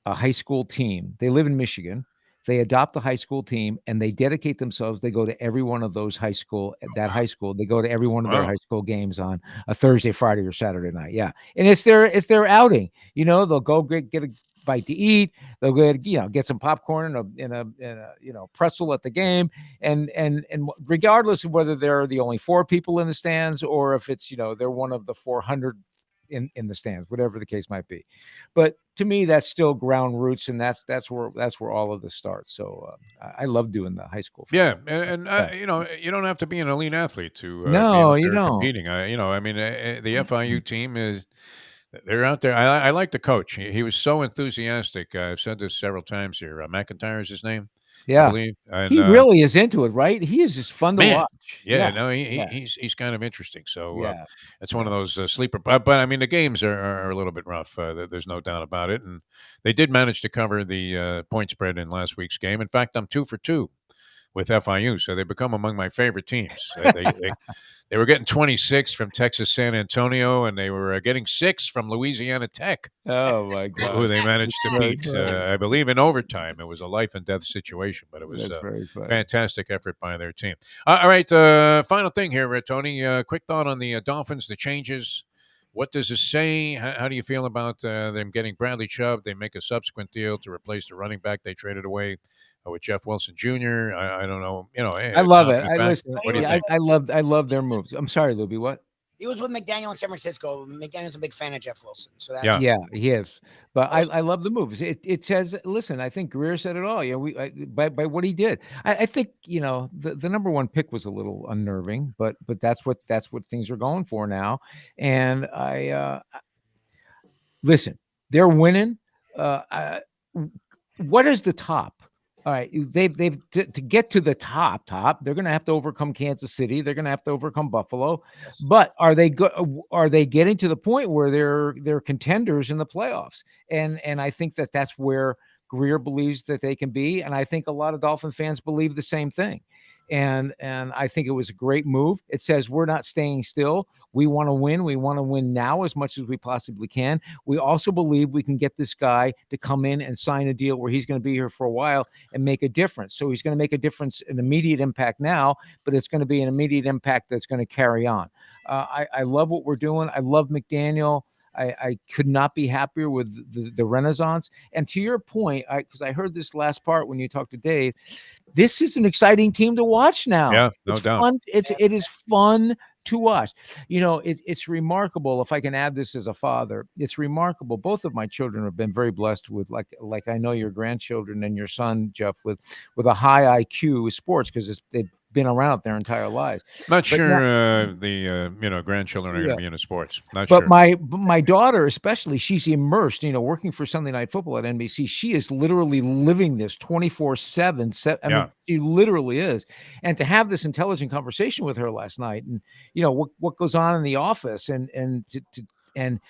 a high school team. They live in Michigan. They adopt a high school team and they dedicate themselves. They go to every one of those high school. They go to every one of their high school games on a Thursday, Friday, or Saturday night. Yeah, and it's their outing. They'll go get a bite to eat. They'll get some popcorn and a pretzel at the game. And regardless of whether they're the only 4 people in the stands or if it's they're one of the 400 in the stands, whatever the case might be. But to me, that's still ground roots, and that's where all of this starts. So I love doing the high school.
Yeah, and you don't have to be an elite athlete to be
No,
out
you
there
don't.
competing. The FIU team they're out there. I like the coach. He was so enthusiastic. I've said this several times here. McIntyre is his name. I
Yeah,
believe. And,
he really is into it, right? He is just fun to
man,
watch.
yeah, no, he's kind of interesting. So
Yeah.
it's one of those sleeper. But I mean, the games are a little bit rough. There's no doubt about it. And they did manage to cover the point spread in last week's game. In fact, I'm 2 for 2 with FIU, so they become among my favorite teams. They were getting 26 from Texas San Antonio, and they were getting 6 from Louisiana Tech.
Oh my God!
Who they managed to
That's
beat,
very funny.
I believe, in overtime. It was a life and death situation, but it was
That's
a
very funny.
fantastic effort by their team. All right, final thing here, Tony. Quick thought on the Dolphins, the changes. What does this say? How do you feel about them getting Bradley Chubb? They make a subsequent deal to replace the running back they traded away with Jeff Wilson Jr. I don't know.
I love it.
Listen. What do you think?
I love their moves. I'm sorry, Lubie. What?
He was with McDaniel in San Francisco. McDaniel's a big fan of Jeff Wilson. So that's
Yeah.
Yeah, he is. But I love the moves. It says, listen, I think Greer said it all. By what he did. I think, the number 1 pick was a little unnerving, but that's what things are going for now. And listen, they're winning. What is the top? All right, they've to get to the top. They're going to have to overcome Kansas City. They're going to have to overcome Buffalo.
Yes.
But are they Are they getting to the point where they're contenders in the playoffs? And I think that's where Greer believes that they can be, and I think a lot of Dolphin fans believe the same thing. And I think it was a great move. It says we're not staying still. We want to win. We want to win now as much as we possibly can. We also believe we can get this guy to come in and sign a deal where he's going to be here for a while and make a difference. So he's going to make a difference, an immediate impact now, but it's going to be an immediate impact that's going to carry on. I love what we're doing. I love McDaniel. I could not be happier with the Renaissance. And to your point, because I heard this last part when you talked to Dave, this is an exciting team to watch now.
Yeah, no
it's
doubt.
Fun. It is fun to watch. It's remarkable. If I can add this as a father, it's remarkable. Both of my children have been very blessed with, like I know your grandchildren and your son, Jeff, with a high IQ with sports because they've been around their entire lives.
Not sure the grandchildren are going to be into sports. Not
but
sure.
my daughter especially, she's immersed. Working for Sunday Night Football at NBC, she is literally living this 24/7. I mean, she literally is. And to have this intelligent conversation with her last night, and what goes on in the office, and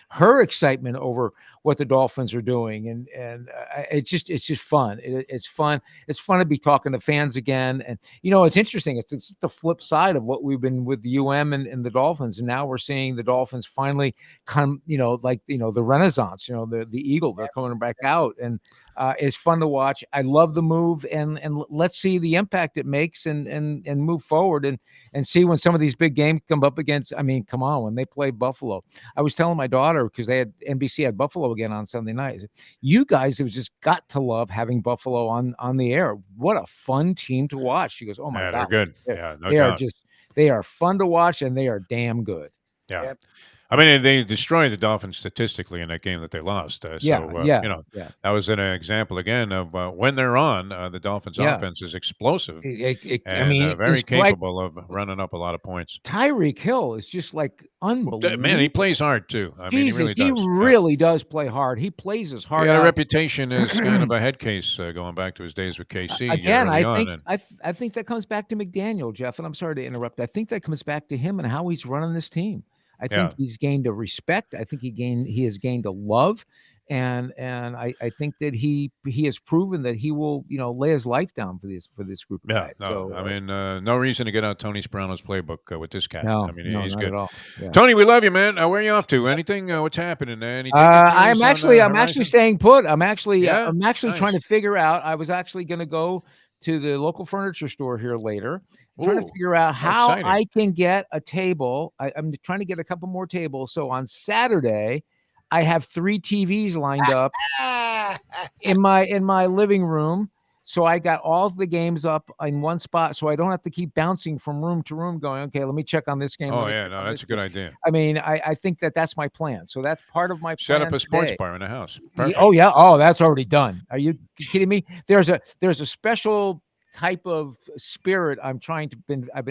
her excitement over what the Dolphins are doing, and it's just fun. It's fun. It's fun to be talking to fans again. And it's interesting. It's the flip side of what we've been with the UM and the Dolphins, and now we're seeing the Dolphins finally come. The Renaissance. The Eagle. They're coming back out, and it's fun to watch. I love the move, and let's see the impact it makes, and move forward, and see when some of these big games come up against. I mean, come on, when they play Buffalo. I was telling my daughter, because NBC had Buffalo again on Sunday night, I said, you guys have just got to love having Buffalo on the air. What a fun team to watch. She goes, oh my God,
they're good.
They
doubt.
are they are fun to watch, and they are damn good.
Yeah.
Yep.
I mean, they destroyed the Dolphins statistically in that game that they lost.
Yeah,
So,
yeah,
you know,
yeah.
that was an example again of when they're on, the Dolphins'
Yeah.
offense is explosive
I
and
mean,
very
it's like
capable of running up a lot of points.
Tyreek Hill is just like unbelievable.
Man, he plays hard too. I mean,
Jesus,
he
he
really does.
really does play hard. He plays his
He
heart
had a
out.
reputation as kind of a head case going back to his days with KC
Again,
early
I think
on.
I think that comes back to McDaniel, Jeff. And I'm sorry to interrupt. I think that comes back to him and how he's running this team. I think he's gained a respect. I think he has gained a love, and I think that he has proven that he will lay his life down for this group of guys.
No,
So
I mean, no reason to get out Tony Soprano's playbook with this cat.
no,
I mean,
no,
he's
not
good.
at all. Yeah.
Tony, we love you, man. Where are you off to? Anything? What's happening? Anything?
I'm actually staying put. I'm actually
nice.
trying to figure out. I was actually going to go to the local furniture store here later. Trying to figure out how I can get a table. I'm trying to get a couple more tables. So on Saturday, I have 3 TVs lined up in my living room. So I got all of the games up in one spot, so I don't have to keep bouncing from room to room going, okay, let me check on this game.
Oh, yeah, no, that's a good idea.
I mean, I think that's my plan. So that's part of my plan.
Set up a sports
today.
bar in the house. Perfect.
Oh, yeah. Oh, that's already done. Are you kidding me? There's a special type of spirit I've been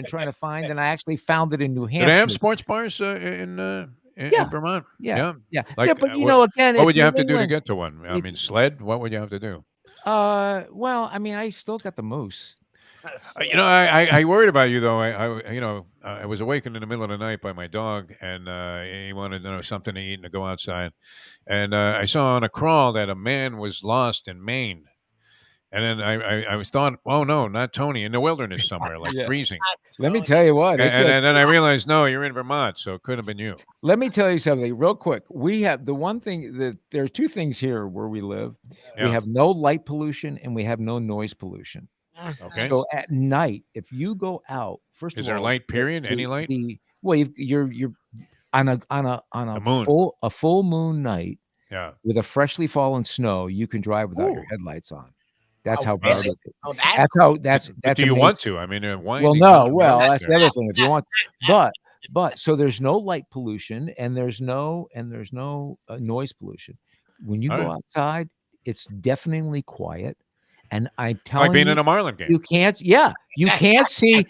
trying to find, and I actually found it in New Hampshire.
Do they have sports bars in Vermont?
Yeah.
Like,
yeah, but again,
what would you have to
New
do to
England.
get to one? I mean, sled? What would you have to do?
Well, I mean, I still got the moose.
I worried about you though. I was awakened in the middle of the night by my dog, and he wanted to know something to eat and to go outside. And I saw on a crawl that a man was lost in Maine. And then I was thought, oh no, not Tony, in the wilderness somewhere, like freezing.
Let me tell you what.
And then I realized, no, you're in Vermont, so it couldn't have been you.
Let me tell you something real quick. We have the one thing that there are 2 things here where we live. We have no light pollution and we have no noise pollution.
Okay.
So at night, if you go out, first of all,
is there light? Period? Any light?
You're on a
moon.
full moon night.
Yeah.
With a freshly fallen snow, you can drive without your headlights on. That's how
really?
bad it is.
Oh,
that's
do you
amazing.
want to? I mean, why?
Well, no. Well, that's the other thing. If you want, but so there's no light pollution and there's no noise pollution. When you go outside, it's deafeningly quiet. And I'm telling
like being
you,
in a Marlin game.
you can't see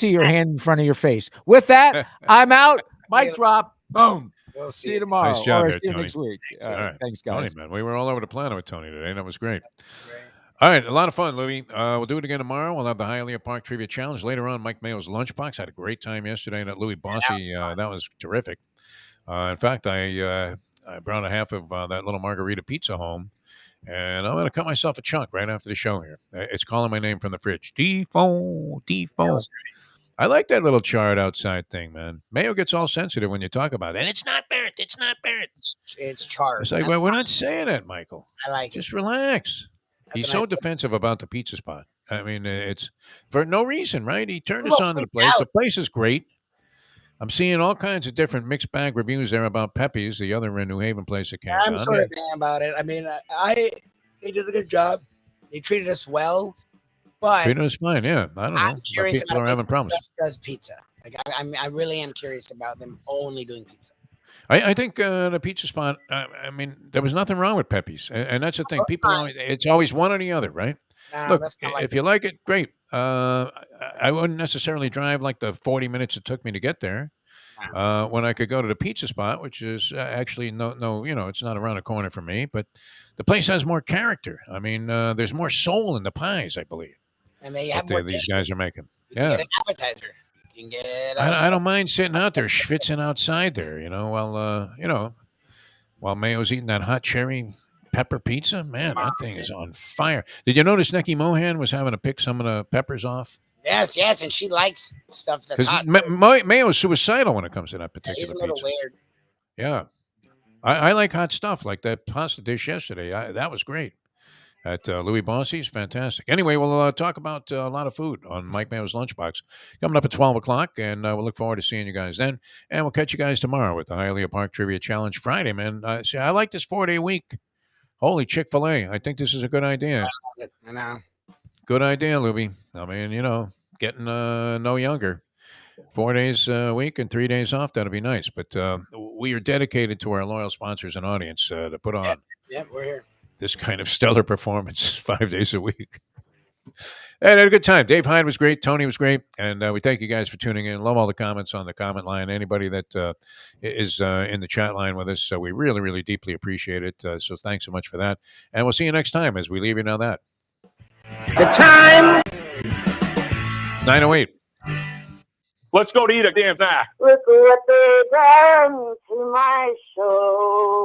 your hand in front of your face. With that, I'm out. Mic drop. Boom.
We'll
See you tomorrow.
Nice job
or
there,
see you
Tony.
next week.
All right.
Thanks, guys.
Tony, man, we were all over the planet with Tony today. That was great. All right, a lot of fun, Louie. We'll do it again tomorrow. We'll have the Hialeah Park Trivia Challenge. Later on, Mike Mayo's Lunchbox. I had a great time yesterday at Louie Bossy. That was terrific. In fact, I brought a half of that little margarita pizza home, and I'm going to cut myself a chunk right after the show here. It's calling my name from the fridge. Defo. I like that little chart outside thing, man. Mayo gets all sensitive when you talk about it. And it's not burnt. It's
charred.
It's like, well, we're not saying that, Michael.
I like
Just relax. He's so defensive about the pizza spot. I mean, it's for no reason, right? He turned us on to the place. The place is great. I'm seeing all kinds of different mixed bag reviews there about Pepe's, the other New Haven place that came
I'm sort of fan about it. I mean, they did a good job. They treated us well, but
treated us fine. Yeah, I don't know.
I'm curious
people are having problems.
Just does pizza. Like I really am curious about them only doing pizza.
I think the pizza spot. I mean, there was nothing wrong with Pepe's, and that's the thing. People, it's always one or the other, right?
No,
look,
like
if you like it, great. I wouldn't necessarily drive like the 40 minutes it took me to get there. When I could go to the pizza spot, which is actually no, it's not around the corner for me, but the place has more character. I mean, there's more soul in the pies, I believe.
And they have more
these guys are making.
You can get an appetizer. You can get.
I don't mind sitting out there, schwitzing outside there. While Mayo's eating that hot cherry pepper pizza. Man, that thing is on fire. Did you notice Nikki Mohan was having to pick some of the peppers off?
Yes, and she likes stuff that's hot.
Mayo's suicidal when it comes to that particular
he's a little
pizza.
weird.
Yeah. I like hot stuff like that pasta dish yesterday. That was great at Louis Bossy's. Fantastic. Anyway, we'll talk about a lot of food on Mike Mayo's Lunchbox coming up at 12 o'clock, and we'll look forward to seeing you guys then. And we'll catch you guys tomorrow with the Hialeah Park Trivia Challenge Friday, man. See, I like this 4-day week. Holy Chick-fil-A. I think this is a good idea.
I know.
Good idea, Lubie. I mean, getting no younger. 4 days a week and 3 days off, that'll be nice. But we are dedicated to our loyal sponsors and audience to put on
Yeah, we're here.
this kind of stellar performance 5 days a week. And had a good time. Dave Hyde was great. Tony was great. And we thank you guys for tuning in. Love all the comments on the comment line. Anybody that is in the chat line with us. So we really, really deeply appreciate it. So thanks so much for that. And we'll see you next time as we leave you now that.
The time.
9:08.
Let's go to eat a damn snack.
Look what they done to my soul.